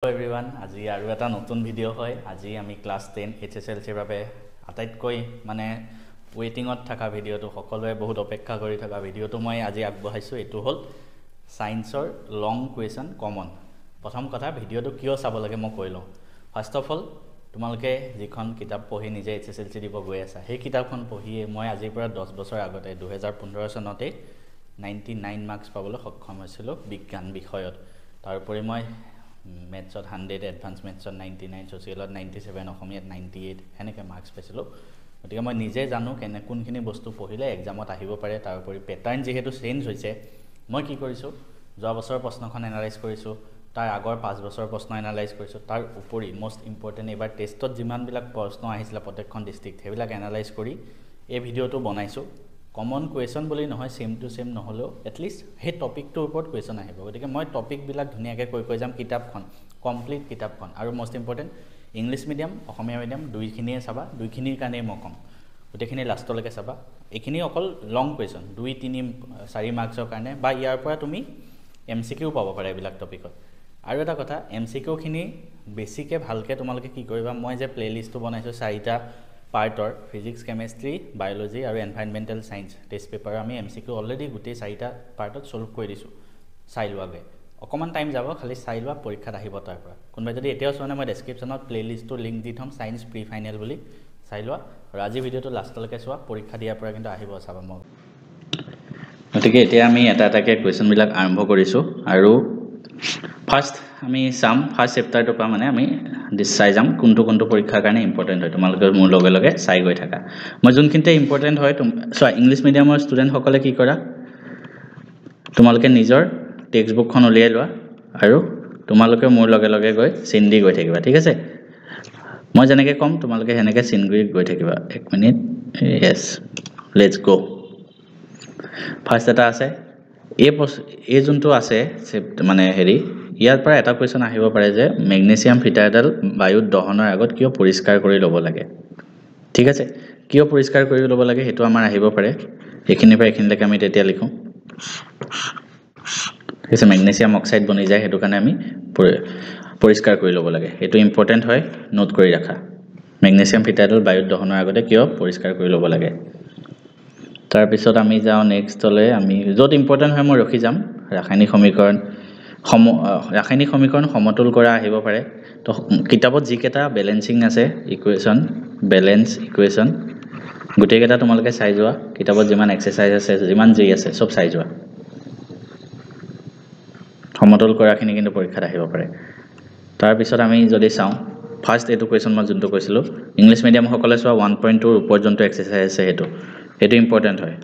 Hello everyone, আজি আৰু এটা নতুন ভিডিঅ' হয়। আজি আমি ক্লাছ 10 HSLCৰ বাবে আটাইতকৈ মানে ৱেটিঙত থকা ভিডিঅ'টো সকলোৱে বহুত অপেক্ষা কৰি থকা ভিডিঅ'টো মই আজি আগবঢ়াইছোঁ। এইটো হ'ল সায়েন্সৰ লং কুৱেশ্যন কমন। প্ৰথম কথা ভিডিঅ'টো কিয় চাব লাগে মই কৈ লওঁ। ফাৰ্ষ্ট অফ অল তোমালোকে যিখন কিতাপ পঢ়ি নিজে HSLC দিব গৈ আছা, সেই কিতাপখন পঢ়িয়ে মই আজিৰ পৰা 10 বছৰ আগতে 2015 চনতে 99 মাৰ্কছ পাবলৈ সক্ষম হৈছিলোঁ বিজ্ঞান বিষয়ত। তাৰোপৰি মই মেথছত 100, এডভান্স মেথছত 99, ছ'চিয়েলত 97, অসমীয়াত 98 এনেকৈ মাৰ্কছ পাইছিলোঁ। গতিকে মই নিজে জানো কোনখিনি বস্তু পঢ়িলে এক্সামত আহিব পাৰে। তাৰোপৰি পেটাৰ্ণ যিহেতু চেঞ্জ হৈছে, মই কি কৰিছোঁ, যোৱা বছৰৰ প্ৰশ্নখন এনালাইজ কৰিছোঁ, তাৰ আগৰ 5 বছৰৰ প্ৰশ্ন এনালাইজ কৰিছোঁ, তাৰ উপৰি মষ্ট ইম্পৰ্টেণ্ট এইবাৰ টেষ্টত যিমানবিলাক প্ৰশ্ন আহিছিলে প্ৰত্যেকখন ডিষ্ট্ৰিক্ট সেইবিলাক এনালাইজ কৰি এই ভিডিঅ'টো বনাইছোঁ। কমন কুৱেশ্যন বুলি নহয়, ছেম টু ছেম নহ'লেও এটলিষ্ট সেই টপিকটোৰ ওপৰত কুৱেশ্যন আহিব। গতিকে মই টপিকবিলাক ধুনীয়াকৈ কৈ যাম কিতাপখন, কমপ্লিট কিতাপখন। আৰু মষ্ট ইম্পৰ্টেণ্ট ইংলিছ মিডিয়াম অসমীয়া মিডিয়াম দুইখিনিয়ে চাবা, দুইখিনিৰ কাৰণেই মই ক'ম, গোটেইখিনি লাষ্টলৈকে চাবা। এইখিনি অকল লং কুৱেশ্যন 2, 3, 4 মাৰ্কছৰ কাৰণে, বা ইয়াৰ পৰা তুমি MCQ পাব পাৰে এইবিলাক টপিকত। আৰু এটা কথা, MCQখিনি বেছিকৈ ভালকৈ তোমালোকে কি কৰিবা, মই যে প্লে'লিষ্টটো বনাইছোঁ 4টা পাৰ্টৰ, ফিজিক্স, কেমেষ্ট্ৰি, বায়'লজি আৰু এনভাইৰনমেণ্টেল ছায়েন্স টেষ্ট পেপাৰ আমি MCQ অলৰেডি গোটেই 4টা পাৰ্টত ছল্ভ কৰি দিছোঁ। চাই লোৱাগৈ, অকণমান টাইম যাব, খালি চাই লোৱা, পৰীক্ষাত আহিব তাৰ পৰা। কোনোবাই যদি এতিয়াও চোৱা নাই, মই ডেছক্ৰিপশ্যনত প্লে'লিষ্টটোৰ লিংক দি থ'ম, ছায়েন্স প্ৰি ফাইনেল বুলি, চাই লোৱা। আৰু আজি ভিডিঅ'টো লাষ্টলৈকে চোৱা, পৰীক্ষা দিয়াৰ পৰা কিন্তু আহিব চাবা মই। গতিকে এতিয়া আমি এটা এটাকৈ কুৱেশ্যনবিলাক আৰম্ভ কৰিছোঁ। আৰু ফাৰ্ষ্ট আমি চাম, ফাৰ্ষ্ট চেপ্টাৰটোৰ পৰা মানে আমি চাই যাম কোনটো পৰীক্ষাৰ কাৰণে ইম্পৰ্টেণ্ট হয়। তোমালোকে মোৰ লগে লগে চাই গৈ থাকা। মই যোনখিনিতে ইম্পৰ্টেণ্ট হয় চোৱা, ইংলিছ মিডিয়ামৰ ষ্টুডেণ্টসকলে কি কৰা, তোমালোকে নিজৰ টেক্সট বুকখন উলিয়াই লোৱা আৰু তোমালোকে মোৰ লগে লগে গৈ চিন দি গৈ থাকিবা, ঠিক আছে। মই যেনেকৈ ক'ম তোমালোকে সেনেকৈ চিন কৰি গৈ থাকিবা। 1 মিনিট, য়েছ, লেটছ গ'। ফাৰ্ষ্ট এটা আছে, এই যোনটো আছে মানে ইয়াৰ পৰা এটা কুৱেশ্যন আহিব পাৰে যে মেগনেছিয়াম ফিটাৰডাল বায়ুত দহনৰ আগত কিয় পৰিষ্কাৰ কৰি ল'ব লাগে, ঠিক আছে। কিয় পৰিষ্কাৰ কৰি ল'ব লাগে সেইটো আমাৰ আহিব পাৰে। এইখিনিৰ পৰা এইখিনিলৈকে আমি তেতিয়া লিখোঁ, ঠিক আছে। মেগনেছিয়াম অক্সাইড বনি যায়, সেইটো কাৰণে আমি পৰিষ্কাৰ কৰি ল'ব লাগে। এইটো ইম্পৰ্টেণ্ট হয়, নোট কৰি ৰাখা। মেগনেছিয়াম ফিটাৰডাল বায়ুত দহনৰ আগতে কিয় পৰিষ্কাৰ কৰি ল'ব লাগে। তাৰপিছত আমি যাওঁ নেক্সটলৈ, আমি য'ত ইম্পৰ্টেণ্ট হয় মই ৰখি যাম। ৰাসায়নিক সমীকৰণ সমতুল কৰা আহিব পাৰে। তো কিতাপত যিকেইটা বেলেঞ্চিং আছে ইকুৱেশ্যন, বেলেঞ্চ ইকুৱেশ্যন, গোটেইকেইটা তোমালোকে চাই যোৱা। কিতাপত যিমান এক্সাৰচাইজ আছে, যিমান যি আছে চব চাই যোৱা। সমতুল কৰাখিনি কিন্তু পৰীক্ষাত আহিব পাৰে। তাৰপিছত আমি যদি চাওঁ, ফাৰ্ষ্ট এইটো কুৱেশ্যন মই যোনটো কৈছিলোঁ, ইংলিছ মিডিয়ামসকলে চোৱা 1.2ৰ ওপৰত যোনটো এক্সাৰচাইজ আছে সেইটো ইম্পৰ্টেণ্ট হয়,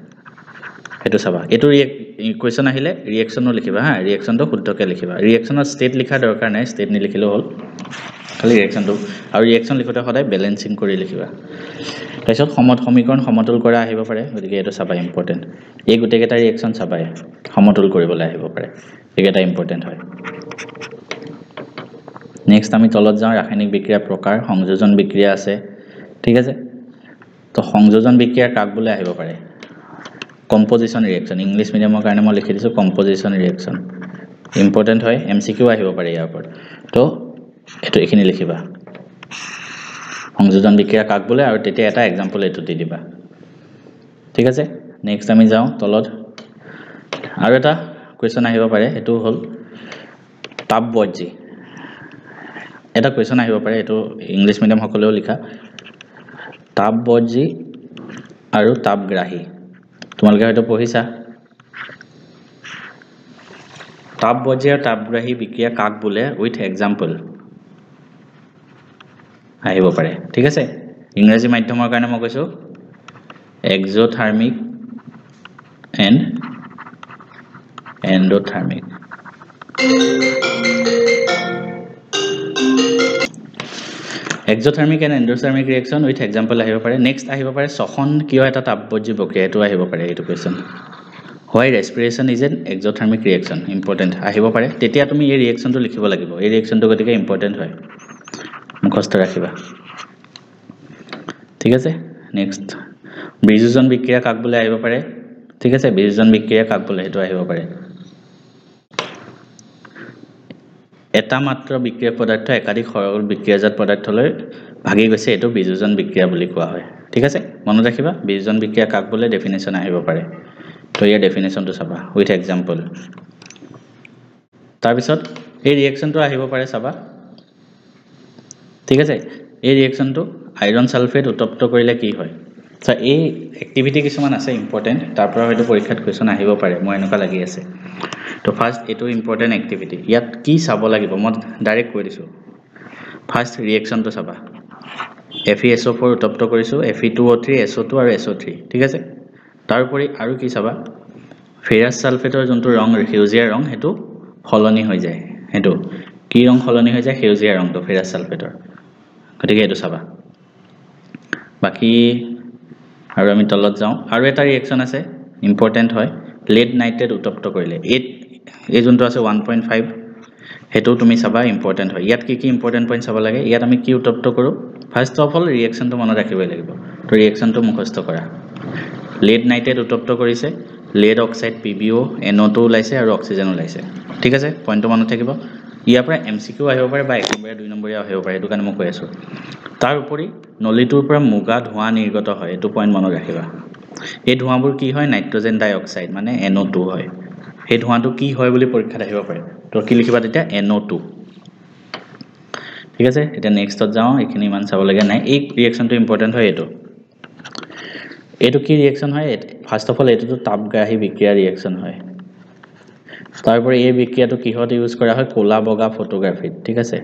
সেইটো চাবা। এইটো কুৱেশ্যন আহিলে ৰিয়েকশ্যনো লিখিবা হা, ৰিয়েকশ্যনটো শুদ্ধকৈ লিখিবা। ৰিয়েকশ্যনত ষ্টেট লিখাৰ দৰকাৰ নাই, ষ্টেট নিলিখিলেও হ'ল, খালি ৰিয়েকশ্যনটো। আৰু ৰিয়েকশ্যন লিখোঁতে সদায় বেলেঞ্চিং কৰি লিখিবা। তাৰপিছত সমীকৰণ সমতুল কৰা আহিব পাৰে, গতিকে এইটো চাবা, ইম্পৰ্টেণ্ট। এই গোটেইকেইটা ৰিয়েকশ্যন চাবাই, সমতুল কৰিবলৈ আহিব পাৰে, এইকেইটা ইম্পৰ্টেণ্ট হয়। নেক্সট আমি তলত যাওঁ, ৰাসায়নিক বিক্ৰিয়াৰ প্ৰকাৰ, সংযোজন বিক্ৰিয়া আছে, ঠিক আছে। তো সংযোজন বিক্ৰিয়া কাক বোলে আহিব পাৰে, কম্পজিশ্যন ৰিয়েকশ্যন। ইংলিছ মিডিয়ামৰ কাৰণে মই লিখি দিছোঁ কম্পজিশ্যন ৰিয়েকশ্যন, ইম্পৰ্টেণ্ট হয়, MCQ আহিব পাৰে ইয়াৰ ওপৰত। তো এইখিনি লিখিবা, সংযোজন বিক্ৰিয়া কাক বোলে, আৰু তেতিয়া এটা এক্সাম্পল এইটো দি দিবা, ঠিক আছে। নেক্সট আমি যাওঁ তলত, আৰু এটা কুৱেশ্যন আহিব পাৰে, সেইটো হ'ল তাপবৰ্জি। এটা কুৱেশ্যন আহিব পাৰে, এইটো ইংলিছ মিডিয়াম সকলেও লিখা, তাপবৰ্জি আৰু তাপগ্ৰাহী। তোমালোকে হয়তো পঢ়িছা। তাপবৰ্জি আৰু তাপগ্ৰাহী বিক্ৰিয়া কাক বোলে উইথ এক্সাম্পল আহিব পাৰে, ঠিক আছে। ইংৰাজী মাধ্যমৰ কাৰণে মই কৈছোঁ exothermic and endothermic. Exothermic and endothermic reaction with example আহিব পাৰে। নেক্সট আহিব পাৰে শ্বসন কিয় এটা তাপবৰ্জি প্ৰক্ৰিয়া, এইটো আহিব পাৰে এইটো question. Why respiration is an exothermic reaction, important আহিব পাৰে। তেতিয়া তুমি এই ৰিয়েকশ্যনটো লিখিব লাগিব, এই ৰিয়েকশ্যনটো গতিকে ইম্পৰ্টেণ্ট হয়, মুখস্থ ৰাখিবা, ঠিক আছে। নেক্সট বিযোজন বিক্ৰিয়া কাক বোলে আহিব পাৰে, ঠিক আছে। বিযোজন বিক্ৰিয়া কাক বোলে সেইটো আহিব পাৰে। এটা মাত্ৰ বিক্ৰিয়ক পদাৰ্থ একাধিক সৰল বিক্ৰিয়াজাত পদাৰ্থলৈ ভাগি গৈছে এটো বিযোজন বিক্ৰিয়া বুলি কোৱা হয় ঠিক আছে মনত ৰাখিবা বিযোজন বিক্ৰিয়া কাক বোলে ডেফিনেশন আহিব পাৰে তো ইয়াৰ ডেফিনেশনটো চাবা উইথ এক্সাম্পল তাৰ পিছত এই ৰিঅ্যাকশনটো আহিব পাৰে চাবা ঠিক আছে এই ৰিঅ্যাকশনটো আইৰন সালফেট উত্তপ্ত কৰিলে কি হয় সো এই এক্টিভিটি কিছুমান আছে ইম্পৰ্টেন্ট তাৰ পৰা হয়তো পৰীক্ষাত কোৱেশ্চন আহিব পাৰে মই এনেকা লাগি আছে তো ফাৰ্স্ট এটো ইম্পৰ্টেন্ট এক্টিভিটি ইয়াত কি চাব লাগিব মই ডাইৰেক্ট কৈ দিছো ফাৰ্স্ট ৰিঅ্যাকশনটো চাবা FeSO4 উত্তপ্ত কৰিছো Fe2O3 SO2 আৰু SO3 ঠিক আছে তাৰপৰি আৰু কি চাবা ফেৰাছ সালফেটৰ যোনটো ৰং সেউজীয়া ৰং হেতু খলনি হৈ যায় হেতু কি ৰং খলনি হৈ যায় সেউজীয়া ৰংটো ফেৰাছ সালফেটৰ গতিকে এটো চাবা বাকি আৰু আমি তলত যাও আৰু এটা ৰিঅ্যাকশন আছে ইম্পৰ্টেন্ট হয় লেড নাইট্ৰেট উত্তপ্ত কৰিলে এই যোনটো আছে 1.5 হেতু তুমি চাবা ইম্পৰ্টেন্ট হয় ইয়াত কি ইম্পৰ্টেন্ট পইণ্ট চাব লাগে ইয়াত আমি কি উত্তপ্ত কৰো ফাৰ্স্ট অফ অল ৰিঅ্যাকশনটো মনত ৰাখিব লাগিব তো ৰিঅ্যাকশনটো মুখস্থ কৰা লেড নাইট্ৰেট উত্তপ্ত কৰিছে লেড অক্সাইড PbO NO2 ওলাইছে আৰু অক্সিজেন ওলাইছে ঠিক আছে পইণ্টটো মনত থাকিব ইয়াৰ পৰা MCQ আহিব পাৰে বা 1 নম্বৰ 2 নম্বৰ আহিব পাৰে এটো কাৰণে মই কৈ আছো তাৰ উপৰি নলিটোৰ পৰা মুগা ধোঁৱা নিৰ্গত হয় এটো পইণ্ট মনত ৰাখিবা এই ধোঁৱাবোৰ কি হয় নাইট্ৰজেন ডাই অক্সাইড মানে NO2 হয় এই ধোঁৱাটো কি হয় বুলি পৰীক্ষাত আহিব পাৰে তো কি লিখিবা তেতিয়া NO2 ঠিক আছে এটা নেক্সটত যাও এখিনি মান চাব লাগে নাই এই ৰিঅ্যাকশনটো ইম্পৰ্টেন্ট হয় এটো কি ৰিঅ্যাকশন হয় ফাৰ্স্ট অফ অল এটো তাপগ্ৰাহী বিক্ৰিয়া ৰিঅ্যাকশন হয় তাৰপৰে এই বিক্ৰিয়াটো কিহত ইউজ কৰা হয় কোলা বগা ফটোগ্ৰাফি ঠিক আছে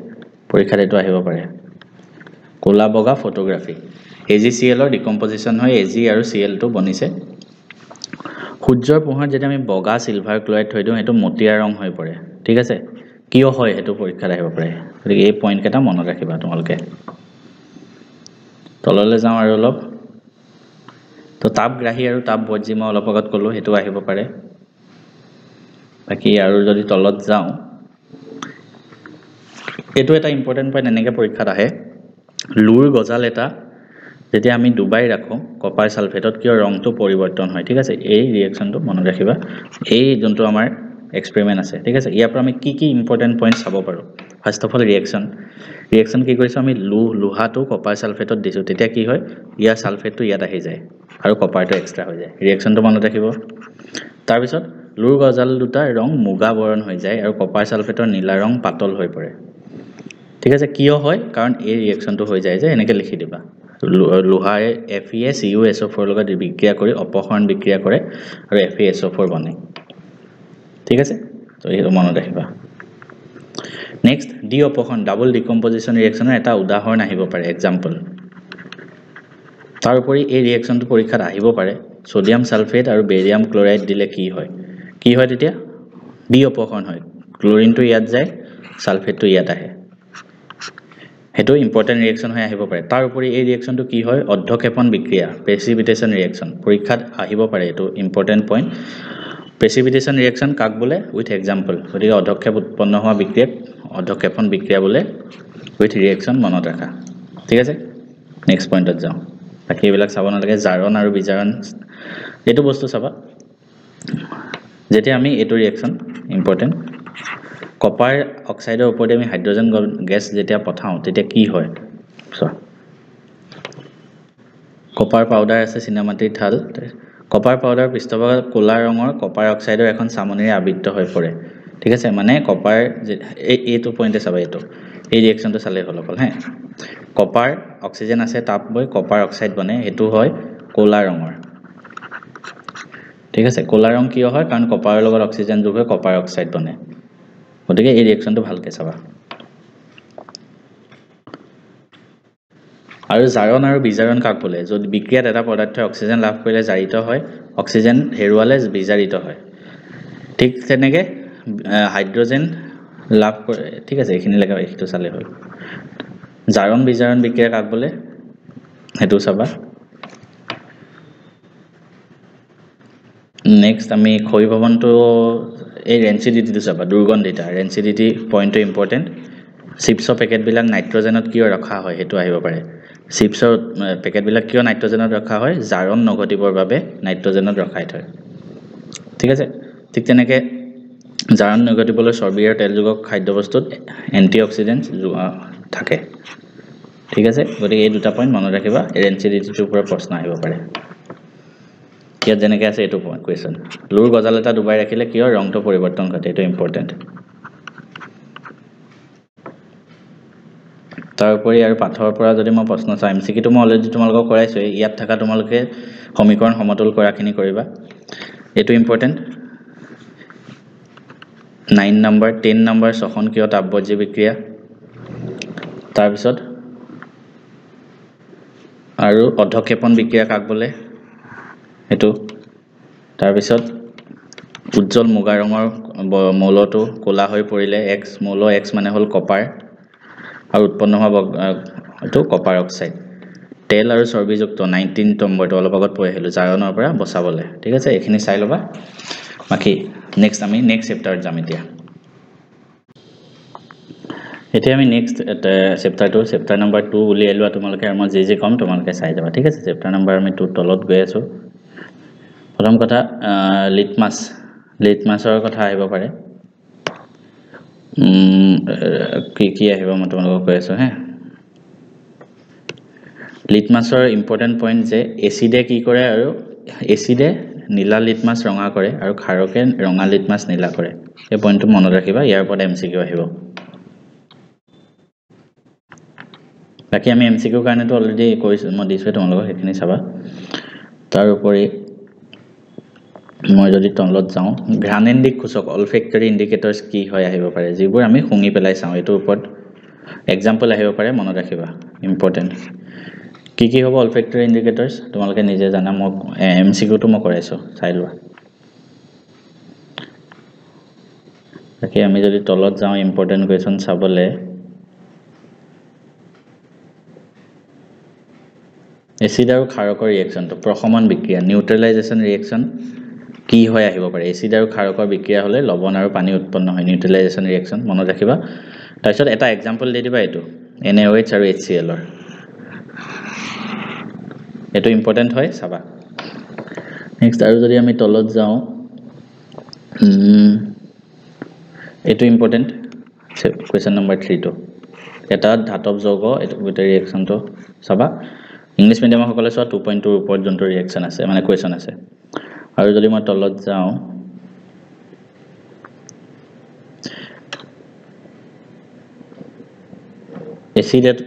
পৰীক্ষাত এটো আহিব পাৰে কোলা বগা ফটোগ্ৰাফি AgCl ৰ ডিকম্পোজিশন হয় Ag আৰু Cl টো বনিছে সূৰ্যৰ পোহৰত যেতিয়া আমি বগা সিলভাৰ ক্লোৰাইড থৈ দিও এটো মটিয়া ৰং হৈ পৰে ঠিক আছে কিয় হয় এটো পৰীক্ষাত আহিব পাৰে গতিকে এই পইণ্ট কেটা মনত ৰাখিবা তোমালকে তললৈ যাও আৰু অলপ তো তাপগ্ৰাহী আৰু তাপবৰ্জি মই অলপ আগত কলো হেতু আহিব পাৰে বাকি আৰু যদি তলত যাও এটো এটা ইম্পৰ্টেন্ট পইণ্ট এনেকে পৰীক্ষাত আহে লুৰ গজাল এটা যেতিয়া আমি ডুবাই ৰাখো কপাৰ সালফেটত কিয় ৰংটো পৰিৱৰ্তন হয় ঠিক আছে এই ৰিঅ্যাকশনটো মনত ৰাখিবা এই যোনটো আমাৰ এক্সপেৰিমেন্ট আছে ঠিক আছে ইয়াৰ পৰা আমি কি ইম্পৰ্টেন্ট পইণ্ট চাব পাৰো ফাৰ্স্ট অফ অল ৰিঅ্যাকশন কি কৰিছো আমি লোহাটো কপাৰ সালফেটত দিছো তেতিয়া কি হয় ইয়াৰ সালফেটটো ইয়াত আহি যায় আৰু কপাৰটো এক্সট্ৰা হৈ যায় ৰিঅ্যাকশনটো মনত ৰাখিব তাৰ পিছত লুৰ গজাল দুটা ৰং মুগা বৰণ হৈ যায় আৰু কপাৰ সালফেটৰ নীলা ৰং পাতল হৈ পৰে ঠিক আছে কিয় হয় কাৰণ এই ৰিঅ্যাকশনটো হৈ যায় যে এনেকে লিখি দিবা লোহাৰে FeCuSO4 লগত বিক্ৰিয়া কৰি অপহৰণ বিক্ৰিয়া কৰে আৰু FeSO4 বনে ঠিক আছে তো এই মনত ৰাখিবা নেক্সট ডি অপহৰণ ডাবল ডিকম্পোজিশন ৰিঅ্যাকশনৰ এটা উদাহৰণ আহিব পাৰে এক্সাম্পল তাৰ উপৰি এই ৰিঅ্যাকশনটো পৰীক্ষাত আহিব পাৰে সোডিয়াম সালফেট আৰু বেৰিয়াম ক্লোৰাইড দিলে কি হয় তেতিয়া ডি অপহৰণ হয় ক্লোৰিনটো ইয়াত যায় সালফেটটো ইয়াত আহে হেতু ইম্পৰ্টেন্ট ৰিঅ্যাকশন হৈ আহিব পাৰে তাৰ উপৰি এই ৰিঅ্যাকশনটো কি হয় অধ্যক্ষেপণ বিক্ৰিয়া প্ৰেসিপিটেশন ৰিঅ্যাকশন পৰীক্ষাত আহিব পাৰে এটো ইম্পৰ্টেন্ট পইণ্ট প্ৰেসিপিটেশন ৰিঅ্যাকশন কাক বোলে উইথ এক্সাম্পল গতিকে অধ্যক্ষেপ উৎপন্ন হোৱা বিক্ৰিয়াক অধ্যক্ষেপণ বিক্ৰিয়া বোলে উইথ ৰিঅ্যাকশন মনত ৰাখা ঠিক আছে নেক্সট পইণ্টত যাও বাকি এবিলাক চাব নালাগে জাৰণ আৰু বিজাৰণ এটো বস্তু চাবা যেতিয়া আমি এটো ৰিঅ্যাকশন ইম্পৰ্টেন্ট কপাৰ অক্সাইডৰ ওপৰত আমি হাইড্ৰোজেন গ্যাস যেতিয়া পঠাও তেতিয়া কি হয় কপাৰ পাউডাৰ আছে চিনামাটিৰ ঠাল কপাৰ পাউডাৰ পৃষ্ঠভাগ কোলা ৰঙৰ কপাৰ অক্সাইডৰ এখন চামনিৰে আবৃত হৈ পৰে ঠিক আছে মানে কপাৰ এইটো পইণ্টে চাবা এই ৰিঅ্যাকশনটো চালে হল হে কপাৰ অক্সিজেন আছে তাপ বৈ কপাৰ অক্সাইড বনে এটো হয় কোলা ৰঙৰ ঠিক আছে কোলা ৰং কিয় হয় কাৰণ কপাৰৰ লগত অক্সিজেন যোগ হৈ কপাৰ অক্সাইড বনে গতিকে এই ৰিঅ্যাকশনটো ভালকে চাবা আৰু জাৰণ আৰু বিজাৰণ কাক বোলে যদি বিক্ৰিয়াত এটা পদাৰ্থই অক্সিজেন লাভ কৰিলে জাৰিত হয় অক্সিজেন হেৰুৱালে বিজাৰিত হয় ঠিক তেনেকে হাইড্ৰোজেন লাভ কৰে ঠিক আছে এখিনি লাগা এটো চালে হল জাৰণ বিজাৰণ বিক্ৰিয়া কাক বোলে হেতু চাবা নেক্সট আমি ক্ষয় ভৱনটো এই ৰেনচিডিটিটো চাবা দুৰ্গন্ধিতা ৰেনচিডিটি পইণ্টটো ইম্পৰ্টেন্ট চিপছৰ পেকেট বিলাক নাইট্ৰজেনত কিয় ৰখা হয় হেতু আহিব পাৰে চিপছৰ পেকেট বিলাক কিয় নাইট্ৰজেনত ৰখা হয় জাৰণ নঘটিবৰ বাবে নাইট্ৰজেনত ৰখাই থয় ঠিক আছে ঠিক তেনেকে জাৰণ নিগটিবলৈ চৰ্বি আৰু তেলযুক্ত খাদ্যবস্তুত এন্টিঅক্সিডেন্ট থাকে ঠিক আছে গতিকে এই দুটা পইণ্ট মনত ৰাখিবা এৰেঞ্চিডিটিটোৰ পৰা প্ৰশ্ন আহিব পাৰে ইয়াত যেনেকৈ আছে এইটো কুৱেশ্যন লুৰ গজাল এটা ডুবাই ৰাখিলে কিয় ৰংটো পৰিৱৰ্তন ঘটে এইটো ইম্পৰ্টেণ্ট তাৰোপৰি আৰু পাঠৰ পৰা যদি মই প্ৰশ্ন চাম এমচিকিউটো মই অলৰেডি তোমালোকক কৰাইছোৱেই ইয়াত থকা তোমালোকে সমীকৰণ সমতুল কৰাখিনি কৰিবা এইটো ইম্পৰ্টেণ্ট 9 নম্বৰ 10 নম্বৰ শ্বসনক্ৰিয় তাপবৰ্জ্য বিক্ৰিয়া তাৰপিছত আৰু অধক্ষেপণ বিক্ৰিয়া কাক বোলে এটো তাৰপিছত উজ্জ্বল মুগা ৰঙৰ মৌলটো কোলা হৈ পৰিলে x মৌল x মানে হল কপাৰ আৰু উৎপন্ন হোৱা এটো কপাৰ অক্সাইড তেল আৰু চৰ্বিযুক্ত 19 নম্বৰটো অলপ আগত পঢ়ি আহিলো জাৰণৰ পৰা বচাবলে ঠিক আছে এইখিনি চাই লবা বাকি নেক্সট আমি নেক্সট চেপ্টাৰত যাম এতিয়া আমি নেক্সট চেপ্টাৰ নম্বৰ 2 উলিয়াই লোৱা তোমালোকে আৰু মই যে কম তোমালোকে চাই যাবা ঠিক আছে চেপ্টাৰ নম্বৰ আমি 2 তলত গৈ আছো প্ৰথম কথা লিটমাছৰ কথা আহিব পাৰে কি আহিব মই তোমালোকক কৈ আছো হে লিটমাছৰ ইম্পৰ্টেন্ট পইণ্ট যে এচিডে কি কৰে আৰু এচিডে নীলা লিটমাছ ৰঙা কৰে আৰু ক্ষাৰকে ৰঙা লিটমাছ নীলা কৰে এই পইণ্টটো মনত ৰাখিবা ইয়াৰ ওপৰত এমচিকিউ আহিব বাকি আমি এমচিকিউ কাৰণেটো অলৰেডি কৈছো মই দিছো তোমালোকক সেইখিনি চাবা তাৰ উপৰি মই যদি তলত যাও ঘ্ৰাণেন্দিক সূচক অলফেক্টৰী ইন্ডিকেটৰ্স কি হয় আহিব পাৰে যিবোৰ আমি শুঙি পেলাই চাও এটোৰ ওপৰত এক্সাম্পল আহিব পাৰে মনত ৰাখিবা ইম্পৰ্টেন্ট কি হ'ব অলফেক্টৰী ইন্ডিকেটৰ্স তোমালোকে নিজে জানা মই এমচিকিউটো মই কৰাইছো চাই লোৱা বাকি আমি যদি তলত যাও ইম্পৰ্টেন্ট কোৱেশ্চন চাবলে এচিড আৰু ক্ষাৰকৰ ৰিঅ্যাকশনটো প্ৰশমন বিক্ৰিয়া নিউট্ৰেলাইজেশন ৰিঅ্যাকশন কি হয় আহিব পাৰে এচিড আৰু ক্ষাৰকৰ বিক্ৰিয়া হলে লৱণ আৰু পানী উৎপন্ন হয় নিউট্ৰেলাইজেশন ৰিঅ্যাকশন মনত ৰাখিবা তাৰপিছত এটা এক্সাম্পল দি দিবা এটো NaOH আৰু HCl ৰ এটো ইম্পৰ্টেন্ট হয় চাবা নেক্সট আৰু যদি আমি তলত যাও এটো ইম্পৰ্টেন্ট কোৱেশ্চন নম্বৰ 3 টো এটা ধাতব যৌগ এটো গোটেই ৰিঅ্যাকশনটো চাবা ইংলিশ মিডিয়ামৰ সকলে চোৱা 2.2 ৰ ওপৰত যোনটো ৰিঅ্যাকশন আছে মানে কোৱেশ্চন আছে আৰু যদি মই তলত যাও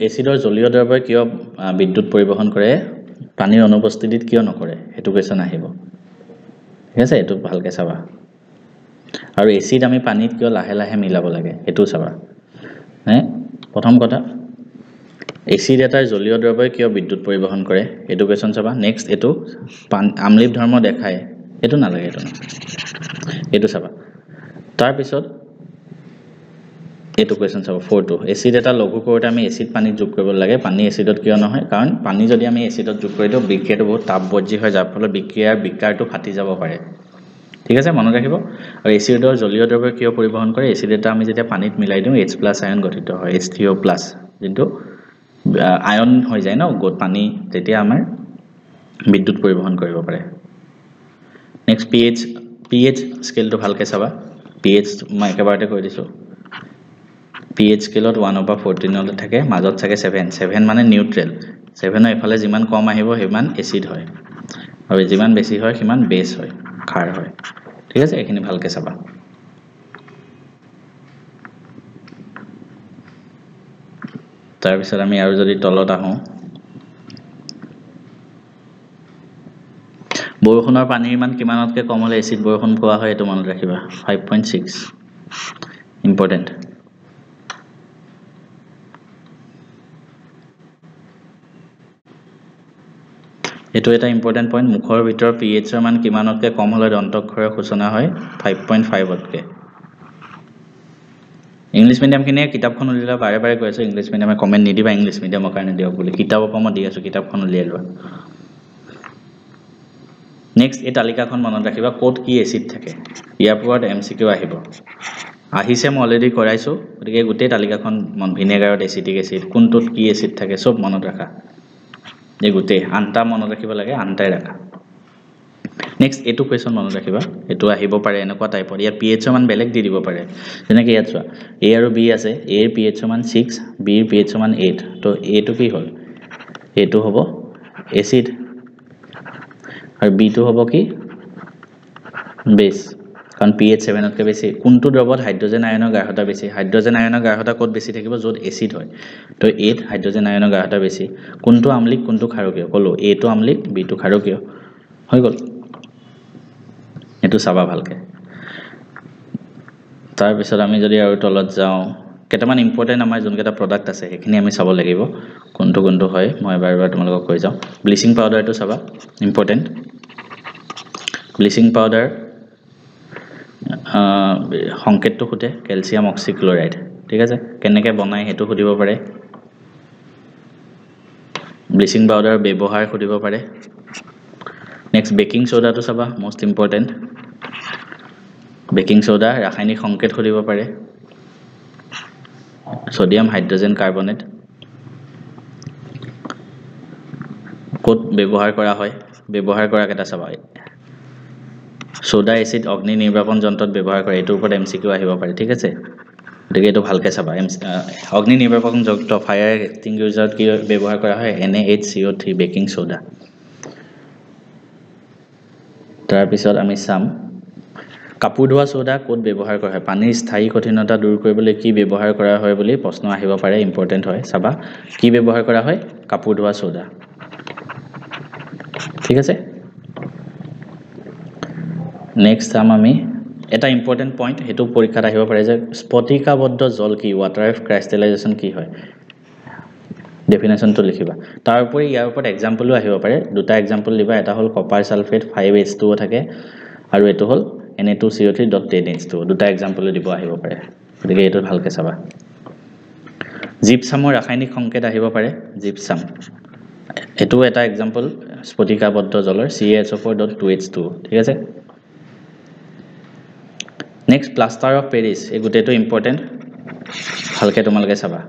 এচিডৰ জলীয় দ্ৰব্যই কিয় বিদ্যুৎ পৰিবহন কৰে পানীৰ অনুপস্থিতিত কিয় নকৰে হেতু কোৱেশ্চন আহিব ঠিক আছে এটো ভালকে চাবা আৰু এচিড আমি পানীত কিয় লাহে লাহে মিলাব লাগে এটো চাবা হে প্ৰথম কথা এচিড এটাৰ জলীয় দ্ৰব্যই কিয় বিদ্যুৎ পৰিবহন কৰে এটো কোৱেশ্চন চাবা নেক্সট এটো আমলিক ধৰ্ম দেখায় এটো নালাগে এটো চাবা তাৰ পিছত এটো কোৱেশ্চন চাবা 4 টো এচিড এটা লঘু কৰোতে আমি এচিড পানীত যোগ কৰিব লাগে পানী এচিডত কিয় নহয় কাৰণ পানী যদি আমি এচিডত যোগ কৰি দিও বিক্ৰিয়াটো বহুত তাপবৰ্জি হয় যাৰ ফলত বিক্ৰিয়াৰ বিকাৰটো ফাটি যাব পাৰে ঠিক আছে মনত ৰাখিব আৰু এচিডৰ জলীয় দ্ৰব্য কিয় পৰিবহন কৰে এচিড এটা আমি যেতিয়া পানীত মিলাই দিও H+ আয়ন গঠিত হয় H3O+ কিন্তু আয়ন হৈ যায় ন পানী তেতিয়া আমাৰ বিদ্যুৎ পৰিবহন কৰিব পাৰে নেক্সট pH স্কেলটো ভালকে চাবা pH মই একেবাৰতে কৈ দিছো pH স্কেলত 1/14 লৈ থাকে মাজত থাকে 7 মানে নিউট্ৰেল 7 এফালে যিমান কম আহিব হিমান এচিড হয় আৰু যিমান বেছি হয় হিমান বেস হয় ক্ষাৰ হয় ঠিক আছে এখিনি ভালকে চাবা তাৰ পিছত আমি আৰু যদি তলত আহো বৰষুণৰ পানীৰ মান কিমানতকে কম হলে এচিড বৰষুণ পোৱা হয় এটো মনত ৰাখিবা 5.6 ইম্পৰ্টেন্ট এটো এটা ইম্পৰ্টেন্ট পইণ্ট মুখৰ ভিতৰ pH ৰ মান কিমানতকে কম হলে দন্তক্ষৰৰ সূচনা হয় 5.5 তকে ইংলিশ মিডিয়াম কিনে কিতাপখন উলিয়ালা বাৰে বাৰে কৈ আছো ইংলিশ মিডিয়ামে কমেন্ট নিদিবা ইংলিশ মিডিয়ামৰ কাৰণে দিয়ক বুলি কিতাপৰ পৰা মই দি আছো কিতাপখন উলিয়াই লোৱা নেক্সট এই তালিকাখন মনত ৰাখিবা কোড কি এচিড থাকে ইয়াৰ ওপৰত এমচিকিউ আহিব আহিছে মই অলৰেডি কৰাইছো গতিকে গোটেই তালিকাখন ভিনেগাৰত এচিটিক এচিড কোনটোত কি এচিড থাকে সব মনত ৰাখা এই গোটেই আনটা মনত ৰাখিব লাগে আনটাই ৰাখা নেক্সট এইটো কুৱেশ্যন মনত ৰাখিবা এইটো আহিব পাৰে এনেকুৱা টাইপৰ ইয়াত pH মান বেলেগ দি দিব পাৰে যেনেকৈ ইয়াত চোৱা A আৰু B আছে A ৰ pH মান 6 B ৰ pH মান 8 তো A টো কি হ'ল এইটো হ'ব এচিড আৰু B টো হ'ব কি বেছ কাৰণ pH 7 তকৈ বেছি কোনটো দ্ৰৱত হাইড্ৰজেন আয়নৰ গাঢ়তা বেছি হাইড্ৰজেন আয়নৰ গাঢ়তা ক'ত বেছি থাকিব য'ত এচিড হয় তো 8 হাইড্ৰজেন আয়নৰ গাঢ়তা বেছি কোনটো আম্লিক কোনটো ক্ষাৰকীয় ক'লো A টো আম্লিক B টো ক্ষাৰকীয় হৈ গ'ল এটো চাবা ভালকে তাৰ পিছত আমি যদি আৰু তলত যাওঁ কেটামান ইম্পৰ্টেন্ট আমাৰ যোনকেটা প্ৰডাক্ট আছে সেইখিনি আমি চাব লাগিব কোনটো কোনটো হয় মই বাৰবাৰ তোমালোকক কৈ যাওঁ ব্লিচিং পাউডাৰটো চাবা ইম্পৰ্টেন্ট ব্লিচিং পাউডাৰ সংকেতটো খুটে ক্যালসিয়াম অক্সিক্লোৰাইড ঠিক আছে কেনেকৈ বনাই হেতু খুদিব পাৰে ব্লিচিং পাউডাৰ ব্যৱহাৰ খুদিব পাৰে নেক্সট বেকিং সোডাটো চাবা মোস্ট ইম্পৰ্টেন্ট বেকিং সোডা ৰাসায়নিক সংকেত খুদিব পাৰে সোডিয়াম হাইড্ৰোজেন কাৰ্বনেট কোড ব্যৱহাৰ কৰা হয় ব্যৱহাৰ কৰা কেটা চাবা সোডা এসিড অগ্নি নিৰ্বাপন যন্ত্ৰত ব্যৱহাৰ কৰে এটোৰ ওপৰত এমসিকিউ আহিব পাৰে ঠিক আছে গতিকে এটো ভালকে চাবা অগ্নি নিৰ্বাপন যন্ত্ৰ ফায়াৰ এক্সটিংগুইজাৰত কি ব্যৱহাৰ কৰা হয় NaHCO3 বেকিং সোডা তাৰ পিছত আমি চাম কাপোৰ ধোৱা সোডা কোড ব্যৱহাৰ কৰা হয় পানীৰ স্থায়ী কঠিনতা দূৰ কৰিবলৈ কি ব্যৱহাৰ কৰা হয় বুলি প্ৰশ্ন আহিব পাৰে ইম্পৰ্টেন্ট হয় চাবা কি ব্যৱহাৰ কৰা হয় কাপোৰ ধোৱা সোডা ঠিক আছে নেক্সট চাম আমি এটা ইম্পৰ্টেন্ট পইণ্ট হেতু পৰীক্ষাত আহিব পাৰে যে স্ফটিকাবদ্ধ জল কি ওয়াটাৰ ক্ৰাইষ্টেলাইজেশন কি হয় ডেফিনেশনটো লিখিবা তাৰ উপৰি ইয়াৰ ওপৰত এক্সাম্পলও আহিব পাৰে দুটা এক্সাম্পল দিবা এটা হল কপাৰ সালফেট 5H2O থাকে আৰু এটো হল Na2CO3.10H2 দুটা এক্সাম্পল দিব আহিব পাৰে গতিকে এটো ভালকে চাবা জিপসামৰ ৰাসায়নিক সংকেত আহিব পাৰে জিপসাম এটো এটা এক্সাম্পল স্ফটিকাবদ্ধ জলৰ CaSO4.2H2 ঠিক আছে নেক্সট প্লাষ্টাৰ অফ পেৰিছ এই গুটেটো ইম্পৰ্টেন্ট ভালকে তোমালকে চাবা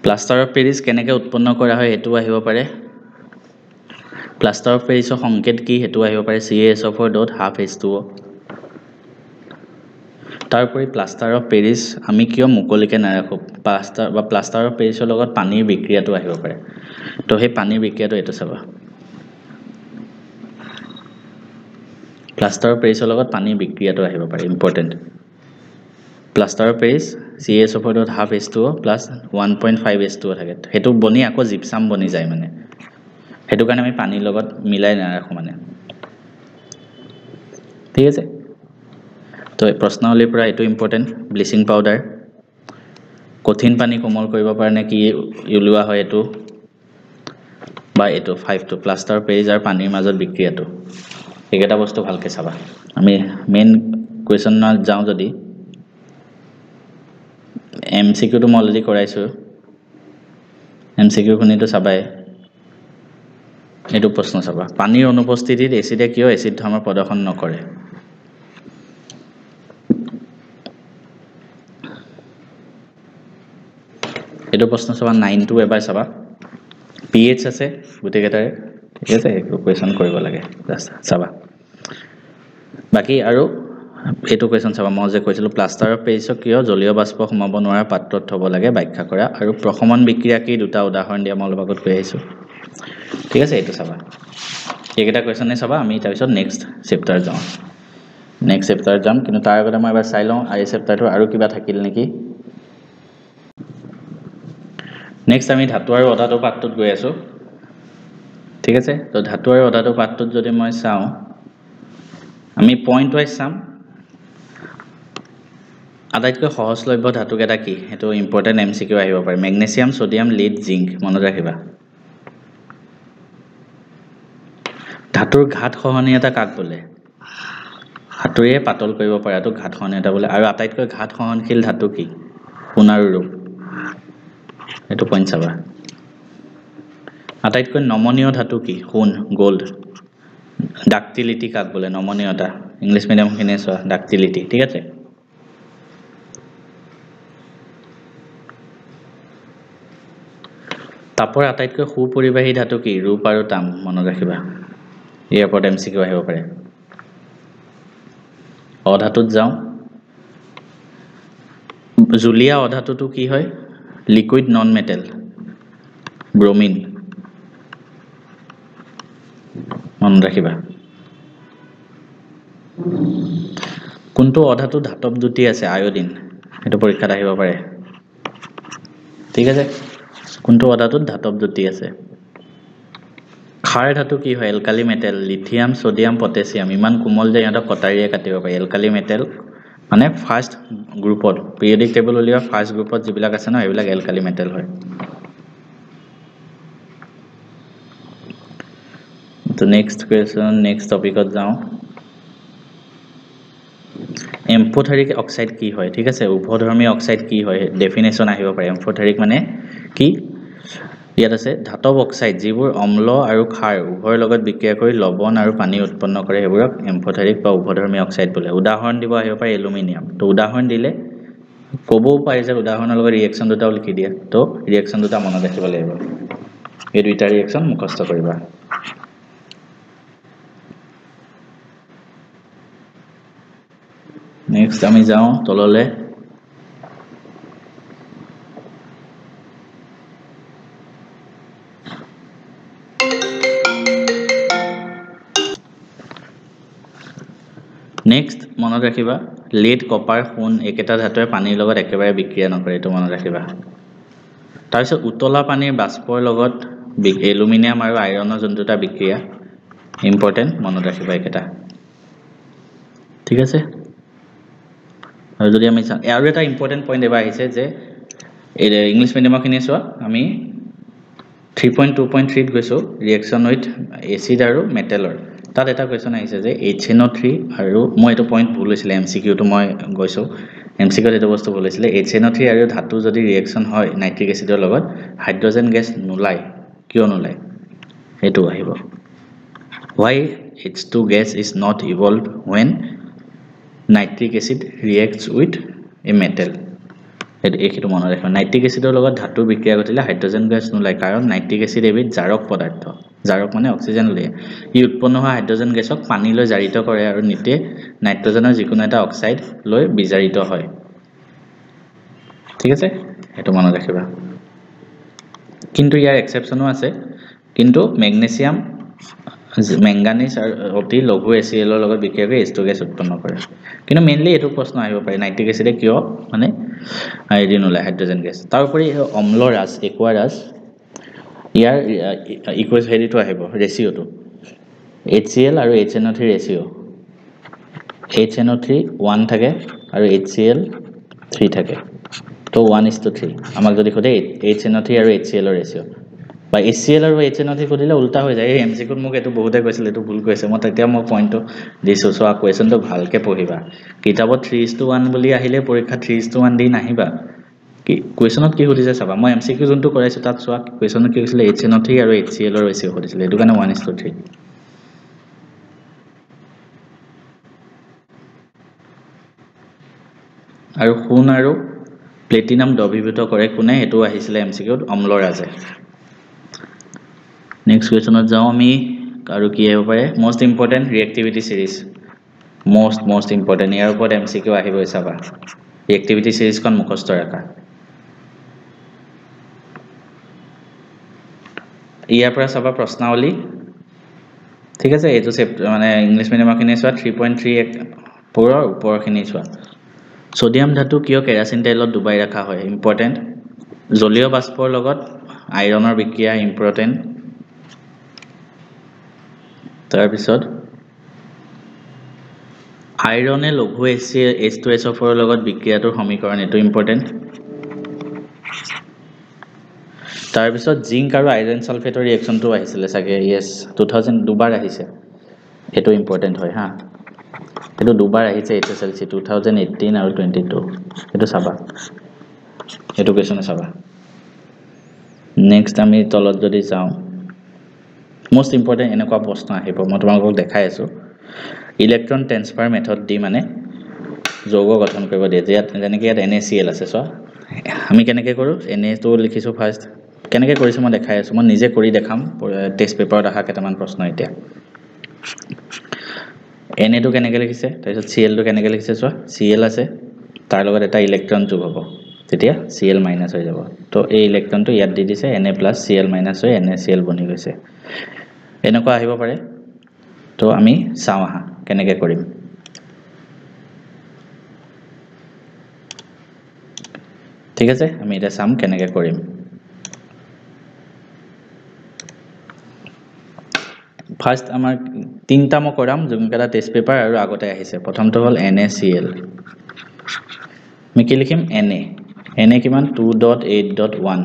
প্লাষ্টাৰ অফ পেৰিছ কেনেকৈ উৎপন্ন কৰা হয় এটো আহিব পাৰে প্লাষ্টাৰ অফ পেৰিছৰ সংকেত কি হেতু আহিব পাৰে CaSO4.2H2O তাৰপৰি প্লাষ্টাৰ অফ পেৰিছ আমি কিয় মুকলিকে নাৰাখো প্লাষ্টাৰ অফ পেৰিছৰ লগত পানীৰ বিক্ৰিয়াটো আহিব পাৰে তো সেই পানীৰ বিক্ৰিয়াটো এটো চাবা প্লাষ্টাৰ অফ পেৰিছৰ লগত পানীৰ বিক্ৰিয়াটো আহিব পাৰে important plaster of Paris CaSO4.2H2O plus 1.5H2O থাকে হেতু বনি আকৌ জিপসাম বনি যায় মানে হেতু কাৰণে আমি পানীৰ লগত মিলাই নাৰাখো মানে ঠিক আছে তো প্ৰশ্নাৱলীৰ পৰা এটো ইম্পৰ্টেন্ট ব্লিচিং পাউডাৰ কঠিন পানী কোমল কৰিব পাৰে নে কি উলিওৱা হয় এটো বা এটো 5 টো প্লাষ্টাৰ পেৰিছ আৰু পানীৰ মাজত বিক্ৰিয়াটো একেটা বস্তু ভালকে চাবা আমি মেইন কোৱেশ্চনত যাওঁ যদি MCQ টো মই অলৰেডি কৰাইছো MCQ খুনিটো চাবাই এটো প্ৰশ্ন চাবা পানীৰ অনুপস্থিতিত এচিডে কিয় এচিড ধৰ্ম প্ৰদৰ্শন নকৰে এটো প্ৰশ্ন চাবা 9 টো এবাৰ চাবা pH আছে গুটেকেটাৰে ঠিক আছে একো কোৱেশ্চন কৰিব লাগে জাস্ট চাবা বাকি আৰু এটো কোৱেশ্চন চাবা মই যে কৈছিলো প্লাষ্টাৰ অফ পেৰিছক কিয় জলীয় বাষ্প সোমাব নোৱাৰা পাত্ৰত থব লাগে ব্যাখ্যা কৰা আৰু প্ৰশমন বিক্ৰিয়া কি দুটা উদাহৰণ দিয়া মই লগত কৈ আহিছো ঠিক আছে এটো চাবা একেটা কোৱেশ্চনে চাবা আমি তাৰ পিছত নেক্সট চেপ্টাৰ যাম নেক্সট চেপ্টাৰ যাম কিন্তু তাৰ আগতে মই এবাৰ চাই লওঁ এই চেপ্টাৰটো আৰু কিবা থাকিল নেকি নেক্সট আমি ধাতু আৰু অধাতু পাঠটোত গৈ আছো ঠিক আছে তো ধাতু আৰু অধাতু পাঠটোত যদি মই চাওঁ আমি পইণ্ট ওয়াইজ চাম আটাইতকৈ সহজলভ্য ধাতু কেটা কি এটো ইম্পৰ্টেন্ট এমসিকিউ আহিব পাৰে মেগনেছিয়াম সোডিয়াম লিড জিংক মনত ৰাখিবা ধাতুৰ ঘাত সহনীয়তা কাক বোলে ধাতুৰে পাতল কৰিব পৰাটো ঘাত সহনীয়তা বোলে আৰু আটাইতকৈ ঘাত সহনশীল ধাতু কি সোণ আৰু ৰূপ এটো পইণ্ট চাবা আটাইতকৈ নমনীয় ধাতু কি সোণ গোল্ড ডাক্টিলিটি কাক বোলে নমনীয়তা ইংলিশ মিডিয়াম খিনে চোৱা ডাক্টিলিটি ঠিক আছে তাপৰ আটাইতকৈ সুপৰিবাহী ধাতু কি ৰূপ আৰু তাম মনত ৰাখিবা ইয়াৰ ওপৰত MCQ আহিব পাৰে অধাতুত যাওঁ জুলীয়া অধাতুটো কি হয় লিকুইড নন মেটেল ব্ৰোমিন মন ৰাখিবা কোনটো অধাতু ধাতব দুটি আছে আয়োডিন এটা পৰীক্ষাত আহিব পাৰে ঠিক আছে কোনটো অধাতুত ধাতব দুটি আছে ক্ষাৰ ধাতু কি হয় alkali metal lithium sodium potassium ইমান কোমল যে ইহঁতক কটাৰিয়ে কাটিব পাৰে এলকালি মেটেল মানে ফাৰ্স্ট গ্ৰুপত পিৰিয়ডিক টেবল উলিওৱা ফাৰ্স্ট গ্ৰুপত যিবিলাক আছে ন এইবিলাক এলকালি মেটেল হয় তো নেক্সট কোৱেশ্চন নেক্সট টপিকত যাওঁ এম্ফোথেৰিক অক্সাইড কি হয় ঠিক আছে উভধৰ্মী অক্সাইড কি হয় ডেফিনেশ্যন আহিব পাৰে এম্ফোথেৰিক মানে কি ইয়াত আছে ধাতব অক্সাইড যিবোৰ অম্ল আৰু ক্ষাৰ উভয়ৰ লগত বিক্ৰিয়া কৰি লৱণ আৰু পানী উৎপন্ন কৰে সেইবোৰক এম্ফোথেৰিক বা উভধৰ্মী অক্সাইড বোলে উদাহৰণ দিব আহিব পাৰে এলুমিনিয়াম তো উদাহৰণ দিলে ক'বও পাৰি যে উদাহৰণৰ লগত ৰিয়েকচন দুটাও লিখি দিয়া তো ৰিয়েকচন দুটা মনত ৰাখিব লাগিব এই দুইটা ৰিয়েকচন মুখস্থ কৰিবা নেক্সট আমি যাওঁ তললে নেক্সট মনত ৰাখিবা lead copper সোণ একেটা ধাতুৱে পানীৰ লগত একেবাৰে বিক্ৰিয়া নকৰে এটো মনত ৰাখিবা তাৰপিছত উতলা পানীৰ বাষ্পৰ লগত এলুমিনিয়াম আৰু আইৰণৰ যোনটা বিক্ৰিয়া ইম্পৰ্টেন্ট মনত ৰাখিবা একেটা ঠিক আছে আৰু যদি আমি আৰু এটা ইম্পৰ্টেন্ট পইণ্ট এবা আহিছে যে ইংলিশ মিডিয়ামখিনি চোৱা আমি 3.2.3 ত গৈছো ৰিয়েকচন উইথ এসিড আৰু মেটেলৰ তাত এটা কোৱেশ্চন আহিছে যে HNO3 আৰু মই এটো পইণ্ট ভুল হৈছিল MCQ টো মই গৈছো MCQ ত এটো বস্তু ভুল হৈছিল HNO3 আৰু ধাতু যদি ৰিয়েকচন হয় নাইট্ৰিক এসিডৰ লগত হাইড্ৰোজেন গেছ নোলায় কিয় নোলায় এটো আহিব why H2 gas is not evolved when nitric acid reacts with a metal এটো মনত ৰাখিবা নাইট্ৰিক এসিডৰ লগত ধাতু বিক্ৰিয়া ঘটিলে হাইড্ৰোজেন গেছ নোলায় কাৰণ নাইট্ৰিক এসিড এবিধ জাৰক পদাৰ্থ জাৰক মানে অক্সিজেন লয় ই উৎপন্ন হোৱা হাইড্ৰোজেন গেছক পানীলৈ জাৰিত কৰে আৰু নিতে নাইট্ৰজেনৰ যিকোনো এটা অক্সাইড লৈ বিজাৰিত হয় ঠিক আছে এটো মনত ৰাখিবা কিন্তু ইয়াৰ এক্সেপচনো আছে কিন্তু ম্যাগনেসিয়াম ম্যাঙ্গানিজ আৰু অতি লঘু HCl ৰ লগত বিক্ৰিয়া কৰি H2 গেছ উৎপন্ন কৰে কিন্তু মেইনলি এটো প্ৰশ্ন আহিব পাৰে নাইট্ৰিক এসিডে কিয় মানে আইডিন ওলাই হাইড্ৰোজেন গেছ তাৰ উপৰি অম্লৰাজ একুৱাৰাজ ইয়াৰ ইকুৱেশ হেৰিটো আহিব ৰেশিওটো HCl আৰু HNO3 ৰেশিও HNO3 1 থাকে আৰু HCl 3 থাকে তো 1:3 আমাক যদি খোদে HNO3 আৰু HCl ৰ ৰেশিও বা HCl আৰু HNO3 কদিলে উল্টা হৈ যায় MCQ ত মোক এটো বহুতে কৈছিল এটো ভুল কৈছে মই তেতিয়া মই পইণ্টটো দিছো সো আ কোৱেশ্চনটো ভালকে পঢ়িবা কিতাবত 3:1 বুলি আহিলে পৰীক্ষা 3:1 দি নাহিবা কি কোৱেশ্চনত কি হদিছে চাবা মই MCQ যোনটো কৰাইছো তাত সোৱা কোৱেশ্চনত কি হৈছিল HNO3 আৰু HCl ৰ ৰেশিও হদিছিল এটো কাৰণে 1:3 আৰু সোণ আৰু প্লেটিনাম দ্ৰবীভূত কৰে কোনে এটো আহিছিল MCQ ত অম্লৰাজে নেক্সট কোৱেশ্চনত যাও আমি আৰু কি আহিব পাৰে মোস্ট ইম্পৰ্টেন্ট ৰিএক্টিভিটি সিৰিজ মোস্ট ইম্পৰ্টেন্ট ইয়াৰ ওপৰত MCQ আহিব চাবা ৰিএক্টিভিটি সিৰিজখন মুখস্থ ৰাখা ইয়াৰ পৰা চাবা প্ৰশ্নাৱলী ঠিক আছে এটো মানে ইংলিশ মিডিয়ামখিনি চোৱা 3.3 পুৰা ওপৰখিনি চোৱা সোডিয়াম ধাতু কিয় কেৰাসিন তেলত ডুবাই ৰাখা হয় ইম্পৰ্টেন্ট জলীয় বাষ্পৰ লগত আইৰণৰ বিক্ৰিয়া ইম্পৰ্টেন্ট তাৰ পিছত আইৰনে লঘু H2SO4 ৰ লগত বিক্ৰিয়াটোৰ সমীকৰণ এটো ইম্পৰ্টেন্ট তাৰ পিছত জিংক আৰু আইৰন সালফেটৰ ৰিঅ্যাকশনটো আহিছিল সাগে yes 2000 দুবাৰ আহিছে এটো ইম্পৰ্টেন্ট হয় হা এটো দুবাৰ আহিছে HSLC 2018 আৰু 22 এটো চাবা এটো কোৱেশ্চন চাবা নেক্সট আমি তলত যদি যাও মোস্ট ইম্পৰ্টেন্ট এনেকুৱা প্ৰশ্ন আহিব মই তোমালোকক দেখাই আছো ইলেক্ট্ৰন ট্ৰান্সফাৰ মেথড দি মানে যৌগ গঠন কৰিব দিয়ে যেনেকৈ ইয়াত NaCl আছে সো আমি কেনেকৈ কৰো Na তো লিখিছো ফাৰ্স্ট কেনেকৈ কৰিছো মই দেখাই আছো মই নিজে কৰি দেখাম টেস্ট পেপাৰত আহা কেটামান প্ৰশ্ন এতিয়া Na টো কেনেকৈ লিখিছে তাৰপিছত Cl টো কেনেকৈ লিখিছে চোৱা Cl আছে তাৰ লগত এটা ইলেক্ট্ৰন যোগ হ'ব তেতিয়া Cl মাইনাস হৈ যাব তো এই ইলেক্ট্ৰনটো ইয়াত দি দিছে Na প্লাস Cl মাইনাস হৈ NaCl বনি গৈছে এনেকুৱা আহিব পাৰে তো আমি চাওঁ আহা কেনেকৈ কৰিম ঠিক আছে আমি এটা চাম কেনেকৈ কৰিম ফাৰ্স্ট আমাৰ তিনটা মই কৰাম যোনকেইটা টেষ্ট পেপাৰ আৰু আগতে আহিছে প্ৰথমটো হ'ল NaCl আমি কি লিখিম Na কিমান 2.8.1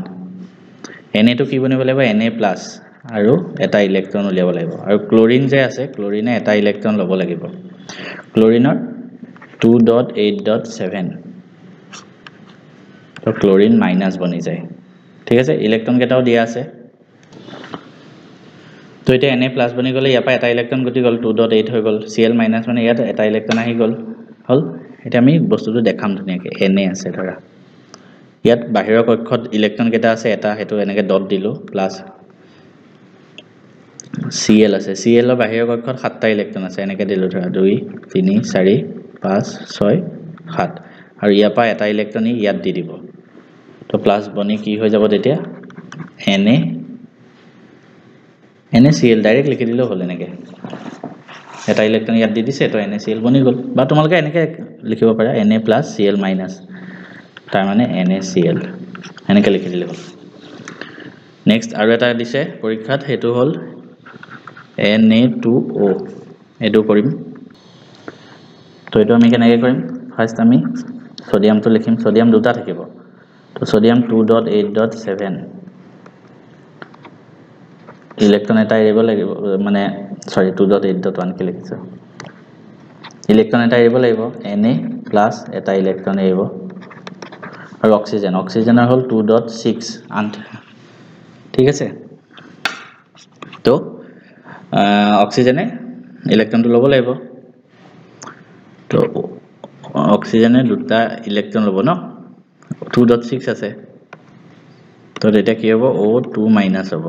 Na টো কি বনিব লাগিব Na প্লাস আৰু এটা ইলেক্ট্ৰন উলিয়াব লাগিব আৰু ক্লোৰিন যে আছে ক্লোৰিনে এটা ইলেক্ট্ৰন ল'ব লাগিব ক্লোৰিনৰ 2.8.7 তো ক্লোৰিন মাইনাস বনি যায় ঠিক আছে ইলেক্ট্ৰন কেটাও দিয়া আছে তো এটা Na প্লাস বনি গলে ইয়াৰ পৰা এটা ইলেক্ট্ৰন গতি গল 2.8 হৈ গল Cl মাইনাস মানে ইয়াত এটা ইলেক্ট্ৰন আহি গল হল এটা আমি বস্তুটো দেখাম ধুনিয়াকে Na আছে ধৰা ইয়াত বাহিৰৰ কক্ষত ইলেক্ট্ৰন কেটা আছে এটা হেতু এনেকে ডট দিলো প্লাস Cl আছে Cl ৰ বাহিৰৰ কক্ষত 7টা ইলেক্ট্ৰন আছে এনেকে দিলো ধৰা 2 3 4 5 6 7 আৰু ইয়াৰ পৰা এটা ইলেক্ট্ৰন ইয়াত দি দিব তো প্লাস বনি কি হৈ যাব তেতিয়া NaCl ডাইৰেক্ট লিখি দিলে হল এনেকে এটা ইলেক্ট্ৰন ইয়াত দি দিছে তো NaCl বনি গল বা তোমালোকে এনেকে লিখিব পাৰা Na প্লাস Cl মাইনাস তাৰ মানে NaCl এনেকে লিখি দিলে হল নেক্সট আৰু এটা দিছে পৰীক্ষাত হেতু হল Na2O এটো কৰিম তো এটো আমি কেনেকৈ কৰিম ফার্স্ট আমি সোডিয়ামটো লিখিম সোডিয়াম দুটা থাকিব তো সোডিয়াম 2.8.7 ইলেক্ট্ৰন এটা এৰিব লাগিব মানে সৰি 2.8.1 কি লিখিছো ইলেক্ট্ৰন এটা এৰিব লাগিব Na প্লাস এটা ইলেক্ট্ৰন এৰিব আৰু অক্সিজেনৰ হল 2.6 আন্ত ঠিক আছে তো অক্সিজেনে ইলেক্ট্ৰনটো ল'ব লাগিব তো অক্সিজেনে দুটা ইলেক্ট্ৰন ল'ব ন 2.6 আছে তো এটা কি হ'ব O2 মাইনাস হ'ব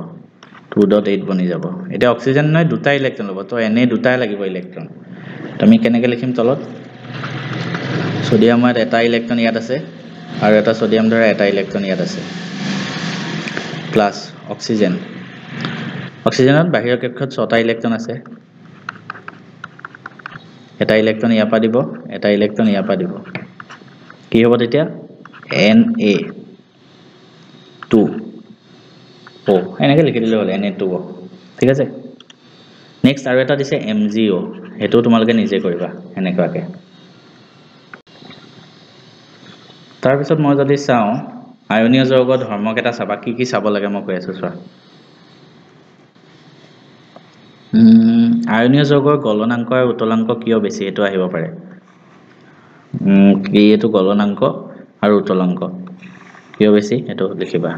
2.8 বনি যাব এটা অক্সিজেন নয় দুটা ইলেক্ট্ৰন ল'ব তো Na দুটাই লাগিব ইলেক্ট্ৰন তো আমি কেনেকৈ লিখিম তলত সোডিয়ামত এটা ইলেক্ট্ৰন ইয়াত আছে আৰু এটা সোডিয়াম ধৰা এটা ইলেক্ট্ৰন ইয়াত আছে প্লাস অক্সিজেনত বাহিৰৰ কক্ষত 6টা ইলেক্ট্ৰন আছে এটা ইলেক্ট্ৰন ইয়াৰ পৰা দিব এটা ইলেক্ট্ৰন ইয়াৰ পৰা দিব কি হ'ব তেতিয়া Na2O এনেকৈ লিখি দিলে হ'ল Na2O ঠিক আছে নেক্সট আৰু এটা দিছে MgO হেতু তোমালোকে নিজে কৰিবা এনেকুৱাকে তাৰ পিছত মই যদি চাওঁ আয়নীয় যৌগৰ ধৰ্মকেইটা চাবা কি চাব লাগে মই কৈ আছো চোৱা আয়নীয় যৌগৰ গলনাঙ্ক আৰু উতলাঙ্ক কিয় বেছি এটো আহিব পাৰে কি এটো গলনাঙ্ক আৰু উতলাঙ্ক কিয় বেছি এটো লিখিবা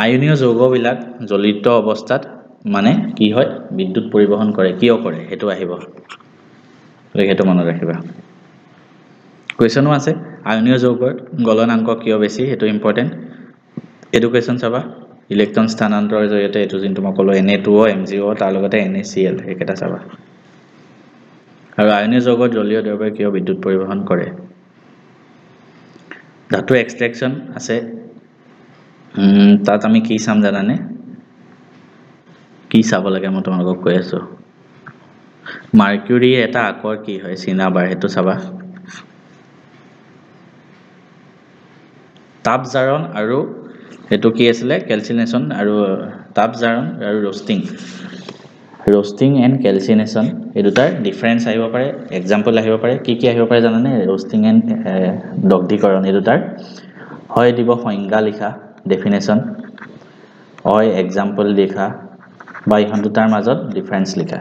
আয়নীয় যৌগবিলাক জ্বলিত অৱস্থাত মানে কি হয় বিদ্যুৎ পৰিবহন কৰে কিয় কৰে এটো আহিব লেখেটো মনত ৰাখিবা কোৱেশ্চনো আছে আয়নীয় যৌগৰ গলনাঙ্ক কিয় বেছি এটো ইম্পৰ্টেন্ট এডুকেশন চাবা ইলেক্ট্ৰন স্থানান্তৰৰ জৰিয়তে এটো জিন তোমাক কলো Na2O MgO তাৰ লগতে NaCl একেটা চাবা আৰু আয়নীয় যৌগৰ জলীয় দ্ৰব্যই কিয় বিদ্যুৎ পৰিবহন কৰে ধাতু এক্সট্ৰেকশন আছে তাত আমি কি চাম জানানে কি চাব লাগে মই তোমালোকক কৈ আছো মাৰ্কুৰী এটা আকৰ কি হয় চিনাবাৰ হেতু চাবা তাপ জাৰণ আৰু হেতু কি আছিল ক্যালচিনেশন আৰু তাপ জাৰণ আৰু roasting and calcination এই দুটাৰ ডিফাৰেন্স আহিব পাৰে एग्जांपल আহিব পাৰে কি আহিব পাৰে জানানে roasting and দগ্ধীকৰণ এই দুটাৰ হয় দিব সংজ্ঞা লিখা ডেফিনেশন হয় एग्जांपल লিখা বা ইহত দুটাৰ মাজত ডিফাৰেন্স লিখা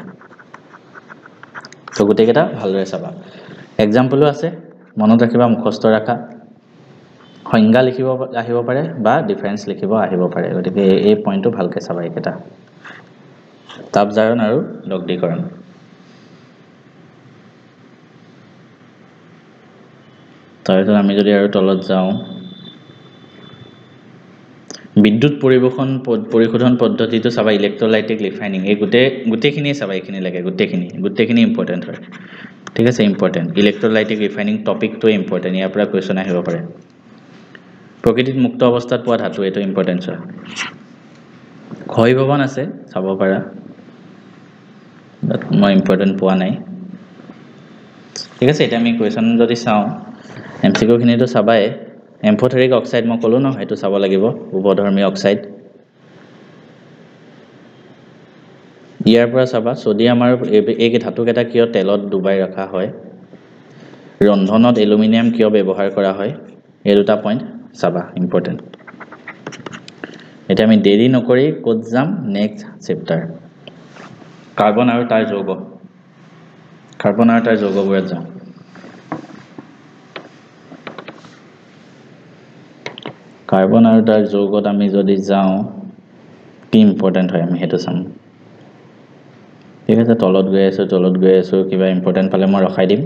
তো গুটেকেটা ভালৰে চাবা एग्जांपलও আছে মনত ৰাখিবা মুখস্থ ৰাখা সংজ্ঞা লিখিব আহিব পাৰে বা ডিফাৰেন্স লিখিব আহিব পাৰে গতিকে এই পইণ্টটো ভালকে চাবা একেটা তাপ জাৰণ আৰু দগ্ধীকৰণ তাৰপিছত আমি যদি আৰু তলত যাওঁ বিদ্যুৎ পৰিশোধন পদ্ধতিটো চাবা ইলেক্ট্ৰোলাইটিক ৰিফাইনিং এই গোটেইখিনি চাবা এইখিনি লাগে গোটেইখিনি ইম্পৰ্টেণ্ট হয় ঠিক আছে ইম্পৰ্টেণ্ট ইলেক্ট্ৰোলাইটিক ৰিফাইনিং টপিকটো ইম্পৰ্টেণ্ট ইয়াৰ পৰা কোৱেশ্চন আহিব পাৰে প্ৰকৃতিত মুক্ত অৱস্থাত পোৱা ধাতু এইটো ইম্পৰ্টেণ্ট হয় ক্ষয় ভৱন আছে চাব পাৰা মই ইম্পৰ্টেণ্ট পোৱা নাই ঠিক আছে এটা আমি কোৱেশ্চন যদি চাওঁ এমসিকিউ খিনিটো চাবাই এম্ফোথেৰিক অক্সাইড মই ক'লো ন সেইটো চাব লাগিব উপধৰ্মী অক্সাইড ইয়াৰ পৰা চাবা সোডিয়াম আৰু এই ধাতুকেইটা কিয় তেলত ডুবাই ৰখা হয় ৰন্ধনত এলুমিনিয়াম কিয় ব্যৱহাৰ কৰা হয় এই দুটা পইণ্ট চাবা ইম্পৰ্টেণ্ট এটা আমি দেৰি নকৰি কোড যাম নেক্সট চেপ্টাৰ কাৰ্বন আৰু তাৰ যৌগবোৰত যাওঁ কাৰ্বন আৰু তাৰ যৌগত আমি যদি যাওঁ কি ইম্পৰ্টেণ্ট হয় আমি হেতু চাম ঠিক আছে তলত গৈ আছো কিবা ইম্পৰ্টেণ্ট পালে মই ৰখাই দিম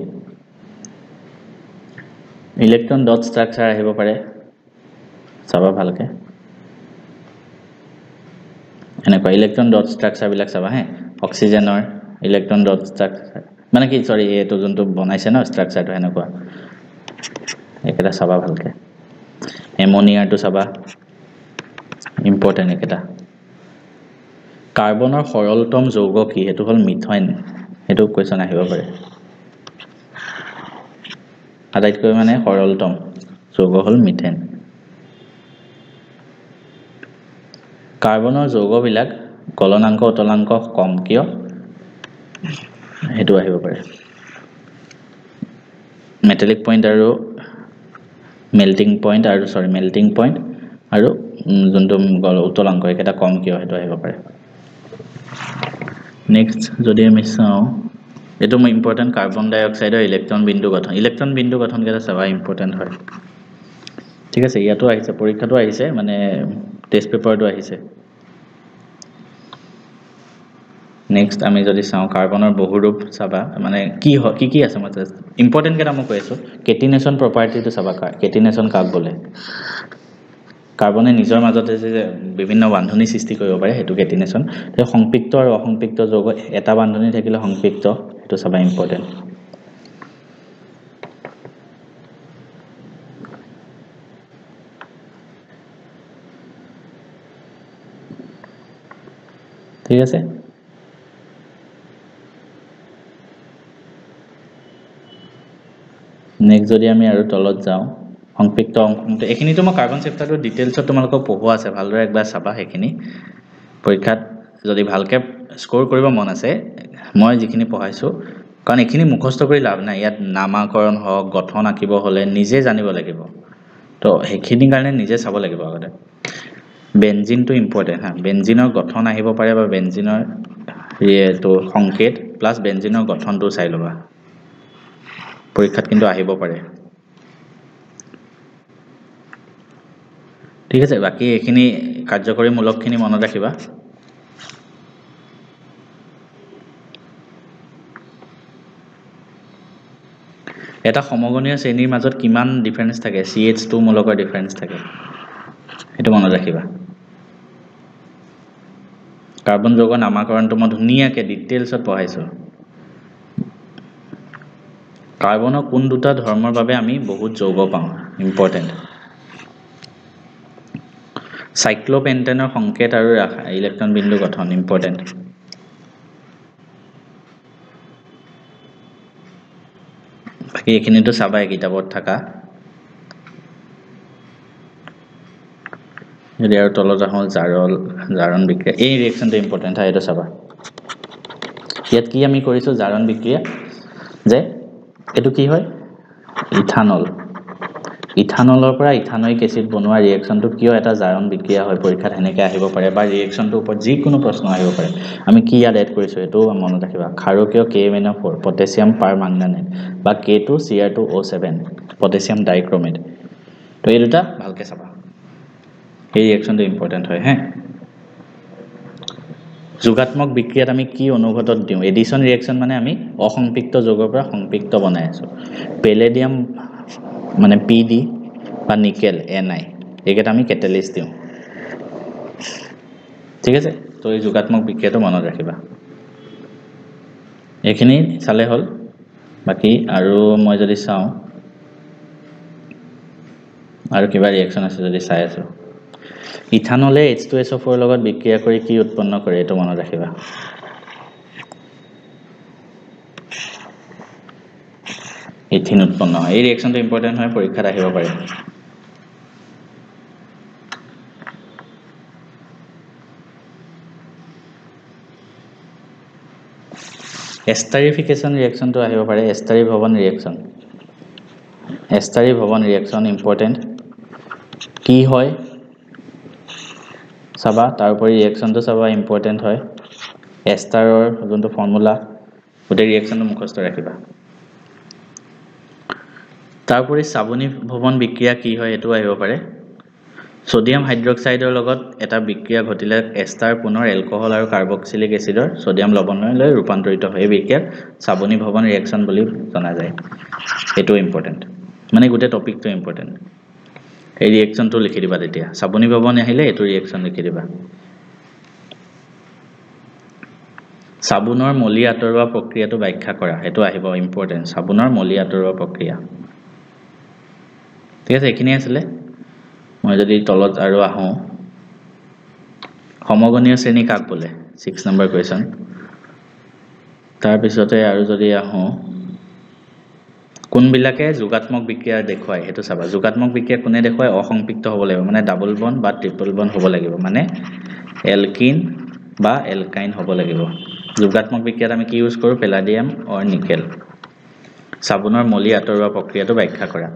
ইলেক্ট্ৰন ডট ষ্ট্ৰাকচাৰ আহিব পাৰে চাবা ভালকে এনেকুৱা ইলেক্ট্ৰন ডট ষ্ট্ৰাকচাৰ বিলাক চাবা হে অক্সিজেনৰ ইলেক্ট্ৰন ডট ষ্ট্ৰাকচাৰ মানে কি সৰি এইটো যোনটো বনাইছে ন ষ্ট্ৰাকচাৰটো এনেকুৱা একেটা চাবা ভালকে এমোনিয়াটো চাবা ইম্পৰ্টেণ্ট একেটা কাৰ্বনৰ সৰলতম যৌগ কি হেতু হল মিথেন হেতু কোৱেশ্চন আহিব পাৰে আটাইতকৈ মানে সৰলতম যৌগ হল মিথেন কাৰ্বনৰ যৌগবিলাক গলনাংক উতলাংক কম কিয় হেতু আহিব পাৰে মেটালিক পইণ্ট আৰু মেল্টিং পইণ্ট আৰু যোনটো উতলাংক এটা কম কিয় হেতু আহিব পাৰে নেক্সট যদি আমি চাওঁ এটো মই ইম্পৰ্টেণ্ট কাৰ্বন ডাই অক্সাইডৰ ইলেক্ট্ৰন বিন্দু গঠন কেটা চাবা ইম্পৰ্টেণ্ট হয় ঠিক আছে ইয়াতো আহিছে পৰীক্ষাটো আহিছে মানে টেষ্ট পেপাৰটো আহিছে নেক্সট আমি যদি চাওঁ কাৰ্বনৰ বহুৰূপ চাবা মানে কি আছে মানে ইম্পৰ্টেণ্ট কেটা মই কৈ আছো কেটিনেশন প্ৰপাৰ্টিটো চাবা কেটিনেশন কাক বলে কাৰ্বনে নিজৰ মাজতে যে বিভিন্ন বান্ধনী সৃষ্টি কৰিব পাৰে হেতু কেটিনেশন তে সংপৃক্ত আৰু অসংপৃক্ত যৌগ এটা বান্ধনী থাকিলে সংপৃক্ত হেতু চাবা ইম্পৰ্টেণ্ট ঠিক আছে নেক্সট যদি আমি আৰু তলত যাওঁ সংপৃক্ত অংশটো এখিনিটো মই কাৰ্বন চেপ্টাৰটো ডিটেইলছত তোমালোকক পঢ়োৱা আছে ভালদৰে একবাৰ চাবা হেখিনি পৰীক্ষাত যদি ভালকে স্কোৰ কৰিব মন আছে মই যিখিনি পঢ়াইছো কাৰণ এখিনি মুখস্থ কৰি লাভ নাই ইয়াত নামাকৰণ হওক গঠন আকিব হলে নিজে জানিব লাগিব তো হেখিনি কাৰণে নিজে চাব লাগিব আগতে বেনজিনটো ইম্পৰ্টেণ্ট হা বেনজিনৰ গঠন আহিব পাৰে বা বেনজিনৰ তো সংকেত প্লাস বেনজিনৰ গঠনটো চাই লবা পৰীক্ষাত কিন্তু আহিব পাৰে ঠিক আছে বাকি এখিনি কাৰ্যকৰী মূলকখিনি মনত ৰাখিবা এটা সমগণীয় শ্ৰেণীৰ মাজত কিমান ডিফাৰেন্স থাকে CH2 মূলকৰ ডিফাৰেন্স থাকে এটো মনত ৰাখিবা কাৰ্বন যৌগৰ নামাকৰণটো মই ধুনিয়াকে ডিটেইলছত পঢ়াইছো কাৰ্বনৰ কোন দুটা ধৰ্মৰ বাবে আমি বহুত যৌগ পাওঁ ইম্পৰ্টেন্ট সাইক্লোপেন্টেনৰ সংকেত আৰু ইলেক্ট্ৰন বিন্দু গঠন ইম্পৰ্টেন্ট বাকি এখিনিটো চাবাই কিতাপত থাকা যদি আৰু তলত আহো জাৰণ বিক্ৰিয়া এই ৰিঅ্যাকশনটো ইম্পৰ্টেন্ট হয় এটা চাবা ইয়াত কি আমি কৰিছো জাৰণ বিক্ৰিয়া যে এটো কি হয় ইথানলৰ পৰা ইথানয়িক এসিড বনোৱা ৰিঅ্যাকশনটো কিয় এটা জাৰণ বিক্ৰিয়া হয় পৰীক্ষাত হেনেকে আহিব পাৰে বা ৰিঅ্যাকশনটোৰ ওপৰত যি কোনো প্ৰশ্ন আহিব পাৰে আমি কি ইয়াত এড কৰিছো এটো মনত ৰাখিবা ক্ষাৰকীয় KMnO4 পটাছিয়াম পাৰমাংগানেট বা K2Cr2O7 পটাছিয়াম ডাইক্ৰোমেট তো এই দুটা ভালকে চাবা এই ৰিঅ্যাকশনটো ইম্পৰ্টেন্ট হয় হে যোগাত্মক বিক্ৰিয়াত আমি কি অনুঘটক দিও এডিশন ৰিঅ্যাকশন মানে আমি অসংপৃক্ত যৌগৰ পৰা সংপৃক্ত বনাই আছো পেলেডিয়াম মানে PD বা নিকেল Ni একেটা আমি কেটালিস্ট দিও ঠিক আছে তো এই যোগাত্মক বিক্ৰিয়াটো মনত ৰাখিবা এইখিনি চালে হ'ল বাকি আৰু মই যদি চাওঁ আৰু কিবা ৰিঅ্যাকশন আছে যদি চাই আছো ইথানলে H2SO4 লগত বিক্ৰিয়া কৰি কি উৎপন্ন কৰে এটো মনত ৰাখিবা ইথিন উৎপন্ন হয় এই ৰিঅ্যাকশনটো ইম্পৰ্টেন্ট হয় পৰীক্ষাত আহিব পাৰে এস্টাৰিফিকেশন ৰিঅ্যাকশনটো আহিব পাৰে এস্টাৰিভৱন ৰিঅ্যাকশন ইম্পৰ্টেন্ট কি হয় চাবা তাৰপৰি ৰিঅ্যাকশনটো চাবা ইম্পৰ্টেন্ট হয় এস্টাৰৰ যোনটো ফৰ্মুলা ওতে ৰিঅ্যাকশনটো মুখস্থ ৰাখিবা তাৰপৰি সাবনি ভৱন বিক্ৰিয়া কি হয় এটো আহিব পাৰে সোডিয়াম হাইড্ৰক্সাইডৰ লগত এটা বিক্ৰিয়া ঘটিলে এস্টাৰ পুনৰ এলকহল আৰু কাৰ্বক্সিলিক এসিডৰ সোডিয়াম লৱণলৈ ৰূপান্তৰিত হয় এই বিক্ৰিয়াক সাবনি ভৱন ৰিঅ্যাকশন বুলি জনা যায় এটো ইম্পৰ্টেন্ট মানে গোটে টপিকটো ইম্পৰ্টেন্ট এই ৰিঅ্যাকশনটো লিখি দিবা তেতিয়া সাবনি ভৱন আহিলে এটো ৰিঅ্যাকশন লিখি দিবা সাবুনৰ মলি আতৰোৱা প্ৰক্ৰিয়াটো ব্যাখ্যা কৰা এটো আহিব ইম্পৰ্টেন্ট সাবুনৰ মলি আতৰোৱা প্ৰক্ৰিয়া ঠিক আছে এখিনি আছিল মই যদি তলত আৰু আহো সমগণীয় শ্ৰেণী কাক বোলে 6 নম্বৰ কোৱেশ্চন তাৰ পিছতে আৰু যদি আহো কোনবিলাকে যোগাত্মক বিক্ৰিয়া দেখুৱায় হেতু চাবা যোগাত্মক বিক্ৰিয়া কোনে দেখুৱায় অসংপৃক্ত হ'ব লাগিব মানে ডাবল বন্ড বা ট্ৰিপল বন্ড হ'ব লাগিব মানে এলকিন বা এলকাইন হ'ব লাগিব যোগাত্মক বিক্ৰিয়াত আমি কি ইউজ কৰো পেলাডিয়াম অৰ নিকেল সাবুনৰ মলি আতৰোৱা প্ৰক্ৰিয়াটো ব্যাখ্যা কৰা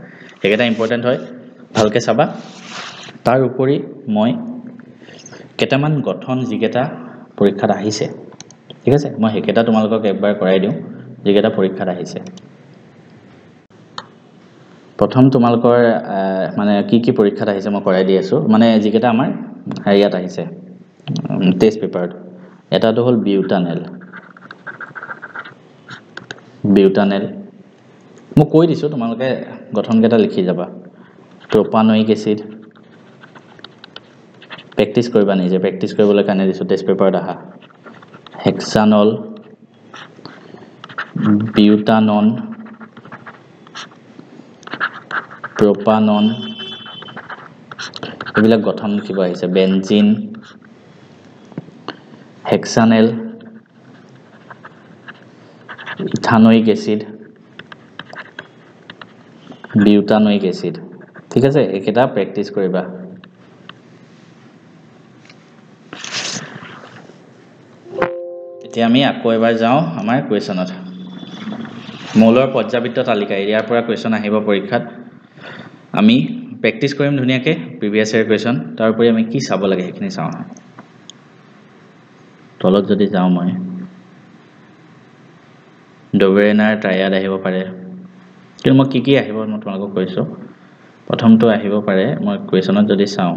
একেটা ইম্পৰ্টেন্ট হয় ভালকে চাবা তাৰ উপৰি মই কেটামান গঠন যিকেটা পৰীক্ষাত আহিছে ঠিক আছে মই হেকেটা তোমালোকক একবাৰ কৰাই দিও যিকেটা পৰীক্ষাত আহিছে প্ৰথম তোমালোকৰ মানে কি পৰীক্ষাত আহিছে মই কৰাই দি আছো মানে যিকেটা আমাৰ হেৰিয়াত আহিছে টেষ্ট পেপাৰত এটাটো হল বিউটানেল মই কৈ দিছো তোমালোকে গঠন কেটা লিখি যাবা প্ৰপানয়িক এসিড প্ৰেক্টিস কৰিবা নিজে প্ৰেক্টিস কৰিবলৈ কানে দিছো টেষ্ট পেপাৰত আহা হেক্সানল বিউটানন প্ৰপানন এইবিলাক গঠন লিখিব আহিছে বেনজিন হেক্সানেল ইথানয়িক এসিড বিউটানয়িক এসিড ঠিক আছে একেটা প্ৰেক্টিস কৰিবা এতিয়া আমি আকৌ এবাৰ যাও আমাৰ কোৱেশ্চনত মৌলৰ পৰ্যাবৃত্ত তালিকা এৰিয়াৰ পৰা কোৱেশ্চন আহিব পৰীক্ষাত আমি প্ৰেক্টিস কৰিম ধুনিয়াকে প্ৰিভিয়াস ইয়াৰ কোৱেশ্চন তাৰ উপৰি আমি কি চাব লাগে হেখিনি চাও তলত যদি যাও মই ডোবেৰেনাৰ ট্ৰায়াড আহিব পাৰে কিন্তু মই কি আহিব মই তোমালোকক কৈছো প্ৰথমটো আহিব পাৰে মই কোৱেশ্চনত যদি চাও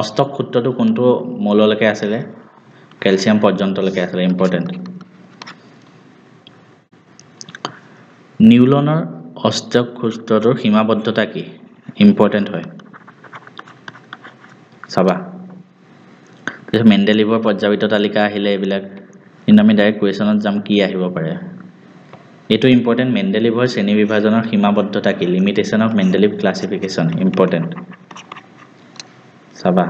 অষ্টক সূত্ৰটো কোনটো মৌললৈকে আছিল ক্যালসিয়াম পৰ্যন্তলৈকে আছিল ইম্পৰ্টেন্ট নিউলনৰ অষ্টক সূত্ৰটোৰ সীমাবদ্ধতা কি ইম্পৰ্টেন্ট হয় চাবা মেন্ডেলিভৰ পৰ্যাবৃত্ত তালিকা আহিলে এইবিলাক কিন্তু আমি ডাইৰেক্ট কোৱেশ্চনত যাম কি আহিব পাৰে এটো ইম্পৰ্টেন্ট মেন্ডেলিভৰ শ্ৰেণী বিভাজনৰ সীমাবদ্ধতা কি limitation of Mendeleev classification important চাবা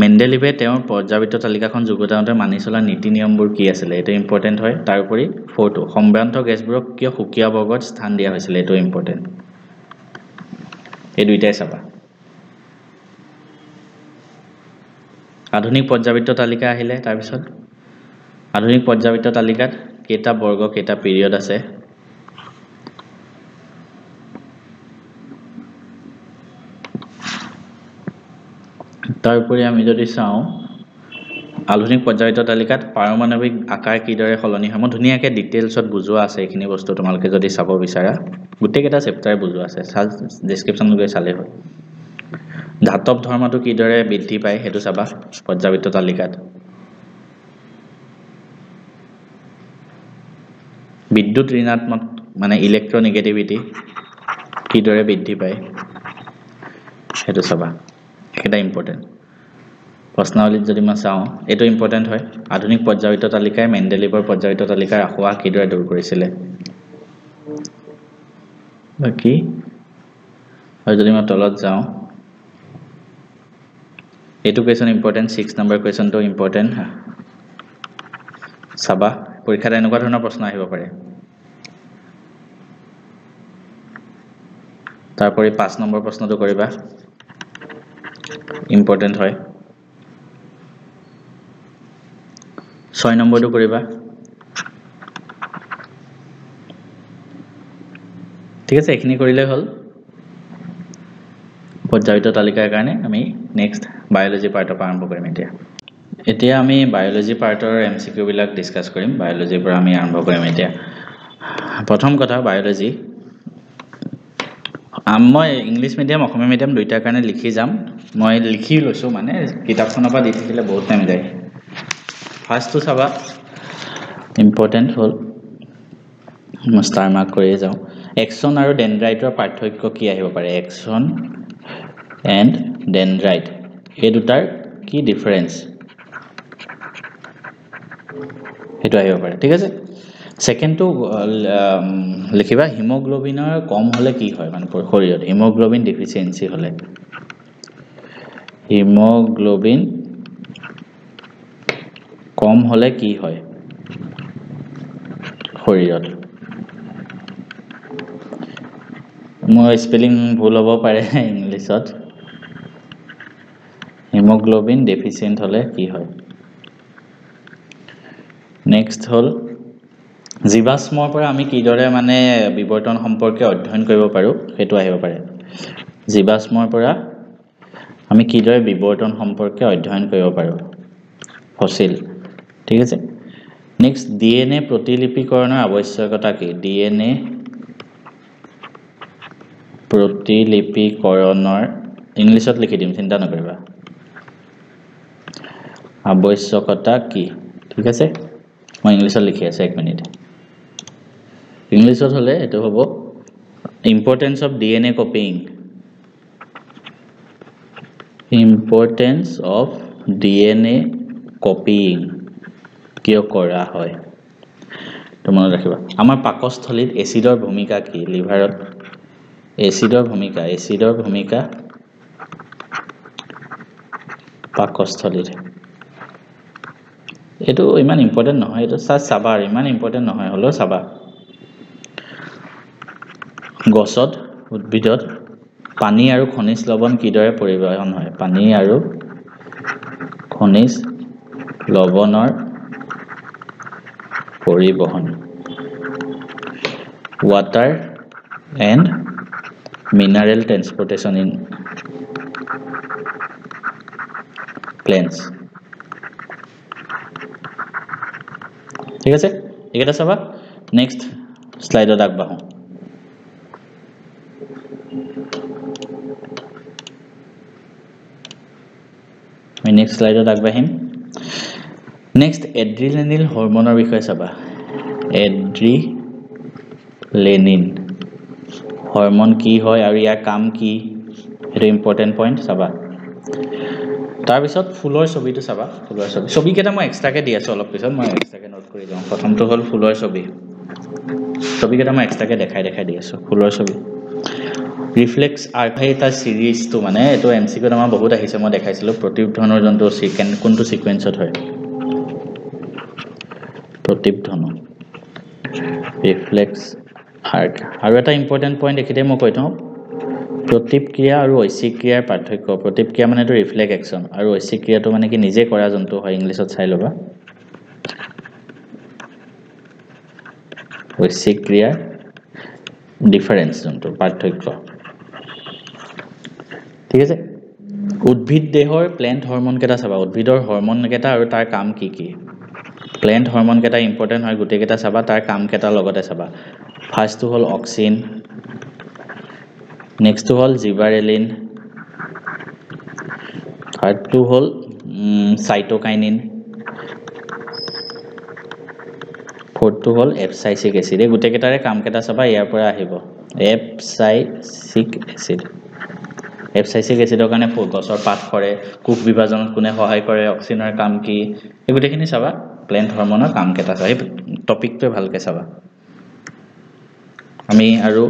মেন্ডেলিভে তেওঁৰ পৰ্যাবৃত্ত তালিকাখন যুগুতাওঁতে মানি চলা নীতি নিয়মবোৰ কি আছিল এটো ইম্পৰ্টেন্ট হয় তাৰ উপৰি ফটো সম্ভ্ৰান্ত গেছবোৰক কিয় সুকিয়া বৰ্গত স্থান দিয়া হৈছিল এটো ইম্পৰ্টেন্ট এই দুইটাই চাবা আধুনিক পৰ্যাবৃত্ত তালিকা আহিলে তাৰ পিছত আধুনিক পৰ্যাবৃত্ত তালিকাত কেটা বৰ্গ কেটা পিৰিয়ড আছে তাৰ উপৰি আমি যদি চাও আধুনিক পৰ্যাবৃত্ত তালিকাত পাৰমাণবিক আকাৰ কিদৰে সলনি হয় মই ধুনিয়াকে ডিটেইলছত বুজোৱা আছে এইখিনি বস্তু তোমালোকে যদি চাব বিচাৰা গুটেকেটা চেপ্টাৰ বুজোৱা আছে ডেসক্ৰিপচন গৈ চালে হয় ধাতব ধৰ্মটো কিদৰে বৃদ্ধি পায় হেতু চাবা পৰ্যাবৃত্ত তালিকাত বিদ্যুৎ ঋণাত্মক মানে ইলেক্ট্ৰোনেগেটিভিটি কিদৰে বৃদ্ধি পায় সেইটো চাবা এটা ইম্পৰ্টেণ্ট প্ৰশ্নাৱলীত যদি মই চাওঁ এইটো ইম্পৰ্টেণ্ট হয় আধুনিক পৰ্যায়িত তালিকাই মেণ্ডেলিভৰ পৰ্যায়িত তালিকাৰ আসোঁৱাহ কিদৰে দূৰ কৰিছিলে বাকি আৰু যদি মই তলত যাওঁ এইটো কুৱেশ্যন ইম্পৰ্টেণ্ট 6 নম্বৰ কুৱেশ্যনটো ইম্পৰ্টেণ্ট চাবা পৰীক্ষাত এনেকুৱা ধৰণৰ প্ৰশ্ন আহিব পাৰে তাৰপৰে 5 নম্বৰ প্ৰশ্নটো কৰিবা ইম্পৰ্টেন্ট হয় 6 নম্বৰটো কৰিবা ঠিক আছে এখিনি কৰিলে হল পৰ্যায়িত তালিকাৰ কাৰণে আমি নেক্সট বায়োলজি পাৰ্টৰ পৰা আৰম্ভ কৰিম এতিয়া আমি বায়োলজি পাৰ্টৰ এমসিকিউ বিলাক ডিসকাস কৰিম বায়োলজিৰ পৰা আমি আৰম্ভ কৰিম এতিয়া প্ৰথম কথা বায়োলজি মই ইংলিশ মিডিয়াম অসমীয়া মিডিয়াম দুইটাৰ কাৰণে লিখি যাম মই লিখি লৈছো মানে কিতাপখনৰ পৰা দি থাকিলে বহুত টাইম যায় ফাৰ্স্টটো চাবা ইম্পৰ্টেন্ট হল মই ষ্টাৰ মাৰ্ক কৰি যাওঁ এক্সন আৰু ডেনড্ৰাইটৰ পাৰ্থক্য কি আহিব পাৰে এক্সন এণ্ড ডেনড্ৰাইট এই দুটাৰ কি ডিফাৰেন্স হেতু আহিব পাৰে ঠিক আছে সেকেন্ড টু লিখিবা হিমোগ্লোবিনৰ কম হলে কি হয় মানে শৰীৰত হিমোগ্লোবিন ডেফিচিয়েন্সি হলে হিমোগ্লোবিন কম হলে কি হয় শৰীৰত মই স্পেলিং ভুল হ'ব পাৰে ইংলিশত হিমোগ্লোবিন ডেফিচিয়েন্ট হলে কি হয় নেক্সট হল জীৱাশ্মৰ পৰা আমি কিদৰে মানে বিবৰ্তন সম্পৰ্কে অধ্যয়ন কৰিব পাৰো হেতু আহিব পাৰে জীৱাশ্মৰ পৰা আমি কিদৰে বিবৰ্তন সম্পৰ্কে অধ্যয়ন কৰিব পাৰো ফসিল ঠিক আছে নেক্সট ডিএনএ প্ৰতিলিপিকৰণৰ আৱশ্যকতা কি ডিএনএ প্ৰতিলিপিকৰণৰ ইংলিশত লিখি দিম চিন্তা নকৰিবা আৱশ্যকতা কি ঠিক আছে মই ইংলিশত লিখি আছে এক মিনিট ইংলিশত হলে এটো হ'ব importance of DNA copying importance of DNA copying কিয় কৰা হয় তো মনত ৰাখিবা আমাৰ পাকস্থলীত এসিডৰ ভূমিকা কি লিভাৰত এসিডৰ ভূমিকা পাকস্থলীত এটো ইমান ইম্পৰ্টেন্ট নহয় এটো চাবা ইমান ইম্পৰ্টেন্ট নহয় হলো চাবা গছত উদ্ভিদত পানী আৰু খনিজ লৱণ কিদৰে পৰিবহন হয় পানী আৰু খনিজ লৱণৰ পৰিবহন water and mineral transportation in plants ঠিক আছে এটা চাবা নেক্সট স্লাইডত আগবাঢ়ো আমি নেক্সট স্লাইডত আগবাঢ়িম নেক্সট এড্ৰিনালিন হৰমনৰ বিষয়ে চাবা এড্ৰিনালিন হৰমন কি হয় আৰু ইয়াৰ কাম কি এটা ইম্পৰ্টেন্ট পইণ্ট চাবা তাৰ পিছত ফুলৰ ছবিটো চাবা ফুলৰ ছবি কেটা মই এক্সট্ৰাকে দি আছো অলপ পিছত মই এক্সট্ৰাকে নোট কৰি যাম প্ৰথমটো হল ফুলৰ ছবি কেটা মই এক্সট্ৰাকে দেখাই দি আছো ফুলৰ ছবি ৰিফ্লেক্স আৰ্কাইটা সিৰিজটো মানে এটো এমসিকিউ আমাৰ বহুত আহিছে মই দেখাইছিলো প্ৰতিধ্বনৰ জন্তু কোনটো সিকোয়েন্সত হয় প্ৰতিধ্বন ৰিফ্লেক্স আৰ্ক আৰু এটা ইম্পৰ্টেন্ট পইণ্ট এখিতে মই কৈ থওঁ প্ৰতিক্ৰিয়া আৰু ঐচ্ছিক ক্ৰিয়াৰ পাৰ্থক্য প্ৰতিক্ৰিয়া মানে তো ৰিফ্লেক্স একচন আৰু ঐচ্ছিক ক্ৰিয়াটো মানে কি নিজে কৰা জন্তু হয় ইংলিশত চাই লবা ঐচ্ছিক ক্ৰিয়াৰ ডিফাৰেন্স জন্তু পাৰ্থক্য ঠিক আছে উদ্ভিদ দেহৰ প্লেন্ট হৰমন কেটা চাবা উদ্ভিদৰ হৰমন কেটা আৰু তাৰ কাম কি প্লেন্ট হৰমন কেটা ইম্পৰ্টেন্ট হয় গুটে কেটা চাবা তাৰ কাম কেটা লগতে চাবা ফাৰ্স্টটো হল অক্সিন নেক্সটটো হল জিবাৰেলিন থাৰ্ডটো হল সাইটোকাইনিন ফোৰ্থটো হল এপসাইচিক এসিড এই গুটে কেটাৰে কাম কেটা চাবা ইয়াৰ পৰা আহিব এপসাইচিক এসিড এপসাইচিক এচিডৰ কাৰণে গছৰ পাত কৰে, কোষ বিভাজনত কোনে সহায় কৰে, অক্সিনৰ কাম কি, এই গোটেইখিনি চাবা। প্লেন্ট হৰমনৰ কাম কেইটা চাবা, এই টপিকটোৱে ভালকৈ চাবা। আমি আৰু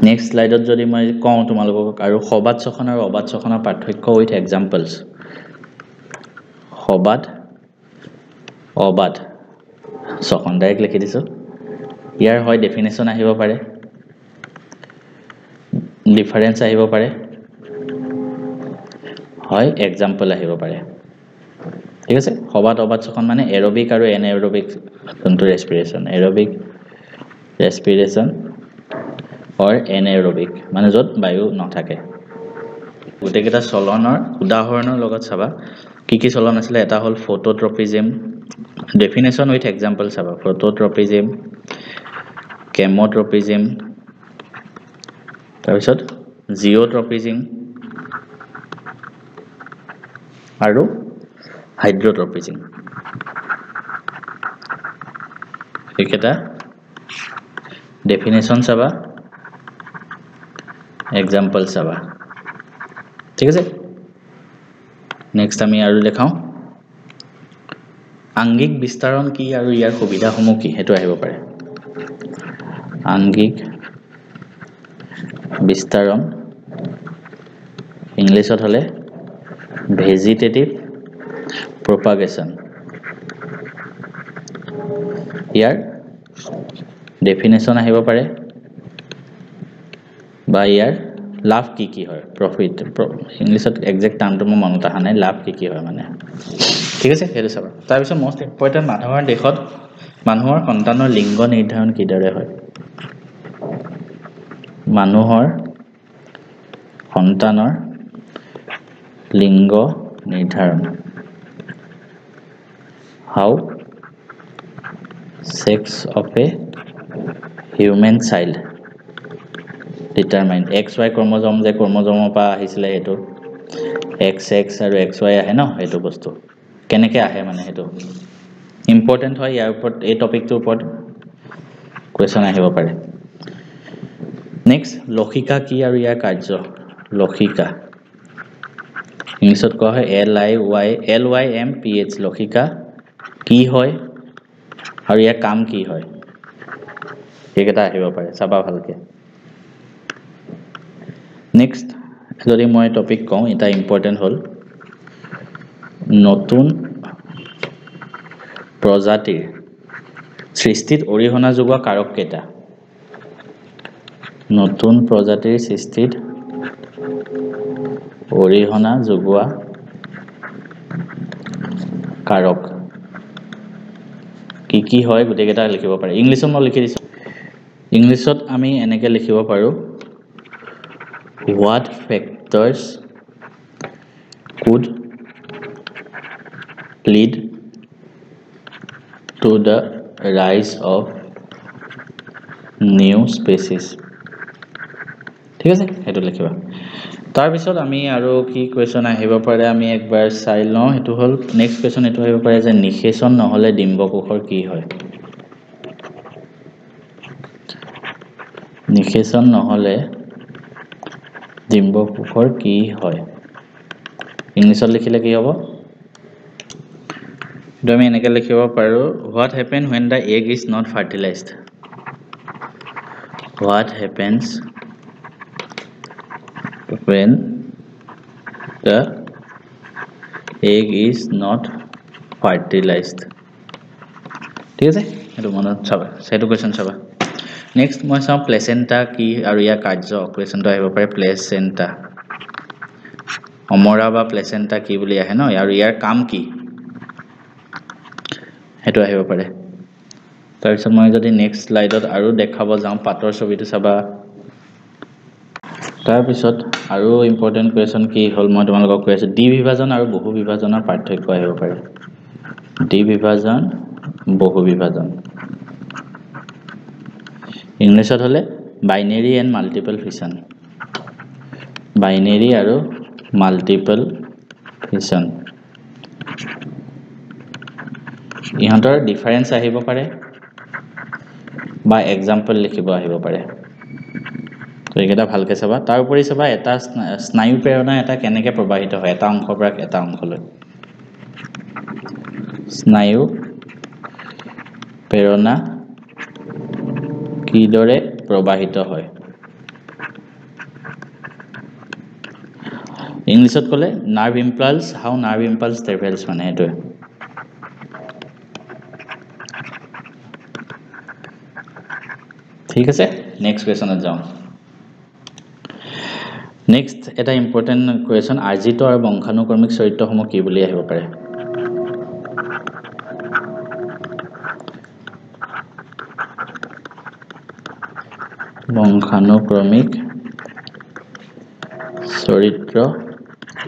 নেক্সট স্লাইডত যদি মই কওঁ তোমালোকক আৰু সবাদ শ্বসন আৰু অবাদ শ্বসনৰ পাৰ্থক্য উইথ এক্সাম্পলছ। সবাদ অবাদ শ্বসন ডাইৰেক্ট লিখি দিছোঁ। ইয়াৰ হয় ডেফিনেশ্যন আহিব পাৰে, ডিফাৰেঞ্চ আহিব পাৰে, হয় এক্সাম্পল আহিব পাৰে। ঠিক আছে, সবাদ অবাদ শ্বসন মানে এৰবিক আৰু এনএৰবিক যোনটো ৰেছপিৰেশ্যন, এৰবিক ৰেছপিৰেশ্যন অৰ এনএৰবিক মানে য'ত বায়ু নাথাকে। গোটেইকেইটা চলনৰ উদাহৰণৰ লগত চাবা কি কি চলন আছিলে। এটা হ'ল ফটোট্ৰপিজিম, ডেফিনেশ্যন উইথ এক্সাম্পল চাবা। ফটোট্ৰপিজিম, কেম'ট্ৰপিজিম, তাৰপিছত জিঅ'ট্ৰপিজিম আৰু হাইড্ৰট্ৰপিজিম। এইকেইটা ডেফিনেশ্যন চাবা, এক্সাম্পল চাবা। ঠিক আছে, নেক্সট আমি আৰু দেখাওঁ আংগিক বিস্তাৰণ কি আৰু ইয়াৰ সুবিধাসমূহ কি, সেইটো আহিব পাৰে। আংগিক বিস্তাৰণ ইংলিছত হ'লে ভেজিটেটিভ প্ৰপাগেশ্যন। ইয়াৰ ডেফিনেশ্যন আহিব পাৰে বা ইয়াৰ লাভ কি কি হয়, প্ৰফিট। ইংলিছত একজেক্ট টাৰ্মটো মোৰ মনত অহা নাই, লাভ কি কি হয় মানে। ঠিক আছে, সেইটো চাবা। তাৰপিছত মষ্ট ইম্পৰ্টেণ্ট, মানুহৰ দেশত মানুহৰ সন্তানৰ লিংগ নিৰ্ধাৰণ কিদৰে হয়। মানুহৰ সন্তানৰ লিংগ নিৰ্ধাৰণ, how sex of a human child determined. XY chromosome যে ক্ৰম'জমৰ পৰা আহিছিলে, সেইটো XX আৰু XY আহে ন, সেইটো বস্তু কেনেকৈ আহে মানে সেইটো ইম্পৰ্টেণ্ট হয়। ইয়াৰ ওপৰত, এই টপিকটোৰ ওপৰত কুৱেশ্যন আহিব পাৰে। নেক্সট, লসিকা কি আৰু ইয়াৰ কাৰ্য। লসিকা ইংলিছত কোৱা হয় LYMPH। লসিকা কি হয় আৰু ইয়াৰ কাম কি হয়, সেইকেইটা আহিব পাৰে, চাবা ভালকৈ। নেক্সট যদি মই টপিক কওঁ, এটা ইম্পৰ্টেণ্ট হ'ল নতুন প্ৰজাতিৰ সৃষ্টিত অৰিহণা যোগোৱা কাৰক কেইটা। নতুন প্ৰজাতিৰ সৃষ্টিত অৰিহণা যোগোৱা কাৰক কি কি হয়, গোটেইকেইটা লিখিব পাৰে। ইংলিছত মই লিখি দিছোঁ। ইংলিছত আমি এনেকৈ লিখিব পাৰোঁ, what factors could lead to the ৰাইজ অফ নিউ স্পেচিছ। ঠিক আছে, সেইটো লিখিবা। তাৰপিছত আমি আৰু কি কুৱেশ্যন আহিব পাৰে আমি একবাৰ চাই লওঁ। সেইটো হ'ল নেক্সট কুৱেশ্যন, এইটো আহিব পাৰে যে নিষেচন নহ'লে ডিম্বকোষৰ কি হয়। নিষেচন নহ'লে ডিম্বকোষৰ কি হয়, ইংলিছত লিখিলে কি হ'ব, এইটো আমি এনেকৈ লিখিব পাৰোঁ, what happen when the egg is not fertilized. What happens when the egg is not fertilized। ঠিক আছে, এইটো মনত চাবা, সেইটো কুৱেশ্যন চাবা। নেক্সট মই চাওঁ প্লেচেণ্টা কি আৰু ইয়াৰ কাৰ্য। কুৱেশ্যনটো আহিব পাৰে প্লেচেণ্টা, অমৰা বা প্লেচেণ্টা কি বুলি আহে ন, আৰু ইয়াৰ কাম কি, সেইটো আহিব পাৰে। তাৰপিছত মই যদি নেক্সট স্লাইডত আৰু দেখাব যাওঁ, পাতৰ ছবিটো চাবা। তাৰপিছত আৰু ইম্পৰ্টেণ্ট কুৱেশ্যন কি হ'ল, মই তোমালোকক কৈ আছোঁ দ্বি বিভাজন আৰু বহু বিভাজনৰ পাৰ্থক্য আহিব পাৰে। দ্বি বিভাজন, বহু বিভাজন ইংলিছত হ'লে binary and multiple fission. Binary আৰু মাল্টিপল ফিছন, ইহঁতৰ ডিফাৰেঞ্চ আহিব পাৰে বা এক্সাম্পল লিখিব আহিব পাৰে। তো এইকেইটা ভালকৈ চাবা তাৰ উপৰি চাবা এটা স্নায়ু প্ৰেৰণা এটা কেনেকৈ প্ৰবাহিত হয় এটা অংশৰ পৰা এটা অংশলৈ স্নায়ু প্ৰেৰণা কিদৰে প্ৰবাহিত হয় ইংলিছত ক'লে নাৰ্ভ ইম্পালছ হাউ নাৰ্ভ ইম্পালছ ট্ৰেভেলছ মানে এইটোৱে ঠিক আছে নেক্সট কুৱেশ্যনত যাওঁ নেক্সট এটা ইম্পৰ্টেণ্ট কুৱেশ্যন আৰ্জিত আৰু বংশানুক্ৰমিক চৰিত্ৰসমূহ কি বুলি আহিব পাৰে বংশানুক্ৰমিক চৰিত্ৰ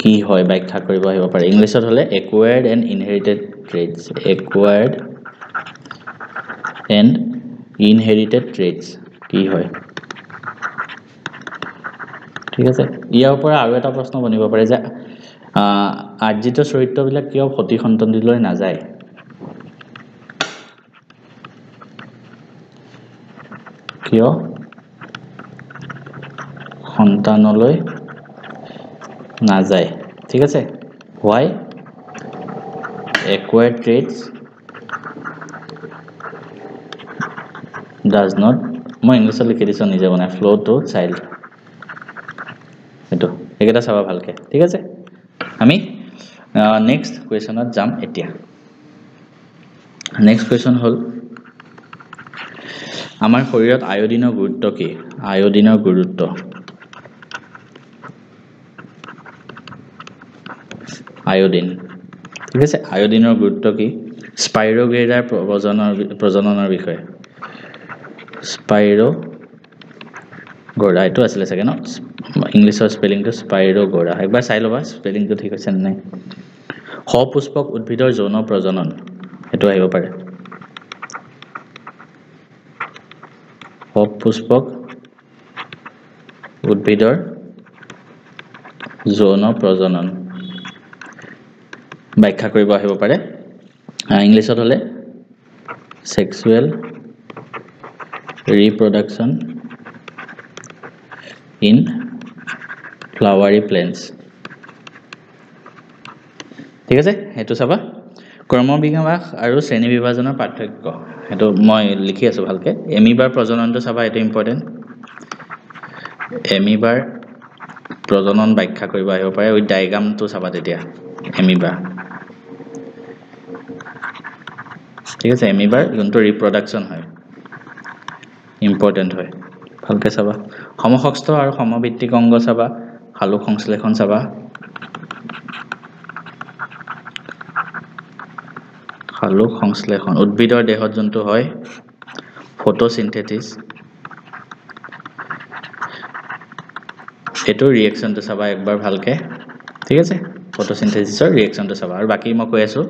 কি হয় ব্যাখ্যা কৰিব আহিব পাৰে ইংলিছত হ'লে acquired and inherited traits acquired and inherited traits কি হয় ঠিক আছে ইয়াৰ পৰা আৰু এটা প্ৰশ্ন বনিব পাৰে যে আৰ্জিত চৰিত্ৰবিলাক কিয় সতি সন্ততিলৈ নাযায় কিয় সন্তানলৈ নাযায় ঠিক আছে why acquired traits does not মই ইংলিছত লিখি দিছো নিজে বনাই flow to child এটো একেটা চাবা ভালকে ঠিক আছে আমি নেক্সট কুৱেশ্যনত যাম এতিয়া নেক্সট কুৱেশ্যন হল আমাৰ শৰীৰত আয়োডিনৰ গুৰুত্ব কি আয়োডিনৰ গুৰুত্ব আয়োডিন ঠিক আছে আয়োডিনৰ গুৰুত্ব কি স্পাইৰোগেৰাৰ প্ৰজননৰ বিষয়ে স্পাইৰোগোৰা এটো আছিল চাগে ন ইংলিছৰ স্পেলিংটো স্পাইৰোগোৰা একবাৰ চাই লবা স্পেলিংটো ঠিক আছে নে নাই সপুষ্পক উদ্ভিদৰ যৌন প্ৰজনন এটো আহিব পাৰে সপুষ্পক উদ্ভিদৰ যৌন প্ৰজনন ব্যাখ্যা কৰিব আহিব পাৰে ইংলিছত হলে sexual reproduction in flowery plants ঠিক আছে এটো চাবা ক্ৰমবিকাশ আৰু শ্ৰেণী বিভাজনৰ পাৰ্থক্য এটো মই লিখি আছো ভালকে এমিবাৰ প্ৰজননটো চাবা এটো ইম্পৰ্টেন্ট এমিবাৰ প্ৰজনন ব্যাখ্যা কৰিব আহিব পাৰে উই ডায়াগ্ৰামটো চাবা তেতিয়া এমিবা ঠিক আছে এমিবাৰ যোনটো ৰিপ্ৰডাকচন হয় ইম্পৰ্টেন্ট হয় ভালকে চাবা সমহস্ত আৰু সমভিত্তিক অংগ চাবা হালুক সংশ্লেষণ চাবা হালুক সংশ্লেষণ উদ্ভিদৰ দেহত যোনটো হয় ফটোসিনথেসিস এটো ৰিঅ্যাকশনটো চাবা একবাৰ ভালকে ঠিক আছে ফটোসিনথেসিসৰ ৰিঅ্যাকশনটো চাবা আৰু বাকি মই কৈ আছো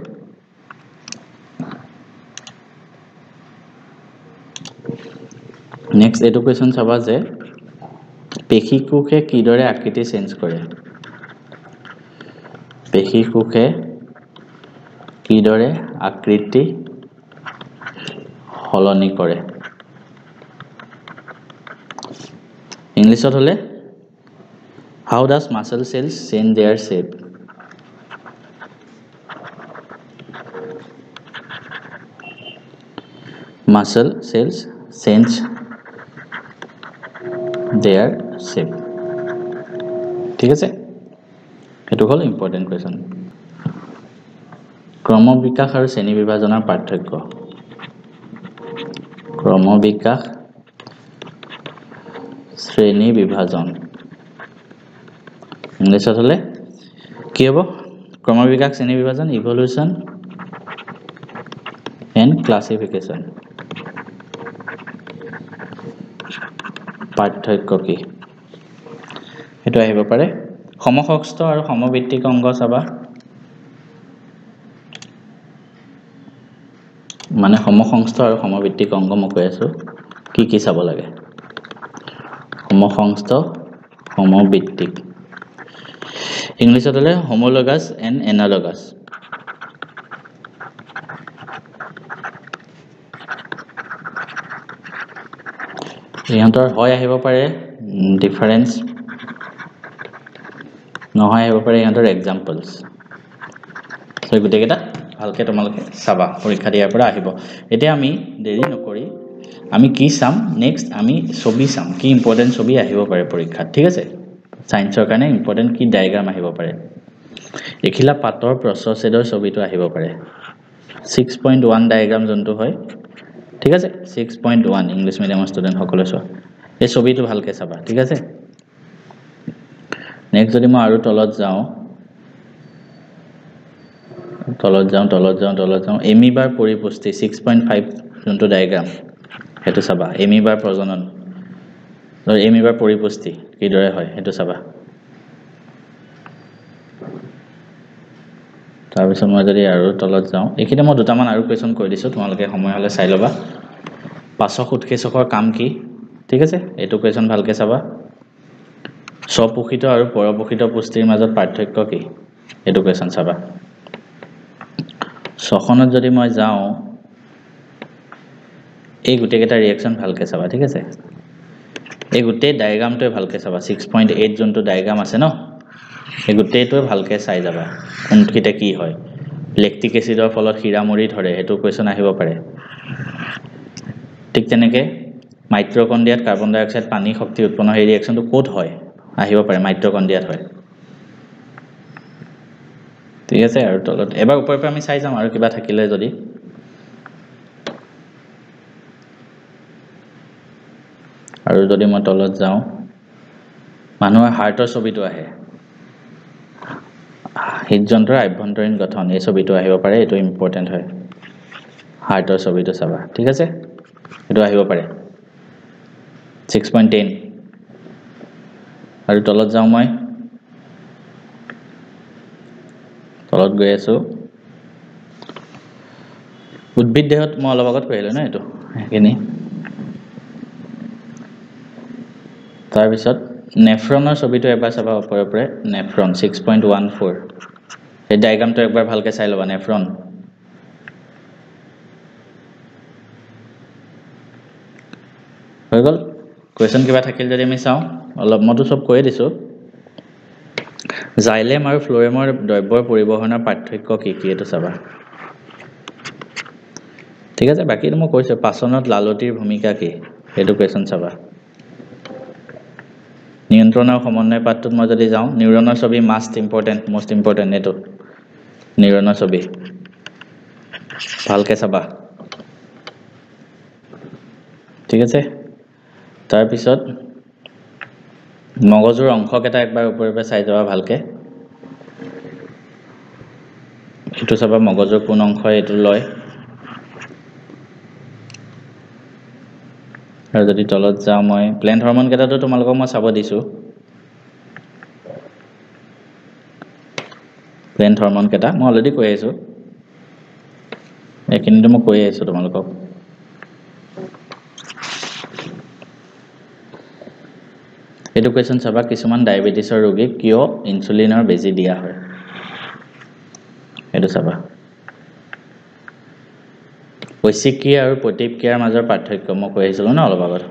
নেক্সট এটো কোৱেশ্চন চাবা যে পেশী কোষে কিদৰে আকৃতি চেঞ্জ কৰে পেশী কোষে কিদৰে আকৃতি হলনি কৰে ইংলিছত হলে how does muscle cells change their shape muscle cells change their shape ঠিক আছে এটো হল ইম্পৰ্টেন্ট কোৱেশ্চন ক্ৰমবিকাশ আৰু শ্ৰেণী বিভাজনৰ পাৰ্থক্য ক্ৰমবিকাশ শ্ৰেণী বিভাজন ইংলিছত হলে কি হ'ব ক্ৰমবিকাশ শ্ৰেণী বিভাজন ইভলিউশন এন্ড ক্লাসিফিকেশন পাৰ্থক্য কি এটো আহিব পাৰে সমহস্ত আৰু সমভিত্তিক অংগ চাবা মানে সমসংস্থ আৰু সমভিত্তিক অংগ মই কৈ আছো কি চাব লাগে সমসংস্থ সমভিত্তিক ইংলিছত হলে homologous and analogous ইহঁতৰ হয় আহিব পাৰে ডিফাৰেন্স, নহয় আহিব পাৰে ইহঁতৰ এক্সাম্পলছ। চ' গোটেইকেইটা ভালকৈ তোমালোকে চাবা, পৰীক্ষা দিয়াৰ পৰা আহিব। এতিয়া আমি দেৰি নকৰি আমি কি চাম, নেক্সট আমি ছবি চাম, কি ইম্পৰ্টেণ্ট ছবি আহিব পাৰে পৰীক্ষাত, ঠিক আছে। ছায়েন্সৰ কাৰণে ইম্পৰ্টেণ্ট কি ডায়েগ্ৰাম আহিব পাৰে। এখিলা পাতৰ প্ৰস্থচ্ছেদৰ ছবিটো আহিব পাৰে। 6.1 ডায়েগ্ৰাম যোনটো হয়, ঠিক আছে। 6.1 ইংলিছ মিডিয়ামৰ ষ্টুডেণ্টসকলে চোৱা, এই ছবিটো ভালকৈ চাবা, ঠিক আছে। নেক্সট যদি মই আৰু তলত যাওঁ, এমিবাৰ পৰিপুষ্টি 6.5 যোনটো ডায়েগ্ৰাম সেইটো চাবা। এমিবাৰ প্ৰজনন, এমিবাৰ পৰিপুষ্টি কিদৰে হয় সেইটো চাবা। তাৰপিছত মই যদি আৰু তলত যাওঁ, এইখিনি মই দুটামান আৰু কুৱেশ্যন কৰি দিছোঁ, তোমালোকে সময় হ'লে চাই ল'বা। পাচক উৎসেচকৰ কাম কি, ঠিক আছে, এইটো কুৱেশ্যন ভালকৈ চাবা। স্বপোষিত আৰু পৰপোষিত পুষ্টিৰ মাজত পাৰ্থক্য কি, এইটো কুৱেশ্যন চাবা। ছখনত যদি মই যাওঁ, এই গোটেইকেইটা ৰিয়েকশ্যন ভালকৈ চাবা, ঠিক আছে। এই গোটেই ডায়েগ্ৰামটোৱে ভালকৈ চাবা। 6.8 যোনটো ডায়েগ্ৰাম আছে ন, এই গোটেইটোৱে ভালকৈ চাই যাবা কোনকেইটা কি হয়। লেক্টিক এচিডৰ ফলত হীৰা মৰি ধৰে, সেইটো কুৱেশ্যন আহিব পাৰে। ঠিক তেনেকৈ মাইট্ৰকণ্ড্ৰিয়াত কাৰ্বন ডাই অক্সাইড পানী শক্তি উৎপন্ন হয়, এই ৰিয়েকশ্যনটো ক'ত হয় আহিব পাৰে, মাইট্ৰকণ্ড্ৰিয়াত হয়, ঠিক আছে। আৰু তলত এবাৰ ওপৰৰ পৰা আমি চাই যাম আৰু কিবা থাকিলে যদি। আৰু যদি মই তলত যাওঁ, মানুহৰ হাৰ্টৰ ছবিটো আহে, হৃদযন্ত্ৰৰ আভ্যন্তৰীণ গঠন, এই ছবিটো আহিব পাৰে, এইটো ইম্পৰ্টেণ্ট হয়। হাৰ্টৰ ছবিটো চাবা, ঠিক আছে, এইটো আহিব পাৰে 6.10। আৰু তলত যাওঁ, মই তলত গৈ আছোঁ। উদ্ভিদ দেহত মই অলপ আগত কৈ আহিলোঁ ন এইটো, সেইখিনি। তাৰপিছত নেফ্ৰনৰ ছবিটো এবাৰ চাবা ওপৰে ওপৰে, নেফ্ৰন 6.14, এই ডায়েগ্ৰামটো একবাৰ ভালকৈ চাই ল'বা। নেফ্ৰন হৈ গ'ল। কুৱেশ্যন কিবা থাকিল যদি আমি চাওঁ, অলপ মইতো চব কৈয়ে দিছোঁ। জাইলেম আৰু ফ্ল'ৰেমৰ দ্ৰব্যৰ পৰিবহণৰ পাৰ্থক্য কি কি, এইটো চাবা, ঠিক আছে। বাকীটো মই কৈছোঁ। পাচনত লালটিৰ ভূমিকা কি, সেইটো কুৱেশ্যন চাবা। নিয়ন্ত্ৰণ আৰু সমন্বয় পাঠটোত মই যদি যাওঁ, নিউৰনৰ ছবি মষ্ট ইম্পৰ্টেণ্ট, এইটো নিউৰনৰ ছবি ভালকৈ চাবা, ঠিক আছে। তাৰপিছত মগজুৰ অংশকেইটা একবাৰ ওপৰে ওপৰে চাই যাবা ভালকৈ, এইটো চাবা মগজুৰ কোন অংশই এইটো লয়। আৰু যদি তলত যাওঁ, মই প্লেন্ট হৰম'নকেইটাতো তোমালোকক মই চাব দিছোঁ। প্লেন্ট হৰম'নকেইটা মই অলৰেডি কৈ আহিছোঁ, এইখিনিতো মই কৈয়ে আহিছোঁ তোমালোকক। এইটো কুৱেশ্যন চাবা, কিছুমান ডায়েবেটিছৰ ৰোগীক কিয় ইনচুলিনৰ বেজি দিয়া হয়, এইটো চাবা। ঐচ্ছিক ক্ৰিয়া আৰু প্ৰতিক্ৰিয়াৰ মাজৰ পাৰ্থক্য মই কৈ আহিছিলোঁ ন অলপ আগত।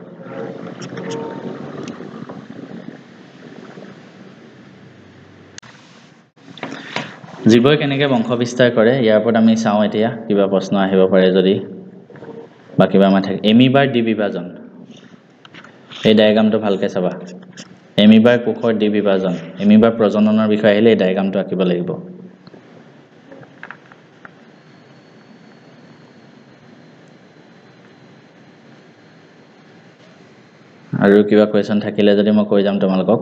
জীৱই কেনেকৈ বংশ বিস্তাৰ কৰে, ইয়াৰ ওপৰত আমি চাওঁ এতিয়া, কিবা প্ৰশ্ন আহিব পাৰে যদি, বা কিবা আমাৰ থাকে। এমিবাৰ দ্বিবিভাজন, এই ডায়েগ্ৰামটো ভালকৈ চাবা। এমিবাৰ কোষৰ দ্বিবিভাজন, এমিবাৰ প্ৰজননৰ বিষয়ে আহিলে এই ডায়েগ্ৰামটো আঁকিব লাগিব। আৰু কিবা কুৱেশ্যন থাকিলে যদি মই কৈ যাম তোমালোকক।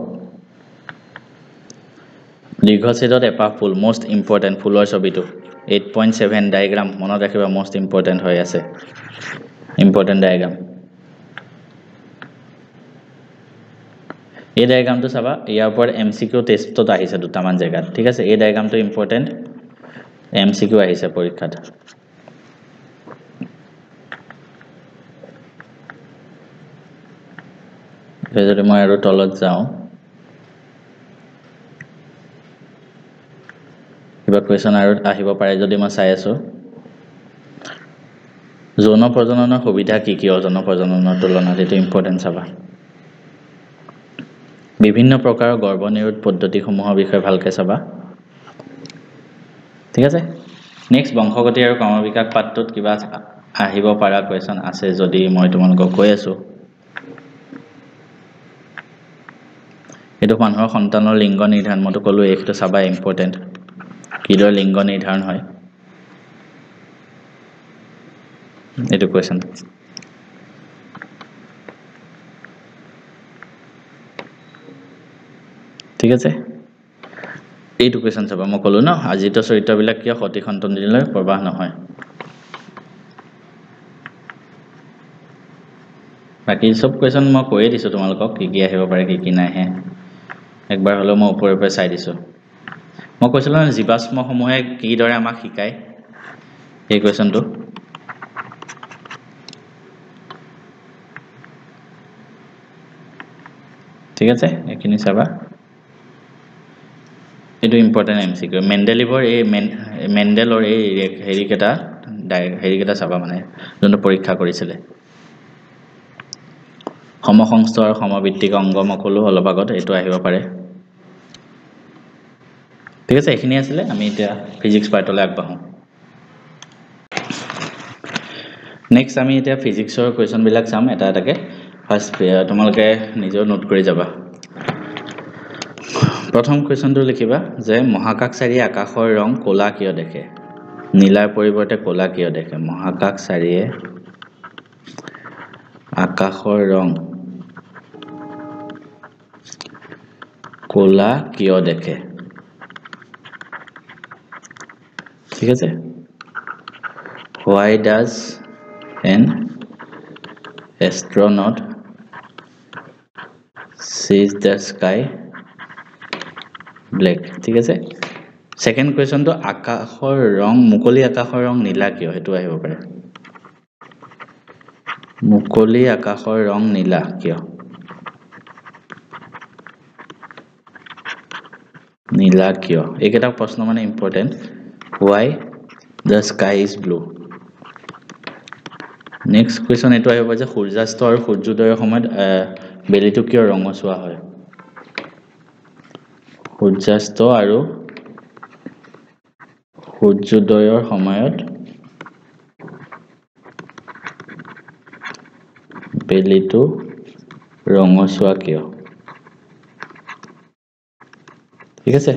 দীৰ্ঘছেদত এপাহ ফুল, মষ্ট ইম্পৰ্টেণ্ট, ফুলৰ ছবিটো 8.7 ডায়েগ্ৰাম মনত ৰাখিবা, মষ্ট ইম্পৰ্টেণ্ট হৈ আছে, ইম্পৰ্টেণ্ট ডায়েগ্ৰাম। এই ডায়েগ্ৰামটো চাবা, ইয়াৰ ওপৰত MCQ টেষ্টত আহিছে দুটামান জেগাত, ঠিক আছে। এই ডায়েগ্ৰামটো ইম্পৰ্টেণ্ট, MCQ আহিছে পৰীক্ষাত। যদি মই আৰু তলত যাওঁ, কিবা কুৱেশ্যন আৰু আহিব পাৰে যদি মই চাই আছোঁ। যৌন প্ৰজননৰ সুবিধা কি কি অযৌন প্ৰজননৰ তুলনাত এটো ইম্পৰ্টেন্ট চাবা বিভিন্ন প্ৰকাৰৰ গৰ্ভনিৰোধ পদ্ধতিসমূহৰ বিষয়ে ভালকৈ চাবা ঠিক আছে নেক্সট বংশগতি আৰু ক্ৰমবিকাশ পাঠটোত কিবা আহিব পাৰা কোৱেশ্চন আছে যদি মই তোমালোকক কৈ আছো এটো মানুহৰ সন্তানৰ লিংগ নিৰ্ধাৰণ মতে কলো এইটো চাবা ইম্পৰ্টেন্ট কিদৰ লিংগ নিৰ্ধাৰণ হয় এটো কোৱেশ্চন ঠিক আছে এইটো কোৱেশ্চন চাবা মই কলো ন আজিত চৰিত্ৰবিলাক কিয় সতি সন্ততিলৈ প্ৰবাহ নহয় বাকি সব কোৱেশ্চন মই কৈয়ে দিছো তোমালোকক কি কি আহিব পাৰে কি কি নাহে একবাৰ হলো মই ওপৰৰ পৰা চাই দিছো মই কৈছিলো না জীৱাশ্ম সমূহে কি দৰে আমাক শিকায় এই কোৱেশ্চনটো ঠিক আছে এখিনি চাবা এটো ইম্পৰ্টেন্ট এমসিকিউ মেন্ডেলিভৰ এই মেন্ডেলৰ এই হেৰিকেটা চাবা মানে যোনটো পৰীক্ষা কৰিছিলে সমসংস্থ আৰু সমভিত্তিক অংগ মকলো অলপ আগত এটো আহিব পাৰে ঠিক আছে এখিনি আছিল আমি এতিয়া ফিজিক্স পাৰ্টলৈ আগবাঢ়ো নেক্সট আমি এতিয়া ফিজিক্সৰ কোৱেশ্চন বিলাক চাম এটা এটাকে ফাৰ্স্ট তোমালোকে নিজৰ নোট কৰি যাবা প্ৰথম কোৱেশ্চনটো লিখিবা যে মহাকাশচাৰী আকাশৰ ৰং ক'লা কিয় দেখে নীলাৰ পৰিৱৰ্তে ক'লা কিয় দেখে মহাকাশচাৰীয়ে আকাশৰ ৰং ক'লা কিয় দেখে ঠিক আছে why does an astronaut sees the sky black ঠিক আছে সেকেন্ড কোৱেশ্চনটো আকাশৰ ৰং মুকলি আকাশৰ ৰং নীলা কিয় হেতু আহিব পাৰে মুকলি আকাশৰ ৰং নীলা কিয় নীলা কিয় এইকেইটা প্ৰশ্ন মানে important why the sky is blue next question এটো আহিব যে সূৰ্যাস্ত আৰু সূৰ্যোদয়ৰ সময়ত বেলিটো কিয় ৰঙচুৱা হয় সূৰ্যাস্ত আৰু সূৰ্যোদয়ৰ সময়ত বেলিটো ৰঙচুৱা কিয় ঠিক আছে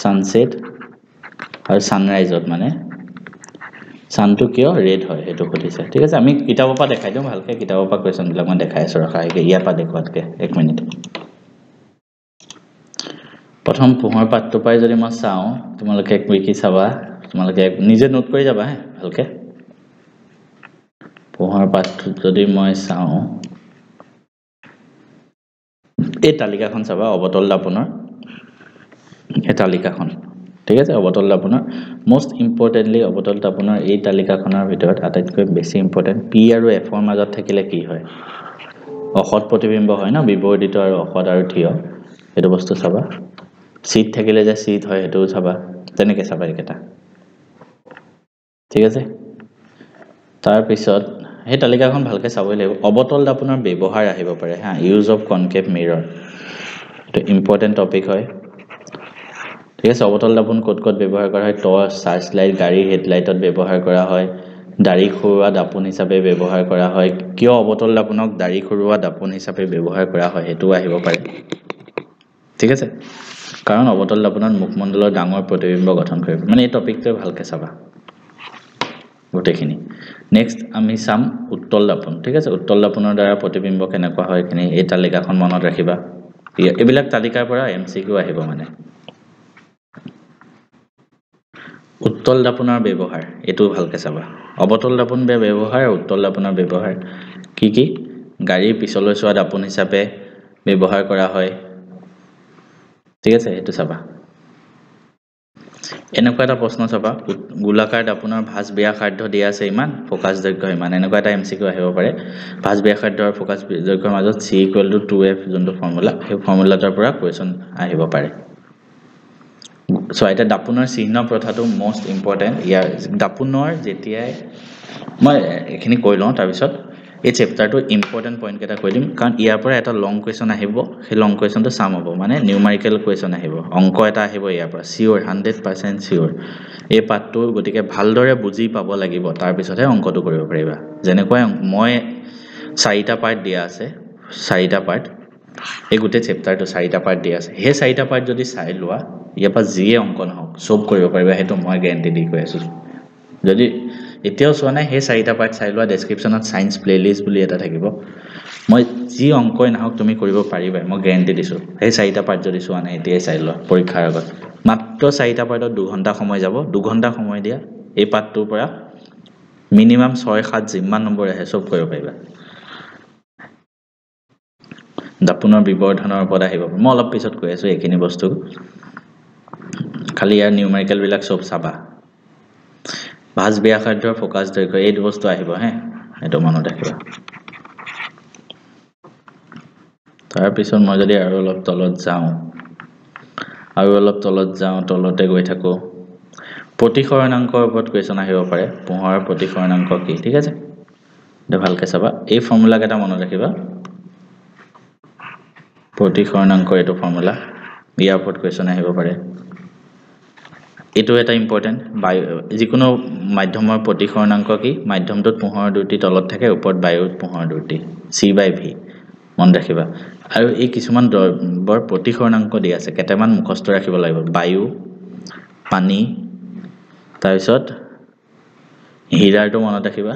সানসেট আৰু সানৰাইজত মানে সানটো কিয় ৰেড হয় এটো খুদিছে ঠিক আছে আমি কিতাবৰ পৰা দেখাই দিম ভালকে কিতাবৰ পৰা কোৱেশ্চন বিলাক মই দেখাই আছো ৰখা ইয়াৰ পৰা দেখুৱাতকে 1 মিনিট প্ৰথম পোহৰ পাঠটো পাই যদি মই চাও তোমালোকে কি চাবা তোমালোকে নিজে নোট কৰি যাবা হে ভালকে পোহৰ পাঠটো যদি মই চাও এই তালিকাখন চাবা অবতল দাপনৰ এই তালিকাখন ঠিক আছে অবতল দাপনৰ মোস্ট ইম্পৰ্টেন্টলি অবতল দাপনৰ এই তালিকাখনৰ ভিতৰত আটাইতকৈ বেছি ইম্পৰ্টেন্ট পি আৰু এফ ৰ মাজত থাকিলে কি হয় অসৎ প্ৰতিবিম্ব হয় না বিপৰীত আৰু অসৎ আৰু থিয় এটো বস্তু চাবা সিট থাকিলে যে সিট হয় হেতু চাবা তেনেকে চাবা একেটা ঠিক আছে তাৰ পিছত এই তালিকাখন ভালকে চাবই লাগিব অবতল দাপনৰ ব্যৱহাৰ আহিব পাৰে হা ইউজ অফ কনকেভ মিৰৰ এটো ইম্পৰ্টেন্ট টপিক হয় ঠিক আছে অবতল দাপন ক'ত ব্যৱহাৰ কৰা হয় টৰ্চ সাৰ্চ লাইট গাড়ী হেডলাইটত ব্যৱহাৰ কৰা হয় দাড়ি খুৰুৱা দাপন হিচাপে ব্যৱহাৰ কৰা হয় কিয় অবতল দাপনক দাড়ি খুৰুৱা দাপন হিচাপে ব্যৱহাৰ কৰা হয় হেতু আহিব পাৰে ঠিক আছে কাৰণ অবতল দাপনত মুখমণ্ডলৰ ডাঙৰ প্ৰতিবিম্ব গঠন কৰে মানে এই টপিকটো ভালকে চাবা গোটেখিনি নেক্সট আমি চাম উত্তল দাপন ঠিক আছে উত্তল দাপনৰ দ্বাৰা প্ৰতিবিম্ব কেনেকুৱা হয় কিনে এই তালিকাখন মনত ৰাখিবা এইবিলাক তালিকাৰ পৰা এমসিকিউ আহিব মানে উত্তল দাপনৰ ব্যৱহাৰ এটো ভালকে চাবা অবতল দাপন ব্যৱহাৰ উত্তল দাপনৰ ব্যৱহাৰ কি কি গাড়ী পিছলৈ চোৱা দাপন হিচাপে ব্যৱহাৰ কৰা হয় ঠিক আছে এটো চাবা এনেকুৱা এটা প্ৰশ্ন চাবা গোলাকাৰ দাপনৰ ভাঁজ ব্যাসাৰ্ধ দিয়া আছে ইমান ফোকাস দৈৰ্ঘ্য ইমান এনেকুৱা এটা এমসিকিউ আহিব পাৰে ভাঁজ ব্যাসাৰ্ধ আৰু ফোকাস দৈৰ্ঘ্যৰ মাজত c = 2f যোনটো ফৰ্মুলা সেই ফৰ্মুলাটোৰ পৰা কোৱেশ্চন আহিব পাৰে সো এটা দাপোনৰ চিহ্ন প্ৰথাটো মোষ্ট ইম্পৰ্টেণ্ট ইয়াৰ দাপোনৰ যেতিয়াই মই এখিনি কৈ লওঁ তাৰপিছত এই চেপ্টাৰটো ইম্পৰ্টেণ্ট পইণ্ট কেইটা কৈ দিম কাৰণ ইয়াৰ পৰা এটা লং কুৱেশ্যন আহিব সেই লং কুৱেশ্যনটো চাম হ'ব মানে নিউমাৰিকেল কুৱেশ্যন আহিব অংক এটা আহিব ইয়াৰ পৰা চিয়'ৰ 100% চিয়'ৰ এই পাঠটো গতিকে ভালদৰে বুজি পাব লাগিব তাৰপিছতহে অংকটো কৰিব পাৰিবা যেনেকৈ মই 4টা পাৰ্ট দিয়া আছে 4টা পাৰ্ট এই গোটেই চেপ্টাৰটো 4টা পাৰ্ট দিয়া আছে সেই 4টা পাৰ্ট যদি চাই লোৱা ইয়াৰ পৰা যিয়ে অংক নহওক চব কৰিব পাৰিবা সেইটো মই গ্যাৰান্টি দি কৈ আছোঁ যদি এতিয়াও চোৱা নাই সেই 4টা পাৰ্ট চাই লোৱা ডেছক্ৰিপশ্যনত সায়েন্স প্লেলিষ্ট বুলি এটা থাকিব মই যি অংকই নহওক তুমি কৰিব পাৰিবা মই গ্যাৰান্টি দিছোঁ সেই 4টা পাৰ্ট যদি চোৱা নাই এতিয়াই চাই লোৱা পৰীক্ষাৰ আগত মাত্ৰ 4টা পাৰ্টত 2 ঘণ্টা সময় যাব 2 ঘণ্টা সময় দিয়া এই পাঠটোৰ পৰা মিনিমাম 6-7 যিমান নম্বৰ আহে চব কৰিব পাৰিবা দাপোনৰ বিবৰ্ধনৰ ওপৰত আহিব মই অলপ পিছত কৈ আছোঁ এইখিনি বস্তু খালি ইয়াৰ নিউমাৰিকেল বিলাক চব চাবা ভাজ ব্যাসাৰ্ধৰ ফোকাস দৈৰ্ঘ্য এই বস্তু আহিব হে এটো মনত ৰাখিবা তাৰ পিছত মই যদি আৰু অলপ তলত যাওঁ তলতে গৈ থাকো প্ৰতিসৰণাংকৰ ওপৰত কোৱেশ্যন আহিব পাৰে পোহৰৰ প্ৰতিসৰণাংক কি ঠিক আছে এটা ভালকে চাবা এই ফৰ্মুলা কেইটা মনত ৰাখিবা প্ৰতিসৰণাংকৰ এটো ফৰ্মুলা ইয়াৰ ওপৰত কোৱেশ্যন আহিব পাৰে এটো এটা ইম্পৰ্টেন্ট যিকোনো মাধ্যমৰ প্ৰতিসৰণাংক কি মাধ্যমটোত পোহৰৰ দুটি তলত থাকে ওপৰত বায়ুৰ পোহৰৰ দুটি c/v মন ৰাখিবা আৰু এই কিছুমান দ্ৰব্যৰ প্ৰতিসৰণাংক দি আছে কেইটামান মুখস্থ ৰাখিব লাগিব বায়ু পানী তাৰপিছত হীৰাটো মনত ৰাখিবা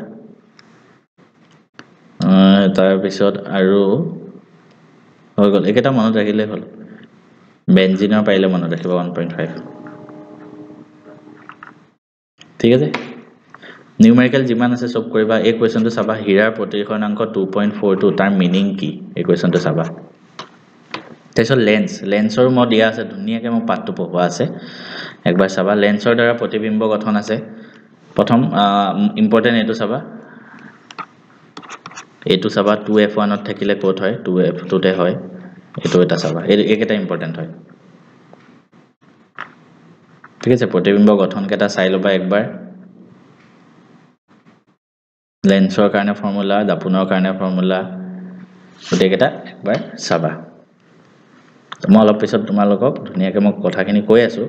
তাৰপিছত আৰু হৈ গ'ল একেটা মনত ৰাখিলে হ'ল বেনজিনৰ পাৰিলে মনত ৰাখিবা 1.5 ঠিক আছে নিউমাৰিকেল যিমান আছে সব কৰিবা এই কোৱেশ্যনটো চাবা হীৰাৰ প্ৰতিসৰণাংক 2.42 তাৰ মিনিং কি এই কোৱেশ্যনটো চাবা তেছ লেন্সৰ মই দিয়া আছে ধুনীয়াকৈ মই পাঠটো পঢ়োৱা আছে একবাৰ চাবা লেন্সৰ দ্বাৰা প্ৰতিবিম্ব গঠন আছে প্ৰথম ইম্পৰ্টেন্ট এটো চাবা 2f1 ত থাকিলে ক'ত হয় 2f2 তে হয় এটো এটা চাবা এইকেটা ইম্পৰ্টেন্ট হয় ঠিক আছে প্ৰতিবিম্ব গঠন কেটা চাই লবা একবাৰ লেন্সৰ কাৰণে ফৰ্মুলা দাপোনৰ কাৰণে ফৰ্মুলা গোটেইকেটা একবাৰ চাবা মই অলপ পিছত তোমালোকক ধুনীয়াকৈ মই কথাখিনি কৈ আছো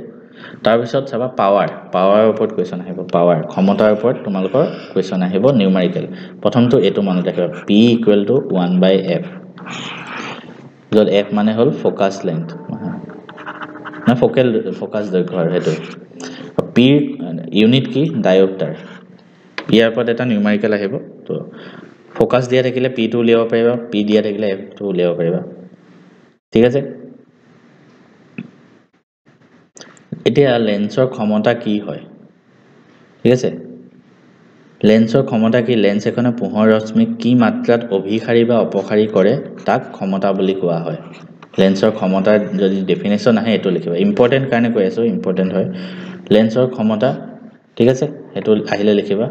তাৰ পিছত চাবা পাৱাৰৰ ওপৰত কোৱেশ্যন আহিব পাৱাৰ ক্ষমতাৰ ওপৰত তোমালোকৰ কোৱেশ্যন আহিব নিউমাৰিকেল প্ৰথমটো এটো মনত ৰাখিবা p = 1/f যত f মানে হল ফোকাস লেন্থ না ফোকাস দৈৰ্ঘ্য আৰু হেতু p ইউনিট কি ডায়োপ্টাৰ ইয়াৰ ওপৰত এটা নিউমাৰিকেল আহিব তো ফোকাস দিয়া থাকিলে p টো উলিয়াব পাৰিবা p দিয়া থাকিলে f টো উলিয়াব পাৰিবা ঠিক আছে এতিয়া লেন্সৰ ক্ষমতা কি হয় ঠিক আছে লেন্সৰ ক্ষমতা কি লেন্স এখনে পোহৰ ৰশ্মিক কি মাত্ৰাত অভিসাৰী বা অপসাৰী কৰে তাক ক্ষমতা বুলি কোৱা হয় লেন্সৰ ক্ষমতাৰ যদি ডেফিনেশন আহে এটো লিখিবা ইম্পৰ্টেন্ট কাৰণে কৈ আছো ইম্পৰ্টেন্ট হয় লেন্সৰ ক্ষমতা ঠিক আছে এটো আহিলে লিখিবা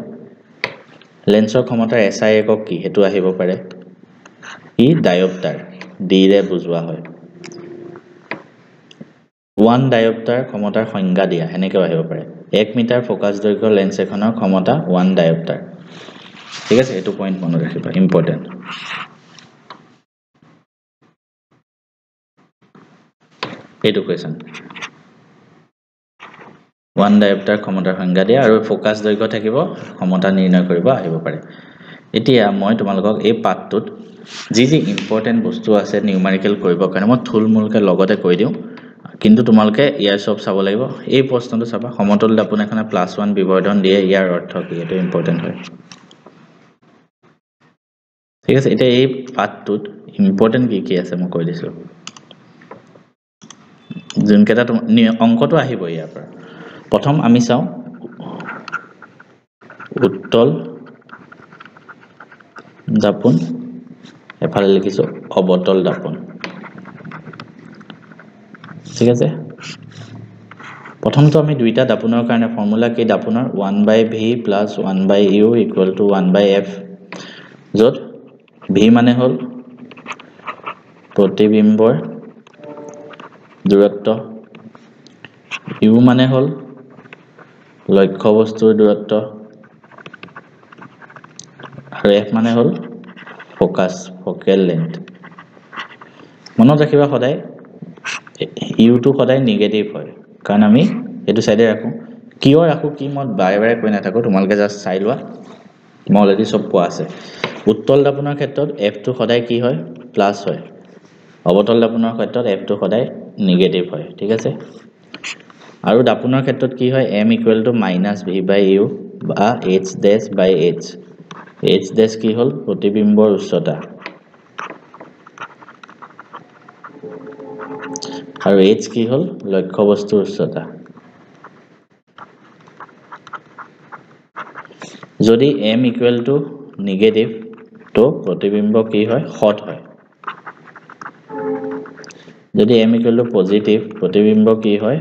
লেন্সৰ ক্ষমতাৰ SI একক কি হেতু আহিব পাৰে ই ডায়োপ্টাৰ d ৰে বুজোৱা হয় 1 ডায়োপ্টাৰ ক্ষমতাৰ সংজ্ঞা দিয়া এনেকৈ আহিব পাৰে 1 মিটাৰ ফোকাস দৈৰ্ঘ্য লেন্স এখনৰ ক্ষমতা 1 ডায়োপ্টাৰ ঠিক আছে এটো পইণ্ট মনত ৰাখিবা ইম্পৰ্টেন্ট এটো কোৱেশ্যন 1 ডায়োপ্টাৰ ক্ষমতাৰ সংজ্ঞা দিয়া আৰু ফোকাস দৈৰ্ঘ্য থাকিব ক্ষমতা নিৰ্ণয় কৰিব আহিব পাৰে এতিয়া মই তোমালোকক এই পাঠটোত যি ইম্পৰ্টেন্ট বস্তু আছে নিউমাৰিকেল কৰিব কাৰণে মই থুলমূলকে লগতে কৈ দিও কিন্তু তোমালোকে ইয়াৰ সব চাব লাগিব এই প্ৰশ্নটো চাবা সমতল দাপোন এখনে +1 বিবৰ্ধন দিয়ে ইয়াৰ অৰ্থ কি এটো ইম্পৰ্টেন্ট হয় ঠিক আছে এটা এই পাঠটোত ইম্পৰ্টেন্ট কি আছে মই কৈ দিছো যোন কেটা অংকটো আহিব ইয়াৰ পৰা প্ৰথম আমি চাও উত্তল দাপোন এফালে লিখিছো অবতল দাপোন ঠিক আছে প্ৰথমটো আমি দুইটা দাপোনৰ কাৰণে ফৰ্মুলা কি দাপোনৰ 1/v + 1/u = 1/f যত v মানে হল প্ৰতিবিম্বৰ দূৰত্ব ইউ মানে হ'ল লক্ষ্য বস্তুৰ দূৰত্ব আৰু এফ মানে হ'ল ফোকাস ফোকেল লেন্থ মনত ৰাখিবা সদায় ইউটো সদায় নিগেটিভ হয় কাৰণ আমি এটো সাইডে ৰাখো কিয় ৰাখো কি মই বাৰে বাৰে কৈ নাথাকো তোমালোকে জাস্ট চাই লোৱা মই অলৰেডি সব পোৱা আছে উত্তল দাপনৰ ক্ষেত্ৰত এফ টো সদায় কি হয় প্লাস হয় অবতল দাপনৰ ক্ষেত্ৰত এফ টো সদায় নিগেটিভ হয় ঠিক আছে আৰু দাপনৰ ক্ষেত্ৰত কি হয় m - v / u বা h dash by h h dash কি হ'ল প্ৰতিবিম্বৰ উচ্চতা আৰু h কি হ'ল লক্ষ্য বস্তুৰ উচ্চতা যদি m = নিগেটিভ তো প্ৰতিবিম্ব কি হয় হট হয় যদি m = পজিটিভ প্ৰতিবিম্ব কি হয়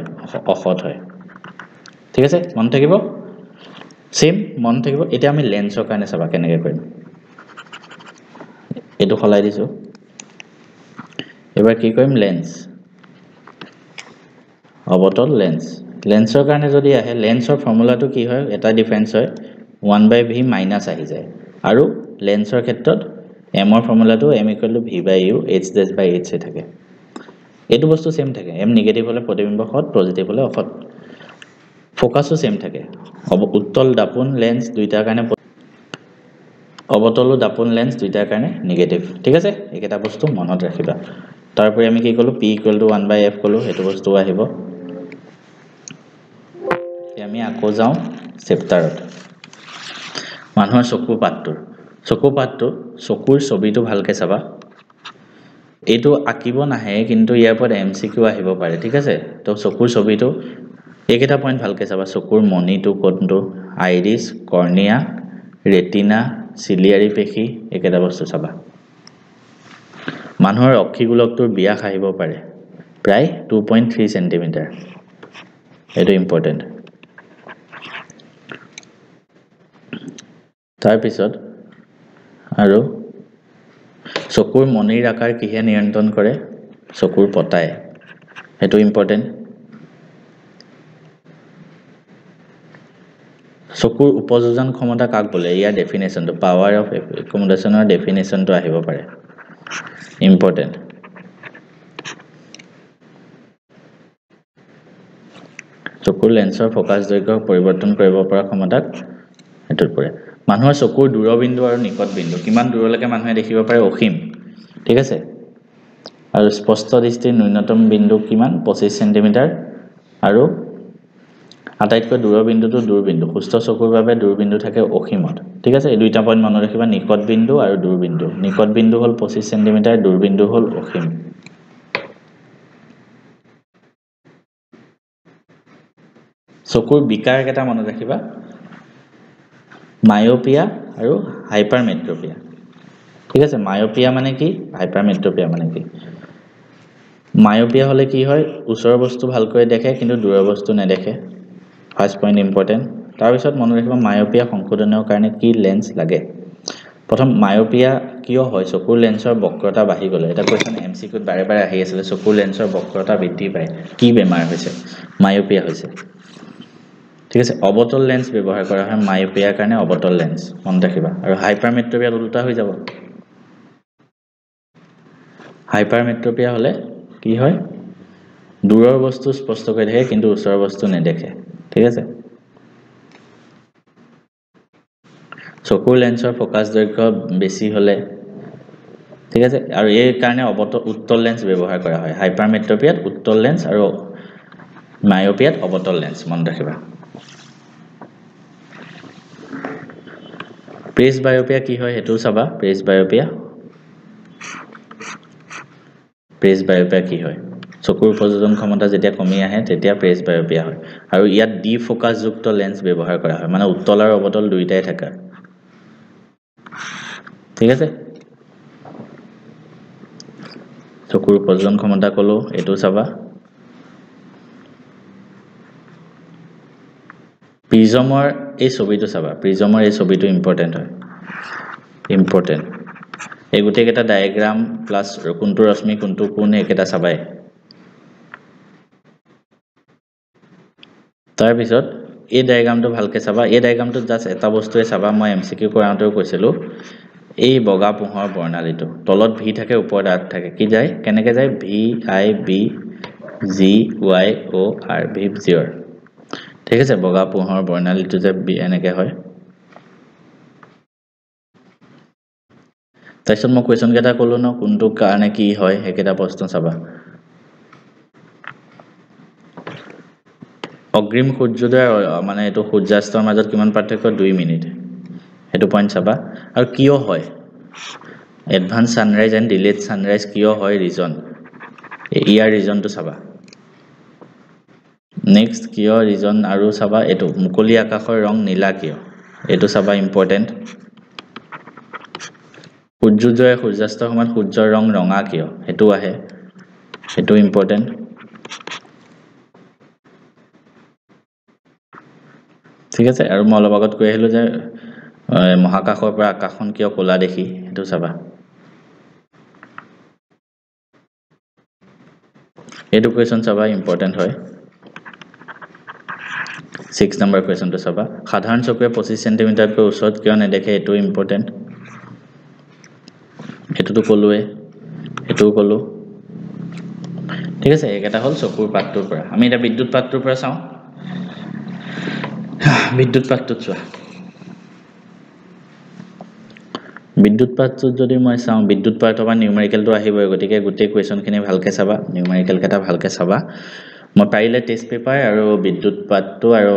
অহট হয় ঠিক আছে মন থাকিব সেম মন থাকিব এতিয়া আমি লেন্সৰ কাৰণে চাবা কেনেকৈ কৰিম এটো খলাই দিছো এবাৰ কি কৰিম লেন্স অবতল লেন্স লেন্সৰ কাৰণে যদি আহে লেন্সৰ ফৰ্মুলাটো কি হয় এটা ডিফাৰেন্স হয় 1/v মাইনাস আহি যায় আৰু লেন্সৰ ক্ষেত্ৰত m ৰ ফৰ্মুলাটো m = v / u h dash by h থাকে এটো বস্তু সেম থাকে m নিগেটিভ হলে প্ৰতিবিম্ব হট পজিটিভ হলে অহট ফোকাসও সেম থাকে উত্তল দাপন লেন্স দুইটাৰ কাৰণে অবতল দাপন লেন্স দুইটাৰ কাৰণে নিগেটিভ ঠিক আছে এইকেইটা বস্তু মনত ৰাখিবা তাৰপৰি আমি কি কলো p = 1/f কলো হেতু বস্তু আহিব আমি আকৌ যাও চেপ্টাৰত মানুহৰ চকু পাতটো চকুৰ ছবিটো ভালকে চাবা এটো আকিব নাহে কিন্তু ইয়াৰ পৰা এমসিকিউ আহিব পাৰে ঠিক আছে তো চকুৰ ছবিটো এইকেইটা পইণ্ট ভালকে চাবা চকুৰ মনিটো কোনটো আইৰিস কৰ্নিয়া ৰেটিনা চিলিয়াৰি পেশী এইকেইটা বস্তু চাবা মানুহৰ অক্ষিগোলকটোৰ ব্যাস আহিব পাৰে প্ৰায় 2.3 সেন্টিমিটাৰ এটো ইম্পৰ্টেন্ট তাৰ পিছত আৰু চকুৰ মনিৰ আকাৰ কিহে নিয়ন্ত্ৰণ কৰে চকুৰ পতাই হেতু ইম্পৰ্টেন্ট চকুৰ উপযোজন ক্ষমতা কাক বলে ইয়াৰ ডেফিনেশনটো পাৱাৰ অফ একমোডেশনৰ ডেফিনেশনটো আহিব পাৰে ইম্পৰ্টেন্ট চকুৰ লেন্সৰ ফোকাস দৈৰ্ঘ্য পৰিৱৰ্তন কৰিব পৰা ক্ষমতাক হেতুত পৰে মানুহৰ চকুৰ দূৰবিন্দু আৰু নিকট বিন্দু কিমান দূৰলৈকে মানুহে দেখিব পাৰে অসীম ঠিক আছে আৰু স্পষ্ট দৃষ্টিৰ ন্যূনতম বিন্দু কিমান 25 সেন্টিমিটাৰ আৰু আটাইতকৈ দূৰবিন্দুটো দূৰবিন্দু সুস্থ চকুৰ বাবে দূৰবিন্দু থাকে অসীমত ঠিক আছে এই দুইটা পইণ্ট মনত ৰাখিবা নিকট বিন্দু আৰু দূৰবিন্দু নিকট বিন্দু হ'ল 25 সেন্টিমিটাৰ দূৰবিন্দু হ'ল অসীম চকুৰ বিকাৰ কেটা মনত ৰাখিবা মায়োপিয়া আৰু হাইপাৰমেট্ৰোপিয়া ঠিক আছে মায়োপিয়া মানে কি হাইপাৰমেট্ৰোপিয়া মানে কি মায়োপিয়া হলে কি হয় ওচৰৰ বস্তু ভালকৈ দেখে কিন্তু দূৰৰ বস্তু নেদেখে ফাৰ্স্ট পইণ্ট ইম্পৰ্টেন্ট তাৰ পিছত মনত ৰাখিবা মায়োপিয়া সংশোধনৰ কাৰণে কি লেন্স লাগে প্ৰথম মায়োপিয়া কিয় হয় চকুৰ লেন্সৰ বক্ৰতা বাঢ়ি গলে এটা কোৱেশ্চন এমসিকিউত বাৰে বাৰে আহি আছিল চকুৰ লেন্সৰ বক্ৰতা বৃদ্ধি পায় কি বেমাৰ হৈছে মায়োপিয়া হৈছে ঠিক আছে অবতল লেন্স ব্যৱহাৰ কৰা হয় মায়োপিয়াৰ কাৰণে অবতল লেন্স মনত ৰাখিবা আৰু হাইপাৰমেট্ৰোপিয়া উল্টা হৈ যাব হাইপাৰমেট্ৰোপিয়া হলে কি হয় দূৰৰ বস্তু স্পষ্টকৈ দেখে কিন্তু ওচৰৰ বস্তু নেদেখে ঠিক আছে চকুৰ লেন্সৰ ফোকাস দৈৰ্ঘ্য বেছি হলে ঠিক আছে আৰু এই কাৰণে উত্তল লেন্স ব্যৱহাৰ কৰা হয় হাইপাৰমেট্ৰোপিয়াত উত্তল লেন্স আৰু মায়োপিয়াত অবতল লেন্স মনত ৰাখিবা প্ৰেছবায়োপিয়া কি হয় হেতু চাবা প্ৰেছবায়োপিয়া কি হয় চকুৰ উপযোজন ক্ষমতা যেতিয়া কমি আহে তেতিয়া প্ৰেছবায়োপিয়া হয় আৰু ইয়াত ডি ফোকাস যুক্ত লেন্স ব্যৱহাৰ কৰা হয় মানে উত্তল আৰু অবতল দুইটাই থাকে ঠিক আছে চকুৰ উপযোজন ক্ষমতা কলো এটো চাবা প্ৰিজমৰ এই ছবিটো চাবা প্ৰিজমৰ এই ছবিটো ইম্পৰ্টেন্ট হয় ইম্পৰ্টেন্ট এই গুটেই কেটা ডায়াগ্ৰাম প্লাস কোনটো ৰশ্মি কোনটো কোণ একেটা চাবাই তাৰ পিছত এই ডায়াগ্ৰামটো ভালকে চাবা এই ডায়াগ্ৰামটোত জাস্ট এটা বস্তুৱে চাবা মই এমসিকিউ কৰাওঁতেও কৈছিলো এই বগা পোহৰ বৰ্ণালীটো তলত ভি থাকে ওপৰত আৰ থাকে কি যায় কেনেকৈ যায় ভি আই বি জি ৱাই ও আৰ ভি জিৰ ঠিক আছে বগা পোহৰ বৰ্ণালীটো যে এনেকৈ হয় তাৰপিছত মই কুৱেশ্যন কেইটা ক'লো ন কোনটো কাৰণে কি হয় সেইকেইটা প্ৰশ্ন চাবা অগ্ৰিম সূৰ্যোদয় মানে এইটো সূৰ্যাস্তৰ মাজত কিমান পাৰ্থক্য 2 মিনিট সেইটো পইণ্ট চাবা আৰু কিয় হয় advance sunrise and delayed sunrise কিয় হয় ৰিজন ইয়াৰ ৰিজনটো চাবা নেক্সট কিয় ৰিজন আৰু চাবা এইটো মুকলি আকাশৰ ৰং নীলা কিয় এইটো চাবা ইম্পৰ্টেণ্ট সূৰ্যোদয় সূৰ্যাস্তৰ সময়ত সূৰ্যৰ ৰং ৰঙা কিয় সেইটো আহে সেইটো ইম্পৰ্টেণ্ট ঠিক আছে আৰু মই অলপ আগত কৈ আহিলো যে মহাকাশৰ পৰা আকাশখন কিয় ক'লা দেখি সেইটো চাবা এইটো কুৱেশ্যন চাবা ইম্পৰ্টেণ্ট হয় 6 নম্বৰ কুৱেশ্যনটো চাবা সাধাৰণ চকুৱে 25 সেন্টিমিটাৰতকৈ ওচৰত কিয় নেদেখে এইটো ইম্পৰ্টেণ্ট এটোটো ক'লোৱে এটোও ক'লো ঠিক আছে এইকেইটা হ'ল চকুৰ পাতটোৰ পৰা আমি এটা বিদ্যুৎ পাতটোৰ পৰা চাওঁ বিদ্যুৎ পাতটো চোৱা বিদ্যুৎ পাতটোত যদি মই চাওঁ বিদ্যুৎ পাতৰ পৰা নিউমেৰিকেলটো আহিবই গতিকে গোটেই কুৱেশ্যনখিনি ভালকৈ চাবা নিউমেৰিকেল কেইটা ভালকৈ চাবা মই পাৰিলে টেষ্ট পেপাৰ আৰু বিদ্যুৎ পাতটো আৰু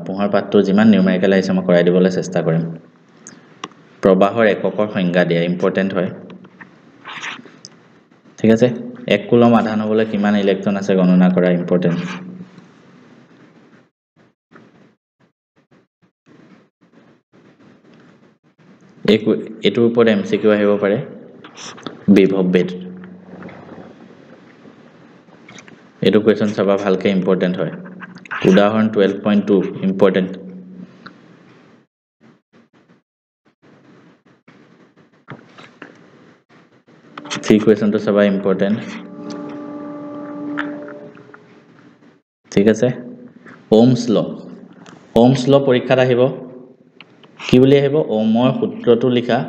পোহৰ পাতটো যিমান নিউমেৰিকেল আহিছে মই কৰাই দিবলৈ চেষ্টা কৰিম প্ৰবাহৰ এককৰ সংজ্ঞা দিয়া ইম্পৰ্টেণ্ট হয় ঠিক আছে 1 কুলম আধান হ'বলৈ কিমান ইলেক্ট্ৰন আছে গণনা কৰা ইম্পৰ্টেণ্ট এটোৰ ওপৰত এমসিকিউ আহিব পাৰে বিভৱ বেদ এটো কুৱেশ্যন চাবা ভালকে ইম্পৰ্টেণ্ট হয় উদাহৰণ 12.2 ইম্পৰ্টেণ্ট থ্ৰী কুৱেশ্যনটো চাবা ইম্পৰ্টেণ্ট ঠিক আছে ওমছ ল পৰীক্ষাত আহিব কি বুলি আহিব ওমৰ সূত্ৰটো লিখা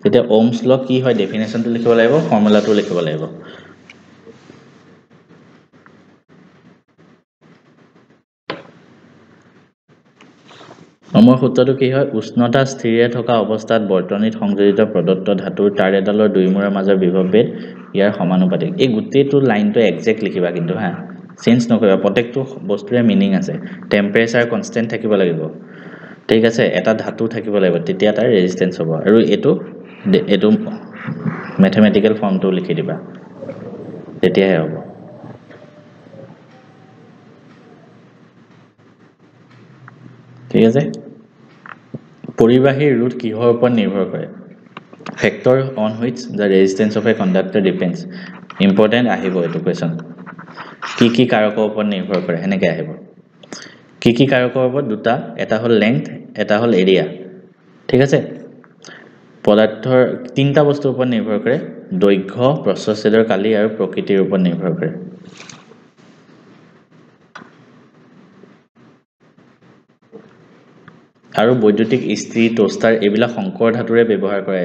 তেতিয়া ওমছ ল কি হয় ডেফিনেশ্যনটো লিখিব লাগিব ফৰ্মুলাটো লিখিব লাগিব ওমৰ সূত্ৰটো কি হয় উষ্ণতা স্থিৰে থকা অৱস্থাত বৰ্তনীত সংযোজিত প্ৰদত্ত ধাতুৰ তাৰ এডালৰ দুইমূৰৰ মাজৰ বিভৱভেদ ইয়াৰ সমানুপাতিক এই গোটেইটো লাইনটো এক্সাক্ট লিখিবা কিন্তু হা চেঞ্জ নকৰিবা প্ৰত্যেকটো বস্তুৰে মিনিং আছে টেম্পাৰেচাৰ কনষ্টেন্ট থাকিব লাগিব ঠিক আছে এটা ধাতু থাকিব লাগিব তেতিয়া তাৰ ৰেজিস্ট্যান্স হ'ব আৰু এটো ম্যাথমেটিক্যাল ফৰ্মটো লিখি দিবা তেতিয়াহে হ'ব ঠিক আছে পৰিবাহীৰ ৰোধ কিহৰ ওপৰত নিৰ্ভৰ কৰে factor on which the resistance of a conductor depends important আহিব এইটো কুৱেশ্যন কি কাৰকৰ ওপৰত নিৰ্ভৰ কৰে এনেকৈ আহিব কি কাৰকৰ ওপৰত দুটা এটা হ'ল লেংথ এটা হ'ল এৰিয়া ঠিক আছে পদাৰ্থৰ তিনটা বস্তুৰ ওপৰত নিৰ্ভৰ কৰে দৈৰ্ঘ্য প্ৰস্থচ্ছেদৰ কালি আৰু প্ৰকৃতিৰ ওপৰত নিৰ্ভৰ কৰে আৰু বৈদ্যুতিক ইস্ত্ৰি টোষ্টাৰ এইবিলাক সংকৰ ধাতুৰে ব্যৱহাৰ কৰে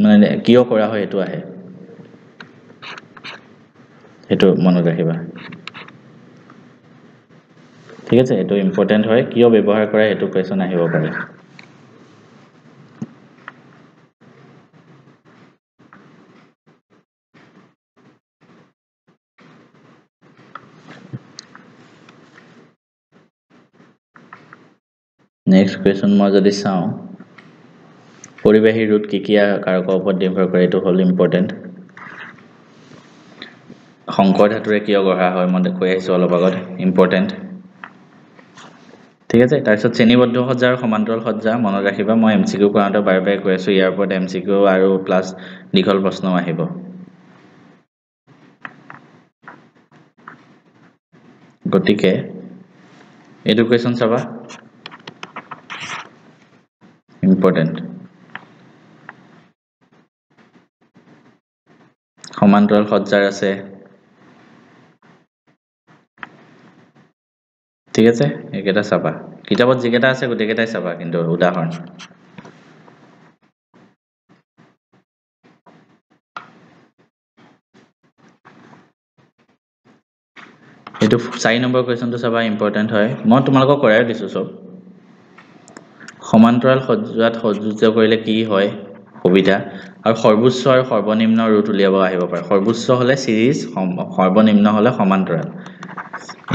মানে কিয় কৰা হয় এটো আহে এটো মনত ৰাখিবা ঠিক আছে এটো ইম্পৰ্টেন্ট হয় কিয় ব্যৱহাৰ কৰে এটো কোৱেশ্চন আহিব পাৰে নেক্সট কুৱেশ্চন মই যদি চাওঁ পৰিবাহী ৰোধ কি কাৰকৰ ওপৰত নিৰ্ভৰ কৰে এটো হল ইম্পৰ্টেন্ট সংকৰ ধাতুৰে কিয় গঢ়া হয় মই কৈ আহিছো অলপ আগত ইম্পৰ্টেন্ট ঠিক আছে তাৰপিছত শ্ৰেণীবদ্ধ সজ্জা আৰু সমান্তৰাল সজ্জা মনত ৰাখিবা মই এমসিকিউ কৰাওঁতে বাৰে বাৰে কৈ আছো ইয়াৰ ওপৰত এমসিকিউ আৰু প্লাস দীঘল প্ৰশ্ন আহিব গতিকে এইটো কুৱেশ্চন চাবা ইম্পৰ্টেন্ট সমান্তৰাল সজ্জাৰ আছে ঠিক আছে একেটা চাবা কিতাপত যিকেটা আছে গোটেইকেইটাই চাবা কিন্তু উদাহৰণ এটো 4 নম্বৰ কোৱেশ্চনটো চাবা ইম্পৰ্টেন্ট হয় মই তোমালোকক কৰাই দিছো সব সমান্তৰাল সজ্জাত সজ্জিত কৰিলে কি হয় সুবিধা আৰু সৰ্বোচ্চ আৰু সৰ্বনিম্ন ৰুট উলিয়াব আহিব পাৰে সৰ্বোচ্চ হলে সিৰিজ সৰ্বনিম্ন হলে সমান্তৰাল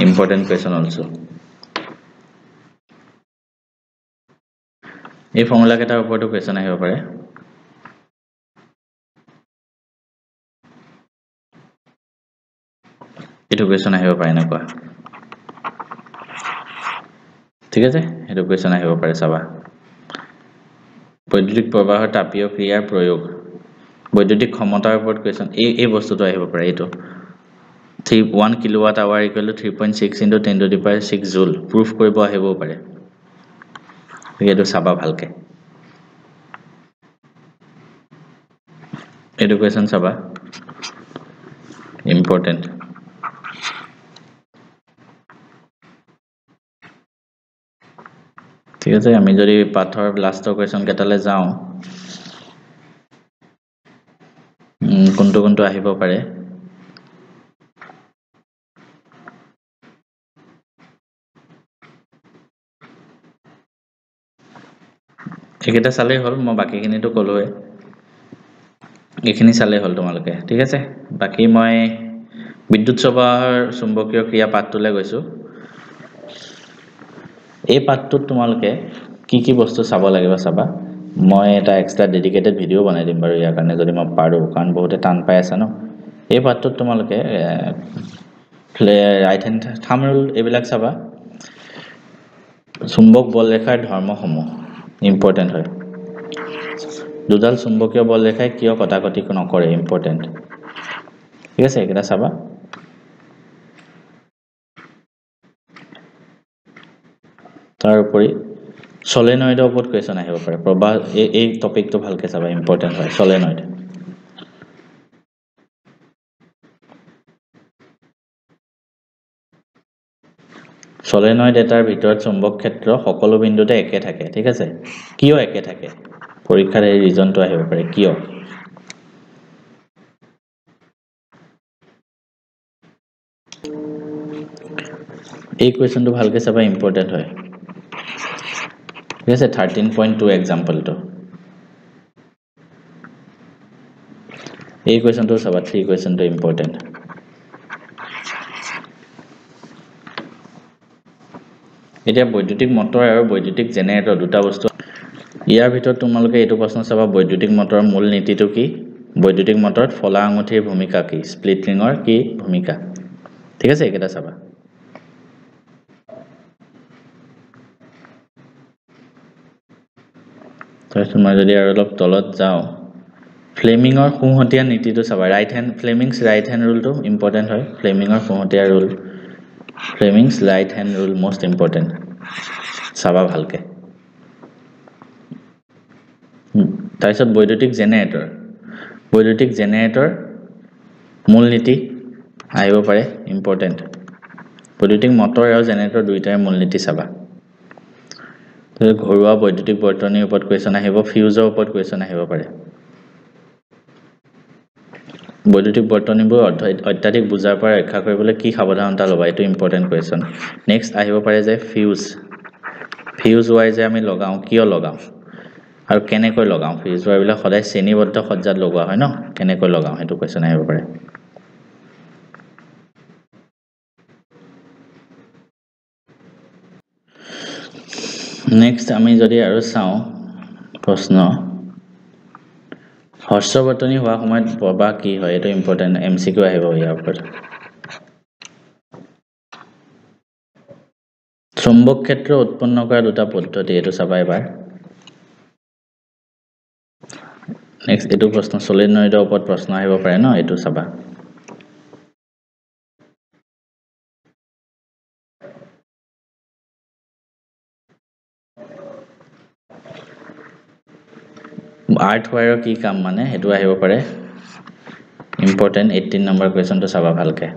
ইম্পৰ্টেন্ট কোৱেশ্চন অলসো এই ফৰ্মুলা কেটাৰ ওপৰতো কোৱেশ্চন আহিব পাৰে এটো কোৱেশ্চন আহিব পাৰে না কোৱা ঠিক আছে এটো কোৱেশ্চন আহিব পাৰে চাবা বৈদ্যুতিক প্ৰবাহৰ তাপীয় ক্ৰিয়াৰ প্ৰয়োগ বৈদ্যুতিক ক্ষমতাৰ ওপৰত কোৱেশ্চন এই বস্তুটো আহিব পাৰে এটো 1 কিলোৱাট আৱাৰ = 3.6 * 10^6 জুল প্ৰুফ কৰিব আহিব পাৰে এটো চাবা ভালকে এটো কোৱেশ্চন চাবা ইম্পৰ্টেন্ট ঠিক আছে আমি যদি পাঠৰ লাষ্টৰ কোৱেশ্চন কেটালে যাও কোনটো আহিব পাৰে একেটা চালেই হল মই বাকিখিনিটো কলোৱে এখিনি চালেই হল তোমালোকে ঠিক আছে বাকি মই বিদ্যুৎ প্ৰবাহৰ চুম্বকীয় ক্ৰিয়া পাঠটোলে গৈছো এই পাঠটোত তোমালোকে কি বস্তু চাব লাগিব চাবা মই এটা এক্সট্ৰা ডেডিকেটেড ভিডিও বনাই দিম বাৰু ইয়াৰ কাৰণে যদি মই পাৰো কাৰণ বহুতে টান পাই আছে ন এই পাঠটোত তোমালোকে ৰাইট হ্যান্ড থাম্ব ৰুল এইবিলাক চাবা চুম্বক বলৰেখাৰ ধৰ্মসমূহ ইম্পৰ্টেন্ট হয় দুডাল চুম্বকীয় বলৰেখাই কিয় কটাকটি নকৰে ইম্পৰ্টেন্ট ঠিক আছে এটা চাবা তাৰ উপৰি সলেনয়েডৰ ওপৰত কোৱেশ্চন আহিব পাৰে প্ৰবাহ এই টপিকটো ভালকে চাবা ইম্পৰ্টেন্ট হয় সলেনয়েড সলেনয়েড এটাৰ ভিতৰত চুম্বক ক্ষেত্ৰ সকলো বিন্দুতে একে থাকে ঠিক আছে কিয় একে থাকে পৰীক্ষাৰ এই ৰিজনটো আহিব পাৰে কিয় এই কোৱেশ্চনটো ভালকে চাবা ইম্পৰ্টেন্ট হয় ঠিক আছে 13.2 এক্সাম্পলটো এই কোৱেশ্চনটো চাবা 3 কোৱেশ্চনটো ইম্পৰ্টেন্ট এতিয়া বৈদ্যুতিক মটৰ আৰু বৈদ্যুতিক জেনাৰেটৰ দুটা বস্তু ইয়াৰ ভিতৰত তোমালোকে এইটো প্ৰশ্ন চাবা বৈদ্যুতিক মটৰৰ মূল নীতিটো কি বৈদ্যুতিক মটৰত ফলা আঙুঠিৰ ভূমিকা কি স্প্লিট ৰিঙৰ কি ভূমিকা ঠিক আছে একেটা চাবা তাৰপিছত মই যদি আৰু অলপ তলত যাও ফ্লেমিঙৰ সোঁহতীয়া নীতিটো চাবা ফ্লেমিংছ ৰাইট হ্যান্ড ৰুলটো ইম্পৰ্টেন্ট হয় ফ্লেমিঙৰ সোঁহতীয়া rule Fleming's right hand rule most important চাবা ভালকে তাৰপিছত বৈদ্যুতিক জেনাৰেটৰ মূল নীতি আহিব পাৰে ইম্পৰ্টেন্ট বৈদ্যুতিক মটৰ আৰু জেনাৰেটৰ দুইটাৰ মূল নীতি চাবা ঘৰুৱা বৈদ্যুতিক বৰ্তনীৰ ওপৰত কোৱেশ্চন আহিব ফিউজৰ ওপৰত কোৱেশ্চন আহিব পাৰে বৈদ্যুতিক বৰ্তনীবোৰ অত্যাধিক বুজাৰ পৰা ৰক্ষা কৰিবলৈ কি সাৱধানতা লবা এটো ইম্পৰ্টেন্ট কোৱেশ্চন নেক্সট আহিব পাৰে যে ফিউজ ওয়াইজ আমি লগাও কিয় লগাও আৰু কেনেকৈ লগাও ফিউজ ওয়াৰবিলাক সদায় শ্ৰেণীবদ্ধ সজ্জাত লগোৱা হয় ন কেনেকৈ লগাও হেতু কোৱেশ্চন আহিব পাৰে নেক্সট আমি যদি আৰু চাও প্ৰশ্ন হৰ্ষবৰ্তনী হোৱা সময়ত প্ৰবাহ কি হয় এটো ইম্পৰ্টেন্ট এমসিকিউ আহিব ইয়াৰ ওপৰত চুম্বক ক্ষেত্ৰ উৎপন্ন কৰা দুটা পদ্ধতি এটো চাবা এবাৰ নেক্সট এটো প্ৰশ্ন সলিনয়েডৰ ওপৰত প্ৰশ্ন আহিব পাৰে ন এটো চাবা আৰ্থ ওয়্যাৰৰ কি কাম মানে হেতু আহিব পাৰে ইম্পৰ্টেন্ট 18 নম্বৰ কোৱেশ্চনটো চাবা ভালকে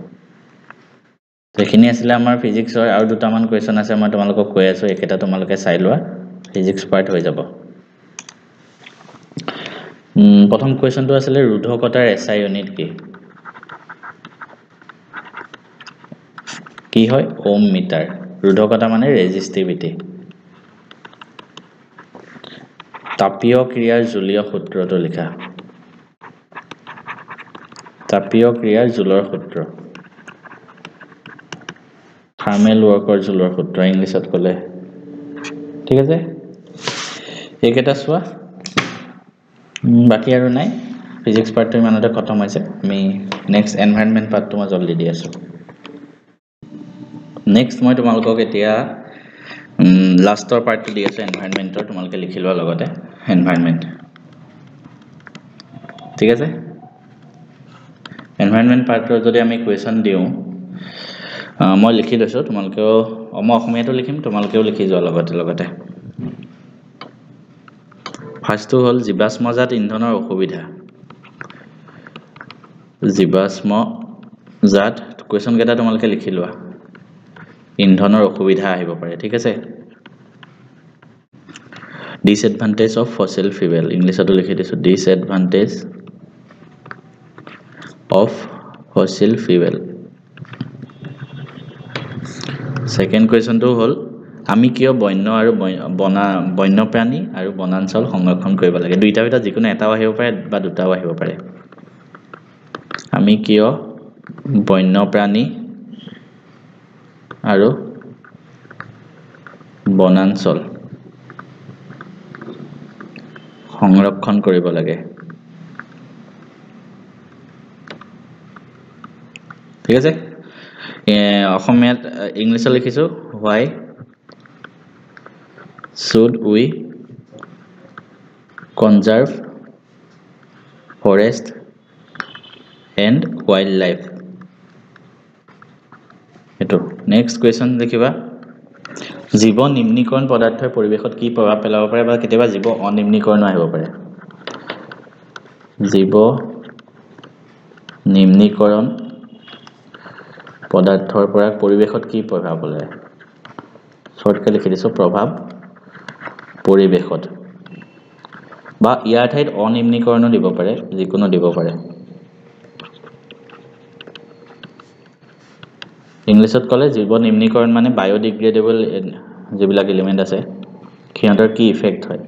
এইখিনি আছিল আমাৰ ফিজিক্সৰ আৰু দুটামান কোৱেশ্চন আছে মই তোমালোকক কৈ আছো একেটা তোমালোকে চাই লোৱা ফিজিক্স পাৰ্ট হৈ যাব প্ৰথম কোৱেশ্চনটো আছিল ৰোধকতাৰ এসআই ইউনিট কি হয় ওম মিটাৰ ৰোধকতা মানে ৰেজিস্টিভিটি তাপীয় ক্ৰিয়াৰ জুলীয় সূত্ৰটো লিখা তাপীয় ক্ৰিয়াৰ জুলৰ সূত্ৰ থাৰ্মেল ওয়াৰ্কৰ জুলৰ সূত্ৰ ইংলিছত ক'লে ঠিক আছে এইকেইটা চোৱা বাকি আৰু নাই ফিজিক্স পাৰ্টটো ইমানতে খতম হৈছে আমি নেক্সট এনভাইৰনমেন্ট পাৰ্টটো মই জলদি দি আছো নেক্সট মই তোমালোকক এতিয়া লাষ্টৰ পাৰ্টটো দি আছো এনভাইৰনমেন্টৰ তোমালোকে লিখি লোৱা লগতে এনভাইৰনমেন্ট ঠিক আছে এনভাইৰনমেন্ট পাৰ্টৰ যদি আমি কোৱেশ্চন দিও মই লিখি লৈছো তোমালোকেও মই অসমীয়াটো লিখিম তোমালোকেও লিখি যোৱা লগতে ফাৰ্ষ্টটো হল জীৱাশ্মজাত ইন্ধনৰ অসুবিধা জীৱাশ্মজাত কোৱেশ্চন কেইটা তোমালোকে লিখি লোৱা ইন্ধনৰ অসুবিধা আহিব পাৰে ঠিক আছে ডিসএডভান্টেজ অফ ফসিল ফুয়েল ইংলিশতো লিখি দিছো ডিসএডভান্টেজ অফ ফসিল ফুয়েল সেকেন্ড কোৱেশ্চনটো হল আমি কিয় বন্য আৰু বন্যপ্ৰাণী আৰু বনাঞ্চল সংৰক্ষণ কৰিব লাগে দুইটা ভিতৰত যিকোনো এটাও আহিব পাৰে বা দুটাও আহিব পাৰে আমি কিয় বন্যপ্ৰাণী আৰু বনাঞ্চল সংৰক্ষণ কৰিব লাগে ঠিক আছে অসমীয়াত ইংলিশত লিখিছো why should we conserve forest and wildlife এটো নেক্সট কোৱেশ্চন দেখিবা জীৱ নিম্নীকৰণ পদাৰ্থৰ পৰিবেশত কি প্ৰভাৱ পেলাব পাৰে বা কেতিয়াবা জীৱ অনিম্নীকৰণ আহিব পাৰে জীৱ নিম্নীকৰণ পদাৰ্থৰ পৰা পৰিবেশত কি প্ৰভাৱ পৰে শৰ্টকে লিখি দিছো প্ৰভাৱ পৰিবেশত বা ইয়াৰ ঠাইত অনিম্নীকৰণো দিব পাৰে যিকোনো দিব পাৰে ইংলিশত ক'লে জীৱ নিম্নীকৰণ মানে বায়োডিগ্ৰেডেবল যিবিলাক এলিমেন্ট আছে কিহঁতৰ কি ইফেক্ট হয়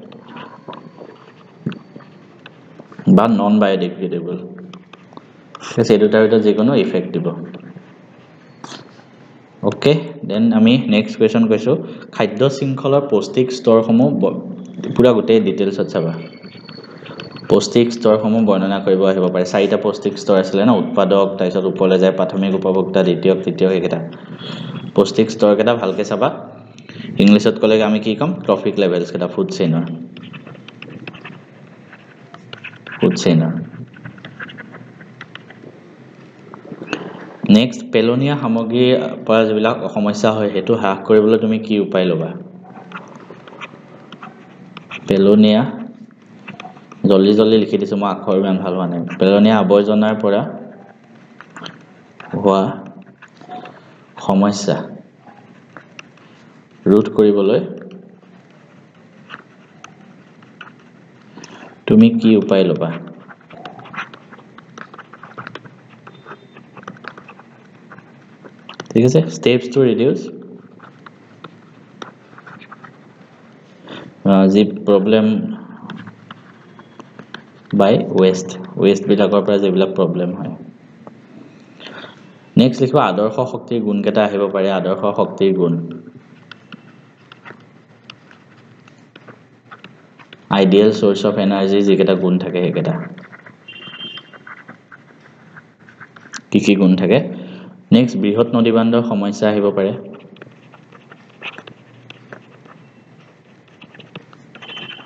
বা নন বায়োডিগ্ৰেডেবল সেই দুটাৰ ভিতৰত যিকোনো ইফেক্ট দিব ওকে দেন আমি নেক্সট কোৱেশ্চন কৈছো খাদ্য শৃংখলৰ পৌষ্টিক স্তৰসমূহ পুৰা গোটেই ডিটেইলছত চাবা পৌষ্টিক স্তৰসমূহ বৰ্ণনা কৰিব আহিব পাৰে চাৰিটা পৌষ্টিক স্তৰ আছিল না উৎপাদক তাৰপিছত ওপৰলৈ যায় প্ৰাথমিক উপভোক্তা দ্বিতীয় তৃতীয় একেটা পৌষ্টিক স্তৰ কেটা ভালকে চাবা ইংলিশত ক'লে আমি কি কম ট্ৰফিক লেভেলছ কেটা ফুড চেইনৰ নেক্সট পেলোনিয়া সামগ্ৰীৰ পৰা যিবিলাক সমস্যা হয় হেতু হ্ৰাস কৰিবলৈ তুমি কি উপায় লবা পেলোনিয়া জলদি লিখি দিছো মই আখৰ ইমান ভাল হোৱা নাই পেলোনিয়া আৱৰ্জনাৰ পৰা হোৱা সমস্যা ৰোধ কৰিবলৈ তুমি কি উপায় লবা ঠিক আছে steps to reduce the problem by waste বিলাকৰ পৰা যিবিলাক প্ৰবলেম হয় নেক্সট লিখবা আদৰ্শ শক্তিৰ গুণ কেটা আহিব পাৰে আদৰ্শ শক্তিৰ গুণ আইডিয়াল সোৰ্স অফ এনাৰ্জি যেটা গুণ থাকে হেকেটা কি গুণ থাকে নেক্সট বৃহৎ নদীবান্ধৰ সমস্যা আহিব পাৰে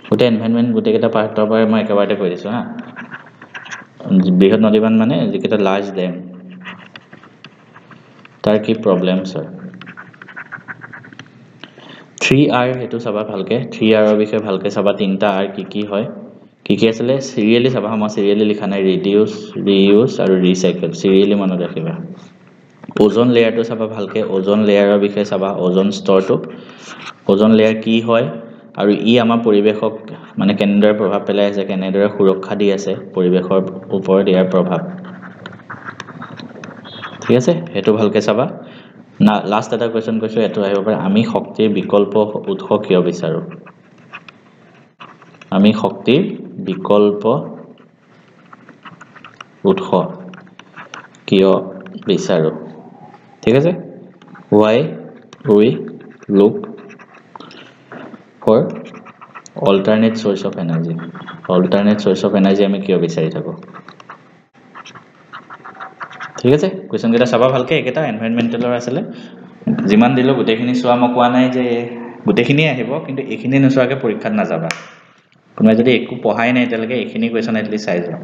গোটে এনভাইৰনমেন্ট গোটে কেটা পাৰ্টৰ পৰা মই একেবাৰতে কৈ দিছো হা বৃহৎ নদীবান্ধ মানে যেটা লাৰ্জ ড্যাম তাৰ কি প্ৰবলেমছ হয় 3R হেতু চাবা ভালকে 3R ৰ বিষয়ে ভালকে চাবা তিনটা R কি হয় কি আছিল সিৰিয়ালি চাবা মই সিৰিয়ালি লিখা নাই ৰিডিউস ৰিইউজ আৰু ৰিসাইকেল সিৰিয়ালি মনত ৰাখিবা ওজন লেয়াৰটো চাবা ভালকৈ ওজন লেয়াৰৰ বিষয়ে চাবা ওজন স্তৰটো ওজন লেয়াৰ কি হয় আৰু ই আমাৰ পৰিৱেশক মানে কেনেদৰে প্ৰভাৱ পেলাই আছে কেনেদৰে সুৰক্ষা দি আছে পৰিৱেশৰ ওপৰত ইয়াৰ প্ৰভাৱ ঠিক আছে সেইটো ভালকৈ চাবা না লাষ্ট এটা কোৱেশ্চন কৈছো এটো আহিব পাৰে আমি শক্তিৰ বিকল্প উৎস কিয় বিচাৰো আমি শক্তিৰ বিকল্প উৎস কিয় বিচাৰো ঠিক আছে why we look for alternate source of energy আমি কিয় বিচাৰি থাকো ঠিক আছে কোৱেশ্চন কেইটা চাবা ভালকৈ একেটা এনভাইৰনমেন্টালৰ আছিলে যিমান দিলো গোটেইখিনি চোৱা মই কোৱা নাই যে গোটেইখিনি আহিব কিন্তু এইখিনি নোচোৱাকৈ পৰীক্ষাত নাযাবা কোনোবাই যদি একো পঢ়াই নাই এতিয়ালৈকে এইখিনি কোৱেশ্চন এটলিষ্ট চাই যাওক